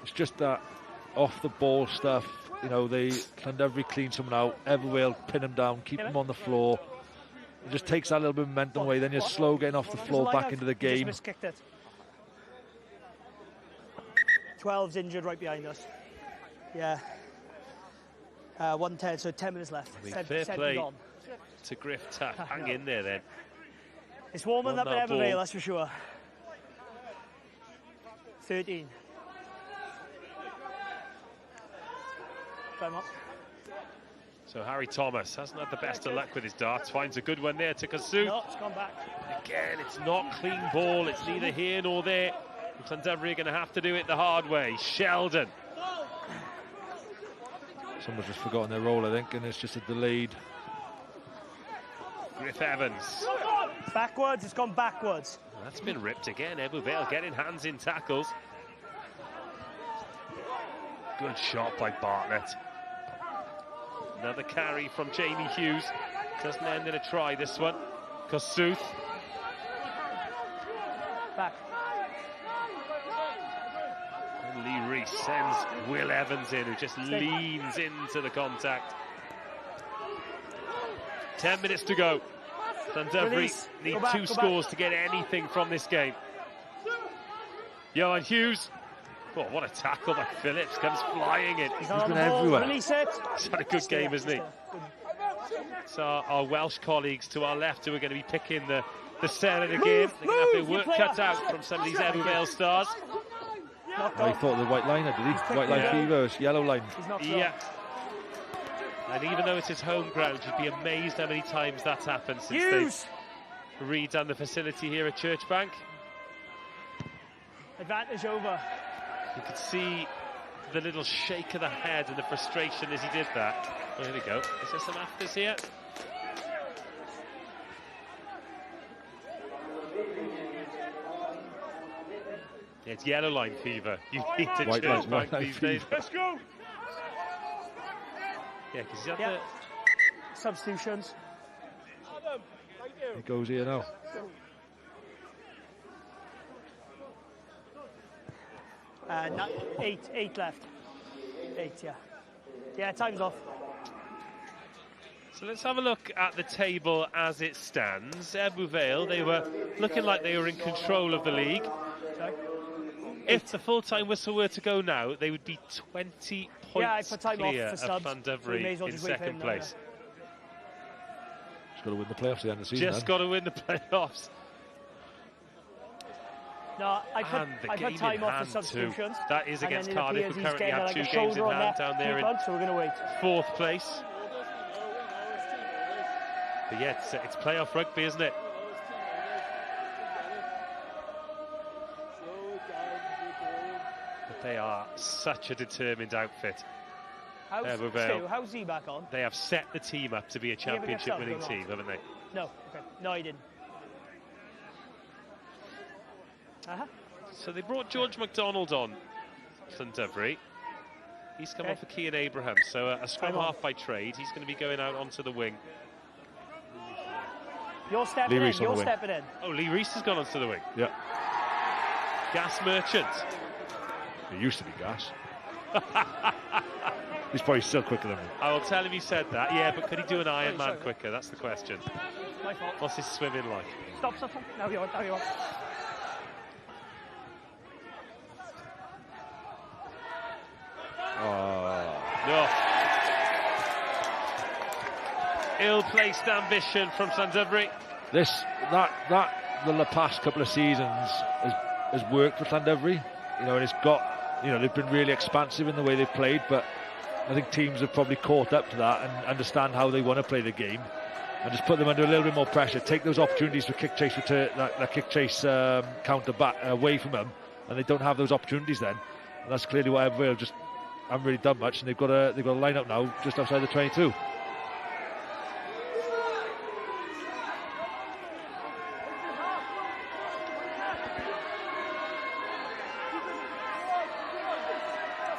It's just that off-the-ball stuff. You know, Llandovery clean someone out, Ebbw Vale pin him down, keep him on the floor. It just takes that little bit of momentum away, then you're slow getting off the floor back into the game. 12's injured right behind us. Yeah. 1:10, so 10 minutes left. Fair play to Griff Tuck. Hang in there then. It's warming up at Ebbw Vale, that's for sure. 13. Time up. So Harry Thomas hasn't had the best of luck with his darts. Finds a good one there to Kasu. No, it's gone back. Again, it's not clean ball. It's neither here nor there. Llandovery are going to have to do it the hard way. Sheldon. Someone's just forgotten their role, I think, and it's just a delayed. Griff Evans. Backwards, it's gone backwards. That's been ripped again. Ebbw Vale getting hands in tackles. Good shot by Bartlett. Another carry from Jamie Hughes. Doesn't end in a try, this one. Kossuth. Back. And Lee Rees sends Will Evans in, who just leans into the contact. 10 minutes to go. Llandovery need two scores to get anything from this game. Johan Hughes. Oh, what a tackle by Phillips. Comes flying in. He's been everywhere. Release it. He's had a good game, hasn't he? It's our Welsh colleagues to our left who are going to be picking the center again. They're going to have their work cut out from some of these Ebbw Vale stars. I thought of the white line, did he? White line fever, it's yellow line. Yeah. And even though it's his home ground, you'd be amazed how many times that's happened since they've redone the facility here at Churchbank. Advantage over. You could see the little shake of the head and the frustration as he did that. Oh, here we go. Is there some afters here? Yeah, it's yellow line fever. You need to Churchbank these days. Let's go! Yeah, because he's had the substitutions. It goes here now. Eight left. 8, yeah. Yeah, time's off. So let's have a look at the table as it stands. Ebbw Vale, they were looking like they were in control of the league. Sorry? If the full-time whistle were to go now, they would be 20 points clear of Llandovery in second place. Just got to win the playoffs at the end of the season. Just got to win the playoffs. No, I put time off the substitutions. That is against Cardiff, who currently have 2 games in hand down there in so we're going to wait. 4th place. But yeah, it's playoff rugby, isn't it? But they are such a determined outfit. How's he back on? They have set the team up to be a championship-winning team, haven't they? No, okay. No, he didn't. So they brought George MacDonald on, Llandovery. He's come on for Cian Abraham, so a scrum half by trade. He's going to be going out onto the wing. You're stepping in. You're stepping in. Oh, Lee Rees has gone onto the wing. Yeah. Gas Merchant. He used to be Gas. He's probably still quicker than me. I will tell him he said that. Yeah, but could he do an Iron Man quicker? That's the question. My fault. What's his swimming like? Stop. Now you are. No. Ill-placed ambition from Llandovery. The past couple of seasons has worked for Llandovery. You know, and it's got, you know, they've been really expansive in the way they've played, but I think teams have probably caught up to that and understand how they want to play the game, and just put them under a little bit more pressure. Take those opportunities for kick chase return, that kick chase counter back away from them, and they don't have those opportunities then. And that's clearly what Ebbw Vale just haven't really done much, and they've got a line up now just outside the 22.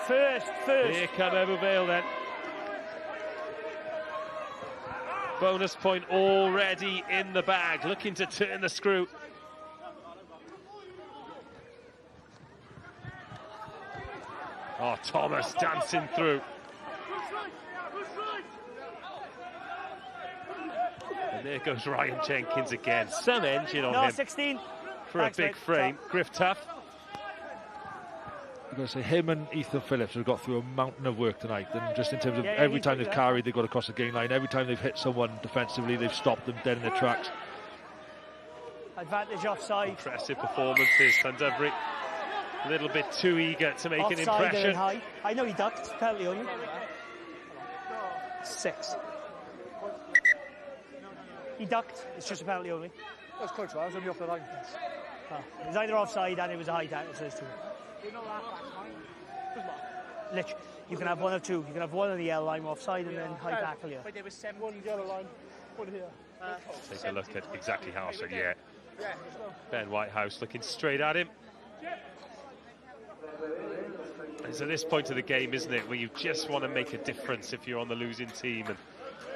First Here come Ebbw Vale then. Bonus point already in the bag, looking to turn the screw. Oh, Thomas dancing through. And there goes Ryan Jenkins again. Some engine on him. 16. For a big frame. Griff tough. I've got to say, him and Ethan Phillips have got through a mountain of work tonight. And just in terms of every time they've carried, they've got across the game line. Every time they've hit someone defensively, they've stopped them dead in their tracks. Advantage offside. Impressive performances, Llandovery. A little bit too eager to make an impression. High. I know he ducked, penalty on you. 6. He ducked, it's just a penalty only. That's quite right, I was only off the line. Oh, it was either offside and it was a high tackle, so there's 2. Literally, you can have one of 2. You can have one on the yellow line offside and then high tackle here. But there was 7. One yellow line, one here. Take a look at exactly how I said, yeah. Ben Whitehouse looking straight at him. It's at this point of the game, isn't it, where you just want to make a difference if you're on the losing team and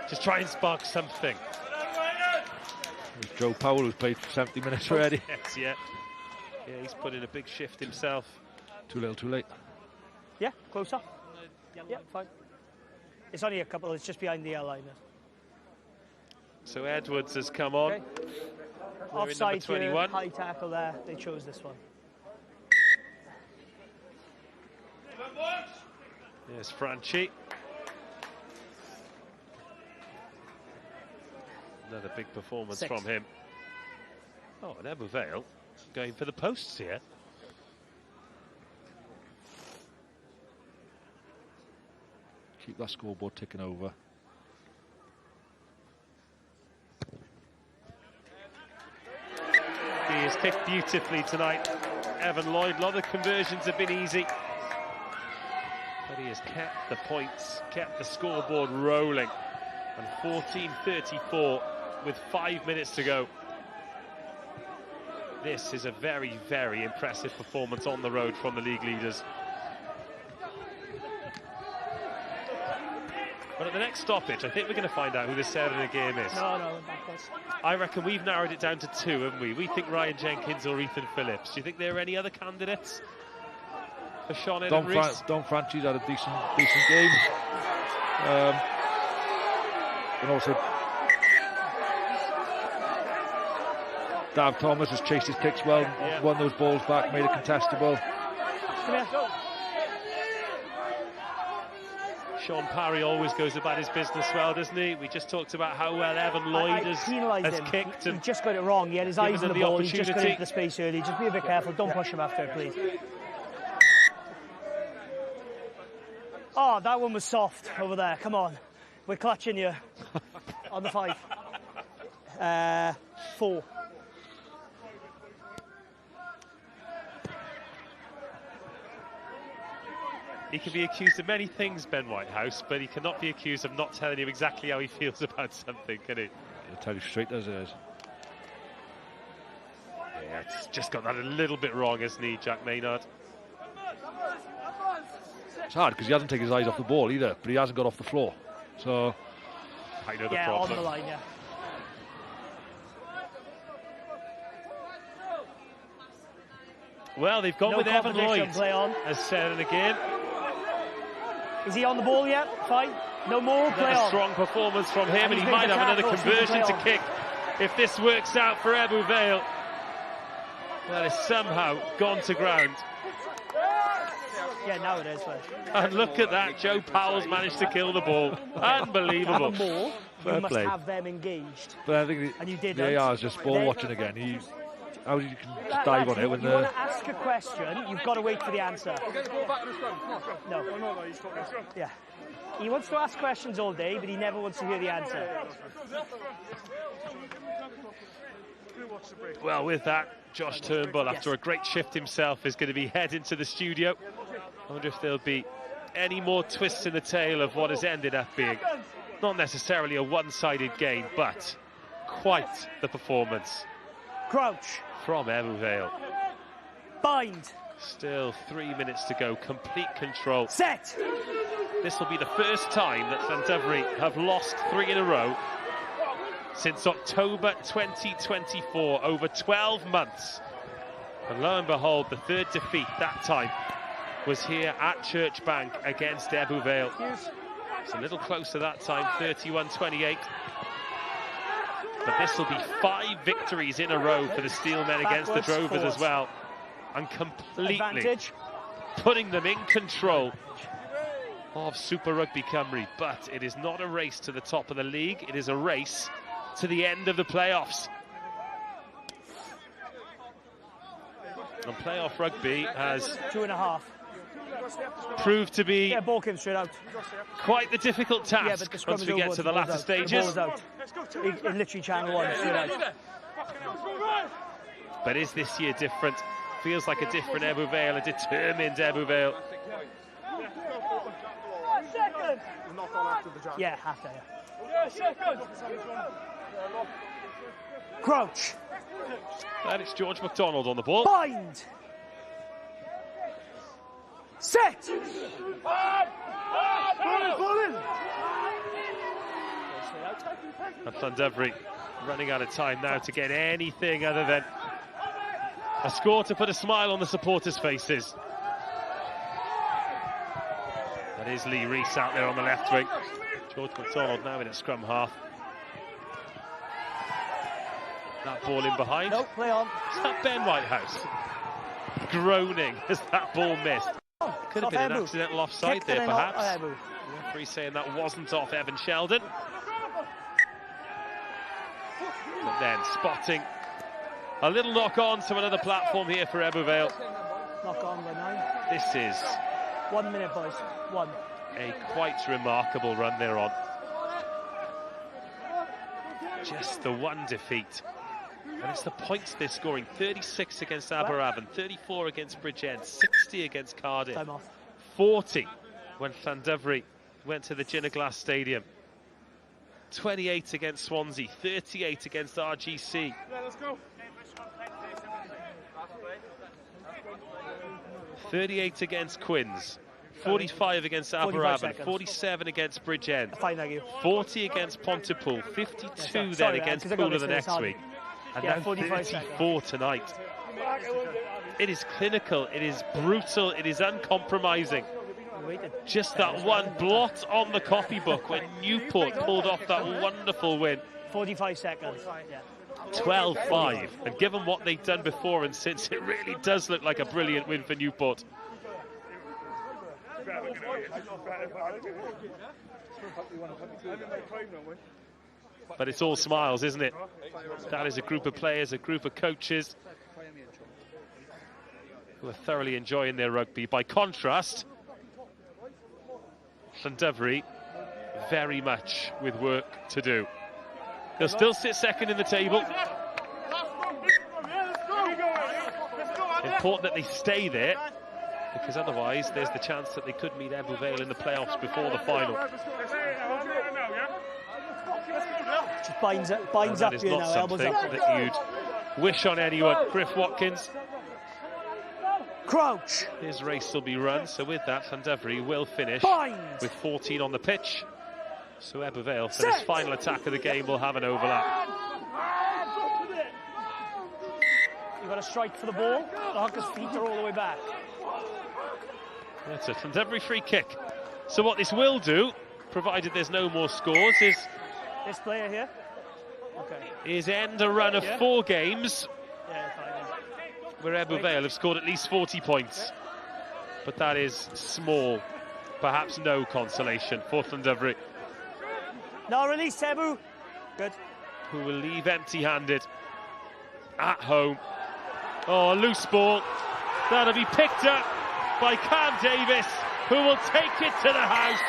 just try and spark something. There's Joe Powell, who's played for 70 minutes already. Yes, yeah. Yeah, he's put in a big shift himself. Too little, too late. Yeah, closer. Yeah, fine. It's only a couple, it's just behind the line. So Edwards has come on. Okay. Offside here, high tackle there. They chose this one. There's Franchi. Another big performance 6. from him. Oh, and Ebbw Vale going for the posts here. Keep that scoreboard ticking over. He has kicked beautifully tonight. Evan Lloyd, a lot of conversions have been easy. But he has kept the points, kept the scoreboard rolling. And 14:34 with 5 minutes to go. This is a very, very impressive performance on the road from the league leaders. But at the next stoppage, I think we're going to find out who the center of the game is. No, backwards. I reckon we've narrowed it down to 2, haven't we? We think Ryan Jenkins or Ethan Phillips. Do you think there are any other candidates for Sean Eden Rees? Don Franchi's had a decent game. And also, Dav Thomas has chased his kicks well, won those balls back, made it contestable. Come here. Sean Parry always goes about his business well, doesn't he? We just talked about how well Evan Lloyd has kicked. He just got it wrong. He had his eyes on the ball. He just got into the space early. Just be a bit careful. Don't push him after it, please. Oh, that one was soft over there. Come on. We're clutching you on the 5. 4. He can be accused of many things, Ben Whitehouse, but he cannot be accused of not telling you exactly how he feels about something, can he? He'll tell you straight as it is. Yeah, it's just got that a little bit wrong, hasn't he, Jack Maynard? It's hard because he hasn't taken his eyes off the ball either, but he hasn't got off the floor. So I know the problem. On the line, yeah. Well, they've gone with Evan Lloyd play on. as center again. Is he on the ball yet? Fine. No more. Play on. Strong performance from him, and he might have another conversion to kick if this works out for Ebbw Vale. Well, it's somehow gone to ground. Yeah, now it is. And look at that, Joe Powell's managed to kill the ball. Unbelievable. More, you must have them engaged. But I think the AR is just ball watching again. How you can just dive on it when you want to ask a question, you've got to wait for the answer. No. Yeah. He wants to ask questions all day, but he never wants to hear the answer. Well, with that, Josh Turnbull, after a great shift himself, is going to be heading to the studio. I wonder if there'll be any more twists in the tail of what has ended up being not necessarily a one-sided game, but quite the performance. Crouch. From Ebbw Vale. Bind. Still 3 minutes to go. Complete control. Set. This will be the first time that Llandovery have lost 3 in a row since October 2024, over 12 months. And lo and behold, the 3rd defeat that time was here at Church Bank against Ebbw Vale. It's a little closer that time, 31-28. But this will be 5 victories in a row for the Steelmen against the Drovers as well. And completely putting them in control of Super Rygbi Cymru. But it is not a race to the top of the league, it is a race to the end of the playoffs. And playoff rugby has 2.5 proved to be ball came straight out. Quite the difficult task once we get to the latter stages. It literally channel 1 straight out. But is this year different? Feels like a different Ebbw Vale, a determined Ebbw Vale. Yeah, after, Crouch. And it's George McDonald on the ball. Bind. Set. And Llandovery running out of time now to get anything other than a score to put a smile on the supporters' faces. That is Lee Rees out there on the left wing. George McDonald now in at scrum half. That ball in behind. No, play on. Is that Ben Whitehouse? Groaning as that ball missed. Could have been an accidental offside there, perhaps. The referee saying that wasn't off Evan Sheldon. But then spotting a little knock on to another platform here for Ebbw Vale. Knock on by 9. This is 1 minute, boys. 1. A quite remarkable run they're on. Just the 1 defeat. And it's the points they're scoring. 36 against Aberafon, 34 against Bridgend, 60 against Cardiff, 40 when Llandovery went to the Ginaglass Stadium, 28 against Swansea, 38 against RGC. Yeah, let's go. 38 against Quins, 45 against Aberafon, 47 against Bridgend, 40 against Pontypool, 52 then against Poole the next week, and now 34 tonight. It is clinical, it is brutal, it is uncompromising. Just that one blot on the copybook when Newport pulled off that wonderful win. 45 seconds. 12-5, and given what they've done before and since, it really does look like a brilliant win for Newport. But it's all smiles, isn't it? That is a group of players, a group of coaches who are thoroughly enjoying their rugby. By contrast, Llandovery very much with work to do. They'll still sit second in the table. Important that they stay there, because otherwise there's the chance that they could meet Ebbw Vale in the playoffs before the final. Just binds up is here not now, something that you'd wish on anyone. Griff Watkins. Crouch. His race will be run, so with that, Llandovery will finish with 14 on the pitch. So Ebbw Vale, for this final attack of the game, will have an overlap. You've got to strike for the ball. The hooker's feet are all the way back. That's a Llandovery free kick. So what this will do, provided there's no more scores, is this player here. Okay. Is end a run of 4 games Yeah, fine. where Ebbw Vale have scored at least 40 points. But that is small, perhaps no consolation for Llandovery, No release, Ebbw. Good. who will leave empty-handed at home. Oh, a loose ball. That'll be picked up by Cam Davis, who will take it to the house.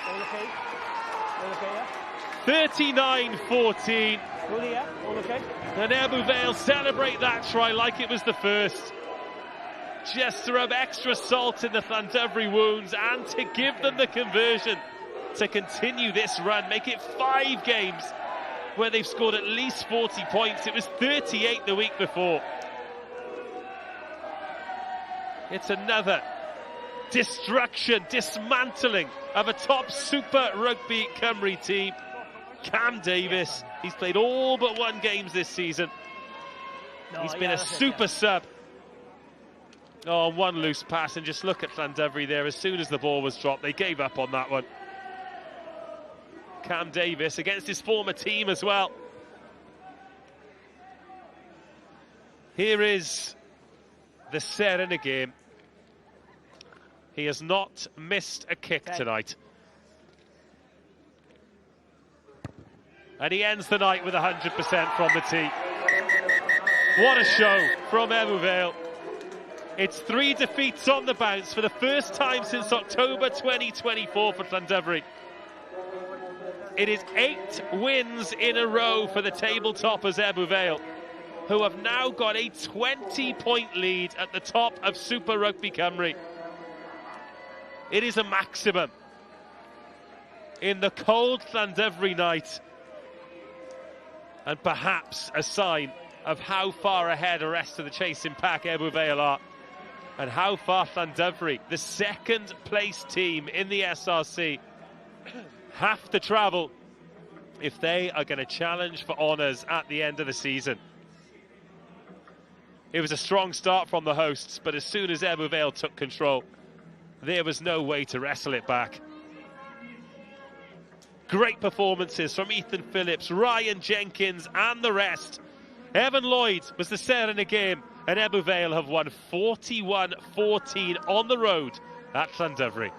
All okay? All okay, yeah? 39-14. Really, yeah? All okay? And Ebbw Vale celebrate that try like it was the first. Just to rub extra salt in the Llandovery wounds and to give them the conversion to continue this run, make it 5 games where they've scored at least 40 points. It was 38 the week before. It's another destruction, dismantling of a top Super Rygbi Cymru team. Cam Davies, he's played all but one games this season. He's been a super sub. Oh, one loose pass, and just look at Llandovery there. As soon as the ball was dropped, they gave up on that one. Cam Davies against his former team as well. Here is the Serena game. He has not missed a kick tonight. And he ends the night with 100% from the tee. What a show from Ebbw Vale. It's 3 defeats on the bounce for the first time since October 2024 for Llandovery. It is 8 wins in a row for the tabletoppers Ebbw Vale, who have now got a 20-point lead at the top of Super Rygbi Cymru. It is a maximum in the cold Llandovery night, and perhaps a sign of how far ahead the rest of the chasing pack Ebbw Vale are, and how far Llandovery, the second place team in the S4C, have to travel if they are going to challenge for honours at the end of the season. It was a strong start from the hosts, but as soon as Ebbw Vale took control, there was no way to wrestle it back. Great performances from Ethan Phillips, Ryan Jenkins and the rest. Evan Lloyd was the Serena game, and Ebbw Vale have won 41-14 on the road at Llandovery.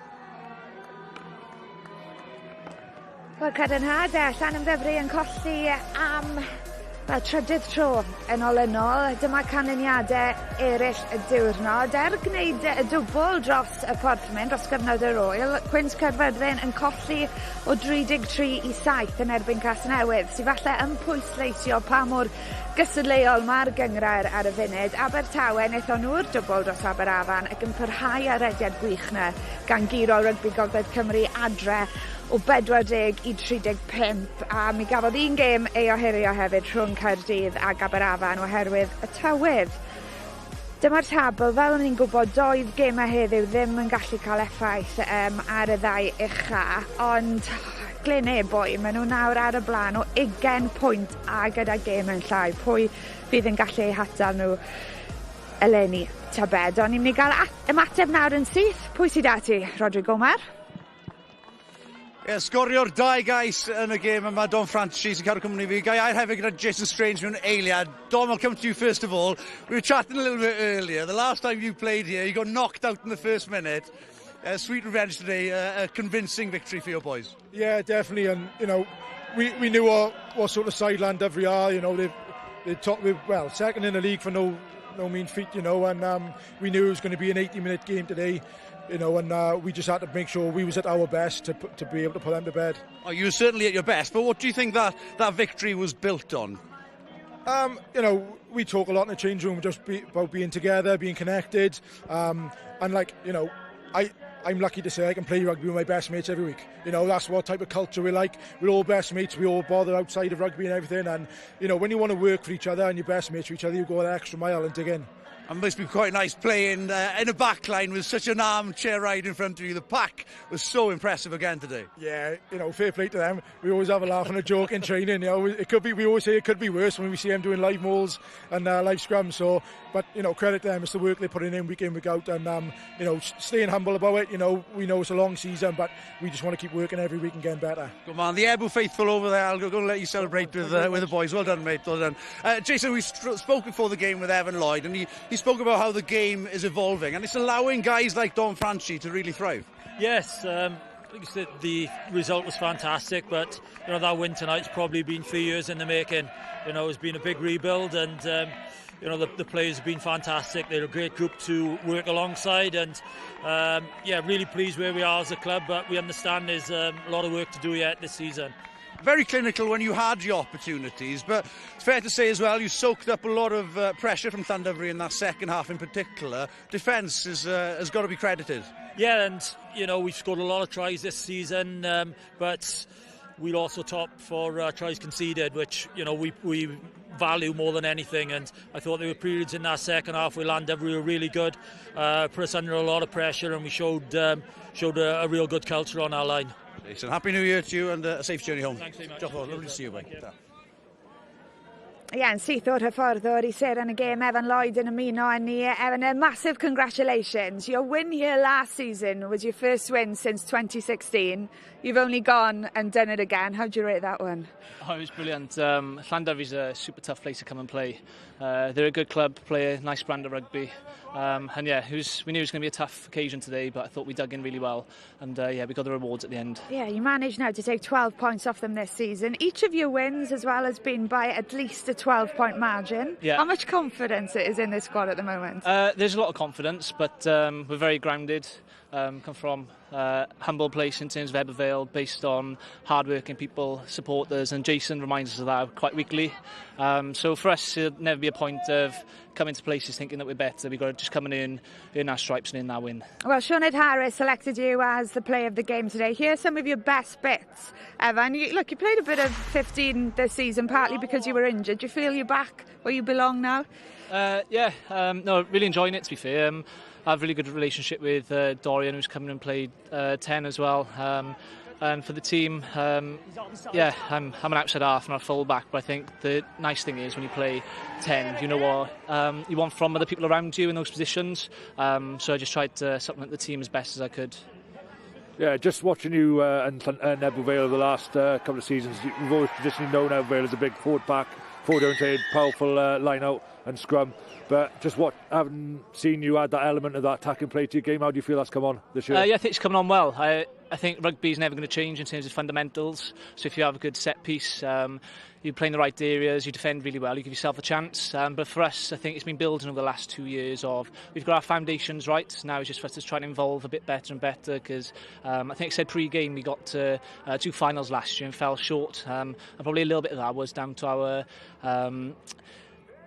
Wel, cadarnhad, Lanymddyfri yn colli am trydydd tro yn olynol. Dyma canlyniadau eraill y diwrnod. Gwneud y dwbl dros y porthmin, dros gyfnod yr oel, Cwins Caerfyrddin yn colli o 33 i 7 yn erbyn Casnewydd, sydd falle yn pwysleisio pa mor gystadleuol mae'r gyngrair ar y funud. Abertawe wnaethon nhw'r dwbl dros Aberafan ac yn parhau arediad gwych na gan giro Rygbi Gogledd Cymru adre o 40 i 35, a mi gafodd un gêm ei ohirio hefyd rhwng Caerdydd a Aberafan oherwydd y tywydd. Dyma'r tabl, fel ni'n gwybod, doedd gemau heddiw ddim yn gallu cael effaith ar y ddau ucha, ond Glynebwy, maen nhw nawr ar y blaen o 20 pwynt a gyda gêm yn llai. Pwy fydd yn gallu eu hatal nhw eleni tybed. Ond ni'n mynd i gael ymateb nawr yn syth. Pwy sydd ati, Rodrigo Omar? Sgorio'r 2 gais yn y gêm yma, Dom Francis yn cadw cwmni fi. Gai air hefyd gyda Jason Strange mewn eiliad. Dom, I'll come to you first of all. We were chatting a little bit earlier. The last time you played here, you got knocked out in the first minute. Sweet revenge today, a convincing victory for your boys. Yeah, definitely. And, you know, we knew what sort of side Llandovery are. You know, they're top, well, second in the league for no mean feat, you know. And we knew it was going to be an 80-minute game today. You know, and we just had to make sure we was at our best to be able to put them to bed. Oh, you were certainly at your best, but what do you think that victory was built on? You know, we talk a lot in the change room just about being together, being connected, and like, you know, I'm lucky to say I can play rugby with my best mates every week. You know, that's what type of culture we like. We're all best mates, we all bother outside of rugby and everything, and, you know, when you want to work for each other and you're best mates for each other, you go that extra mile and dig in. It must be quite nice playing in a back line with such an armchair ride in front of you. The pack was so impressive again today. Yeah, you know, fair play to them. We always have a laugh and a joke in training. You know, we always say it could be worse when we see them doing live mauls and live scrums. So, but you know, credit to them. It's the work they're putting in, week out, and you know, staying humble about it. You know, we know it's a long season, but we just want to keep working every week and getting better. Good man, the Ebbw faithful over there. I'll go and let you celebrate with the boys. Well done, mate. Well done. Jason, we spoke before the game with Evan Lloyd, and he spoke about how the game is evolving, and it's allowing guys like Dom Franchi to really thrive. Yes, like you said, the result was fantastic, but you know, that win tonight's probably been 3 years in the making. You know, it's been a big rebuild, and you know, the players have been fantastic. They're a great group to work alongside, and yeah, really pleased where we are as a club, but we understand there's a lot of work to do yet this season. Very clinical when you had your opportunities, but it's fair to say as well you soaked up a lot of pressure from Llandovery in that second half in particular. Defence has got to be credited. Yeah, and you know, we've scored a lot of tries this season, but we're also top for tries conceded, which we value more than anything. And I thought there were periods in that second half where Llandovery were really good, put us under a lot of pressure, and we showed a real good culture on our line. So happy New Year to you and a safe journey home. Thanks very much. Diolch yn fawr, lovely to see you, bye. Ie, yn syth o'r hyfforddwr I ser yn y gêm, Evan Lloyd yn ymuno â ni. Evan, a massive congratulations. Your win here last season was your first win since 2016. You've only gone and done it again. How do you rate that one? Oh, it was brilliant. Llandovery's a super tough place to come and play. They're a good club, play a nice brand of rugby. And yeah, we knew it was going to be a tough occasion today, but I thought we dug in really well. And yeah, we got the rewards at the end. Yeah, you managed now to take 12 points off them this season. Each of your wins as well has been by at least a 12-point margin. Yeah. How much confidence it is in this squad at the moment? There's a lot of confidence, but we're very grounded. Come from humble place in terms of Ebbw Vale, based on hard-working people, supporters, and Jason reminds us of that quite weekly. So for us, it'll never be a point of coming to places thinking that we're better. We've got to just come and earn our stripes and earn our win. Well, Sinead Harris selected you as the player of the game today. Here's some of your best bits, Evan. You played a bit of 15 this season, partly because you were injured. Do you feel you're back where you belong now? Yeah, no, really enjoying it, to be fair. I have a really good relationship with Dorian, who's come in and played 10 as well. And for the team, yeah, I'm an outside half and a full back, but I think the nice thing is when you play 10, you know what you want from other people around you in those positions. So I just tried to supplement the team as best as I could. Yeah, just watching you and Ebbw Vale over the last couple of seasons, we've always traditionally known Ebbw Vale as a big forward pack, forward-oriented, powerful line out and scrum. But just having seen you add that element of that attacking play to your game, how do you feel that's come on this year? Yeah, I think it's coming on well. I think rugby is never going to change in terms of fundamentals. So if you have a good set piece, you play in the right areas, you defend really well, you give yourself a chance. But for us, I think it's been building over the last 2 years of we've got our foundations right. Now it's just for us to try and evolve a bit better and better, because I think I said pre-game we got to 2 finals last year and fell short. And probably a little bit of that was down to our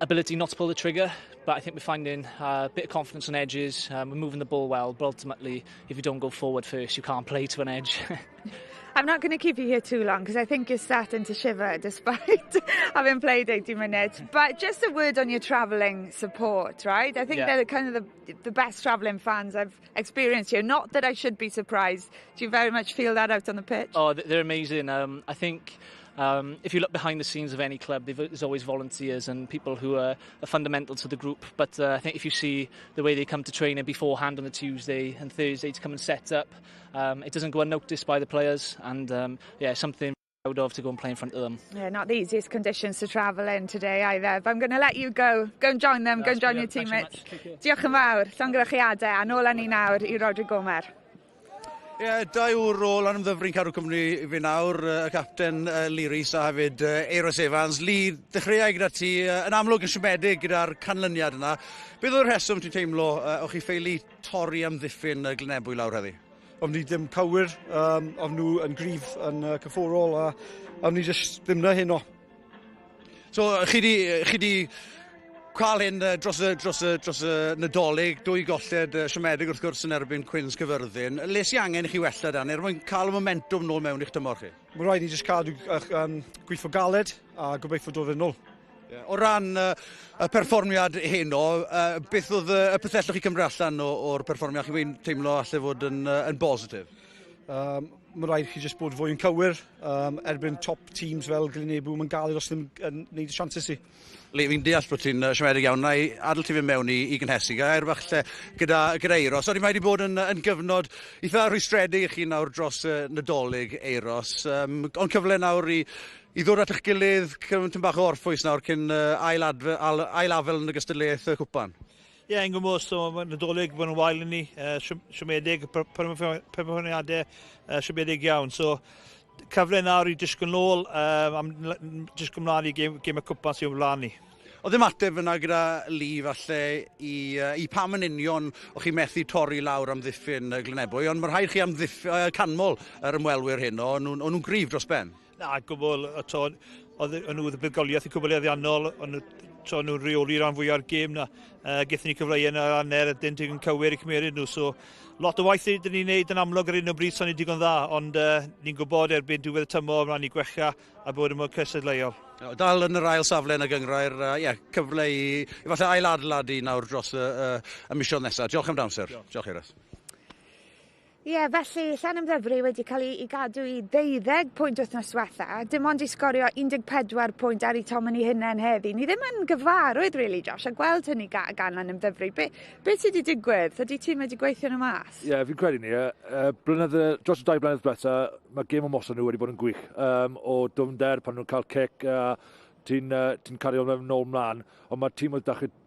ability not to pull the trigger. But I think we're finding a bit of confidence on edges. We're moving the ball well, but ultimately, if you don't go forward first, you can't play to an edge. I'm not going to keep you here too long because I think you're starting to shiver despite having played 80 minutes. But just a word on your travelling support, right? I think they're kind of the best travelling fans I've experienced here. Not that I should be surprised. Do you very much feel that out on the pitch? Oh, they're amazing. I think if you look behind the scenes of any club, there's always volunteers and people who are fundamental to the group. But I think if you see the way they come to training beforehand on the Tuesday and Thursday to come and set up, it doesn't go unnoticed by the players. And yeah, something proud of to go and play in front of them. Yeah, not the easiest conditions to travel in today either. But I'm going to let you go. Go and join them. Go and join your teammates. Diolch yn fawr. Llongyfarchiadau. A nôl â ni nawr I Rodri Gomer. Ie, 2 wr o Lanymddyfri'n cadw cwmni I fi nawr, y capten Lyrys a hefyd Euros Evans. Lee, dechreuai gyda ti, yn amlwg yn siomedig gyda'r canlyniad yna. Beth oedd y rheswm ti'n teimlo o'ch chi ffeili torri amddiffyn Glynebwy lawr heddi? Ond ni ddim cywir, ond nhw yn grif yn cyfforol a ni jyst ddim na hyn o. So, chi di cael hyn dros y Nadolig, 2 golled siomedig wrth gwrs yn erbyn Cwins Cyfyrddin. Les I angen I chi wella dan, mwyn cael y momentum nôl mewn i'ch dymor chi? Mae'n rhaid ni jyst cadw gweithio galed a gobeithio dod yn ôl. O ran y perfformiad heno, beth oedd y pethellwch chi cymryd allan o'r perfformiad chi wedi'n teimlo allai fod yn bositif? Mae'n rhaid chi jyst bod fwy yn cywir, erbyn top teams fel Glynebwy, mae'n galed os ddim yn gwneud y chances I. Le, fi'n deall bod ti'n siomedig iawn, na I adl ti fi mewn I gynhesu, gair bach lle gyda Euros. Oeddi mae wedi bod yn gyfnod eitha rwystredig I chi nawr dros Nadolig Euros, ond cyfle nawr I ddod at eich gilydd, cyfnod bach o orffwys nawr cyn ailafel yn y gystadleuaeth y cwpan. Ie, yn gwmwys, mae'n Nadolig, mae'n wael yn ni, siomedig, perfformiadau siomedig iawn. So, cyfle nawr I disgyn nôl, disgyn mlaen I gêm y cwpan sy'n ymlaen ni. Oedd ddim ateb yna gyda Lee falle I pam yn union o'ch chi methu torri lawr amddiffyn Glynebwy, ond mae rhaid chi canmol yr ymwelwyr hyn, o'n nhw'n grif dros ben? Na, gwbl, oedd nhw budgoliaeth I cwbl eddiannol, ond nhw'n reoli rhan fwy ar gêm na. Gaethon ni cyfleu yn yr anner, dyn ti'n cywir i cymeryd nhw. So, lot o waith dyn ni'n neud yn amlwg ar un o bryd son ni digon dda, ond ni'n gwybod erbyn diwedd y tymor, rhan ni gwella a bod yn mwy cysadleuol. Dal yn yr ail safle yn y gyngrair, cyfle i falle ail adeiladu nawr dros y misiodd nesaf. Diolch am damser. Diolch Iris. Felly Lanymddyfri wedi cael ei gadw i 12 pwynt wythnos diwetha, dim ond i sgorio 14 pwynt ar eu tom yn ei hunain heddi. Ni ddim yn gyfarwydd, really, Josh, a gweld hynny gan Lanymddyfri. Be sydd wedi digwydd? Ydy tîm wedi gweithio nhw mas? Fi'n credu ni. Dros y 2 blynedd diwetha, mae gêm o mosod nhw wedi bod yn gwych. O dwfnder pan nhw'n cael cic, ti'n cario mewn nôl mlaen, ond mae'r tîm wedi dechrau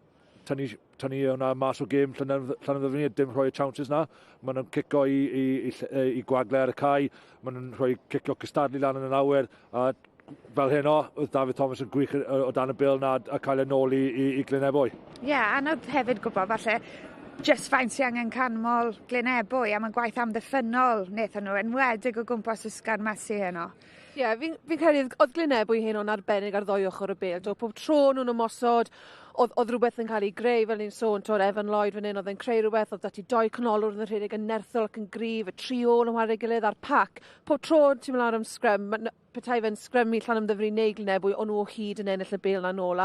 tynnu hwnna mas o gêm Llanymddyfri, dim rhoi y chances na. Maen nhw'n cico i gwagle ar y cae, maen nhw'n rhoi cicio cystadlu lan yn y awyr, a fel hyn oedd David Thomas yn gwych o dan y bil na a cael ei nôl i Glynebwy. Anodd hefyd gwybod, falle, just faint sy'n angen canmol Glynebwy am y gwaith amddiffynol wnaethon nhw, enwedig o gwmpas ysgar mesu heno. Fi'n credu oedd Glynebwy hyn o'n arbennig ar ddwy ochr y bêl. Pob tro nhw'n ymosod, oedd rhywbeth yn cael ei greu, fel ni'n sôn, Evan Lloyd fan hyn, oedd e'n creu rhywbeth, oedd dati 2 canolwr yn y rhedeg yn nerthol ac yn gryf, y trio yn ymwneud gilydd ar pac. Pob tro ti'n mynd ar am Scrum, petai fe'n Scrum i Llanymddyfri neu Glynebwy, o'n nhw o hyd yn ennill y bêl na nôl.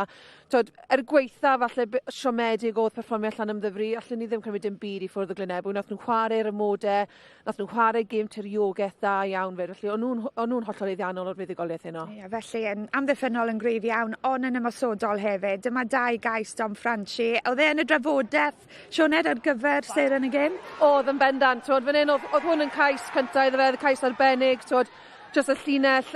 Gweitha, falle, siomedig oedd perfformiad Llanymddyfri, allan ni ddim cymryd dim byd i ffwrdd o Glynebwy. Nath nhw'n chwarae'r ymodau, nath nhw'n chwarae gêm tiriogaeth da iawn fe. Felly, o'n nhw'n hollol iddiannol o'r fuddugoliaeth heno. Felly, yn amddiffynol yn gryf iawn, ond yn ymosodol hefyd. Dyma 2 gais Dom Franchi. Oedd e yn y drafodaeth, Sioned, ar gyfer sêr yn y gêm? Oedd yn bendant. Fan hyn, oedd hwn yn cais cyntaf, iddo fe, cais arbennig, just y llinell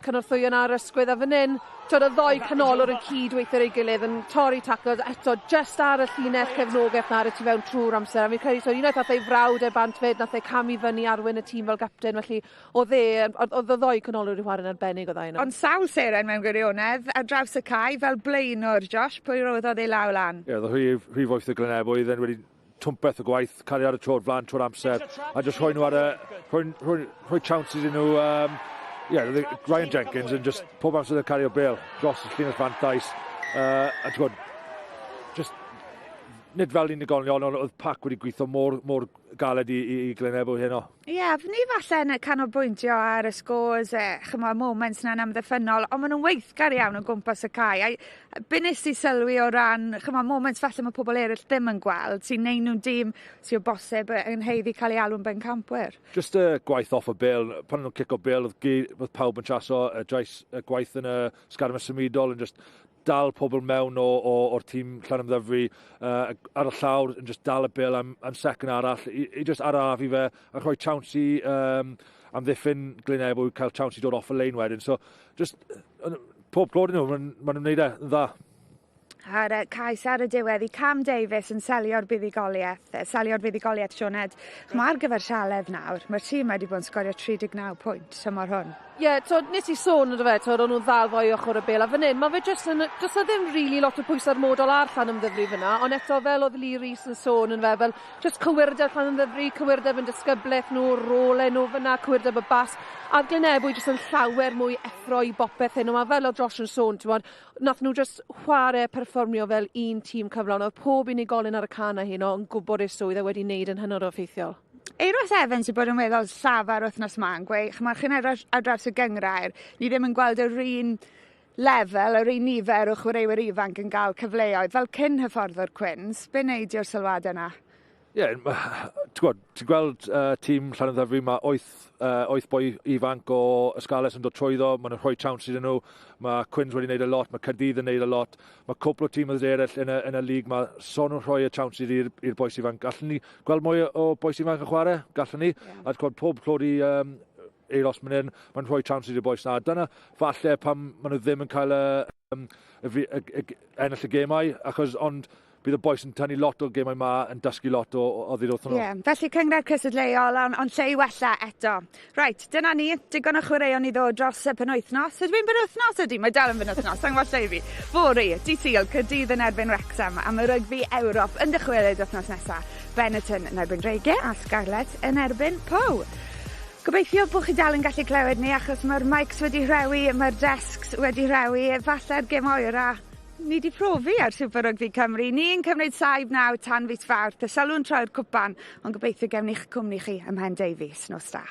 cynorthwyon ar ysgwydd, a fan hyn, y 2 canolwr yn cydweithio ei gilydd yn torri tacled, eto just ar y llinell cefnogaeth na ar y tu fewn trwy'r amser. A fi'n credu, unwaith nath ei frawd bant fyd, nath ei camu fyny arwyn y tîm fel gapten, felly oedd y 2 canolwr i chwarae'n arbennig o dda yno. Ond sawl seren mewn gwirionedd ar draws y cae fel blaenwr, Josh, pwy roedd ei law lan? Oedd y rhif oeth y Glynebwy, then wedi twmpeth o gwaith, cario ar y tro'r flan, tro'r amser, a just rhoi nhw ar rhoi chances i nhw, Ryan Jenkins, yn just pob amser yn cario bêl dros y llinell fantais, a ti'n gwybod, just nid fel unigolion, ond oedd pac wedi gweithio mor galed i Glynebwy heno. Ni falle yn canolbwyntio ar y scores, moments na'n amddiffynol, ond maen nhw'n weithgar iawn o gwmpas y cae. Be nes i sylwi o ran, moments falle mae pobl eraill ddim yn gweld, sy'n neud nhw'n dîm sy'n o bosib yn heiddi cael ei alw'n bencampwyr? Just y gwaith off y bêl, pan nhw'n cico bêl, oedd pawb yn chaso, y gwaith yn y sgarma symudol, yn just dal pobl mewn o'r tîm Llanymddyfri ar y llawr, yn just dal y bêl am second arall, i just araf i fe, a rhoi chawns i amddiffyn Glynebwy, cael chawns i dod off y lein wedyn. So, just pob clod nhw, maen nhw'n gwneud yn dda. A'r cais ar y diwedd i Cam Davies yn selio'r buddigoliaeth, Sioned. Mae'r gyfer sialef nawr, mae'r tîm wedi bod yn sgorio 39 pwynt tymor hwn. Nes i sôn ynddo fe, o'n nhw'n ddal 2 ochr y bêl, a fan hyn, mae fe just ddim really lot o pwysau'r modol ar Llanymddyfri fyna, ond eto fel oedd Lee Rees yn sôn yn fe, fel just cywirdeb Llanymddyfri, cywirdeb yn disgybleth nhw, rolau nhw fyna, cywirdeb y bas, a Glynebwy just yn llawer mwy effro i bopeth hyn, ond fel oedd Josh yn sôn, nath nhw just chwarae perfformio fel un tîm cyflawn, oedd pob unigolyn ar y cana hyn o'n gwybod ei swydd a wedi wneud yn hynod o effeithiol. Eiros Evans wedi bod yn weddol llafar wythnos ma'n gweud, chi'n ar draws y gyngrair, ni ddim yn gweld yr un lefel, yr un nifer o chwaraewyr ifanc yn cael cyfleoedd, fel cyn hyfforddwr Quins, be wneud i'r sylwadau yna? Ti'n gweld tîm Llanymddyfri, mae 8 boi ifanc o ysgales yn dod trwyddo, maen nhw'n rhoi chawns iddyn nhw, mae Quins wedi gwneud a lot, mae Caerdydd yn gwneud a lot, mae cwpl o tîm eraill yn y lig, mae son nhw'n rhoi y chawns i'r boes ifanc. Gallwn ni gweld mwy o boes ifanc yn chwarae? Gallwn ni. A pob clod i eiros mynd hyn, mae'n rhoi chawns i'r boes na. Dyna falle pam maen nhw ddim yn cael ennill y gemau, achos bydd y boes yn tynnu lot o gemau ma yn dysgu lot o ddyn wrthyn nhw. Felly cyngred cysadleuol, ond lle i wella eto. Right, dyna ni, digon o chwaraeon i ddod dros y penwythnos. Ydw i'n penwythnos ydy? Mae dal yn penwythnos, ang falle i fi. Fori, dydd Sul, Caerdydd yn erbyn Wrexham am y rygbi Ewrop yn dychwelyd wythnos nesaf. Benetton yn erbyn Dreigiau a Scarlett yn erbyn Pow. Gobeithio bod chi dal yn gallu clywed ni achos mae'r mics wedi rhewi, mae'r desks wedi rhewi, falle'r gem oer a Ni wedi profi ar Super Rygbi Cymru. Ni'n cymryd saib nawr tan fus fawr. Sylwn troi'r cwpan, ond gobeithio gewn i'ch cwmni chi ym Mhen Davies nos da.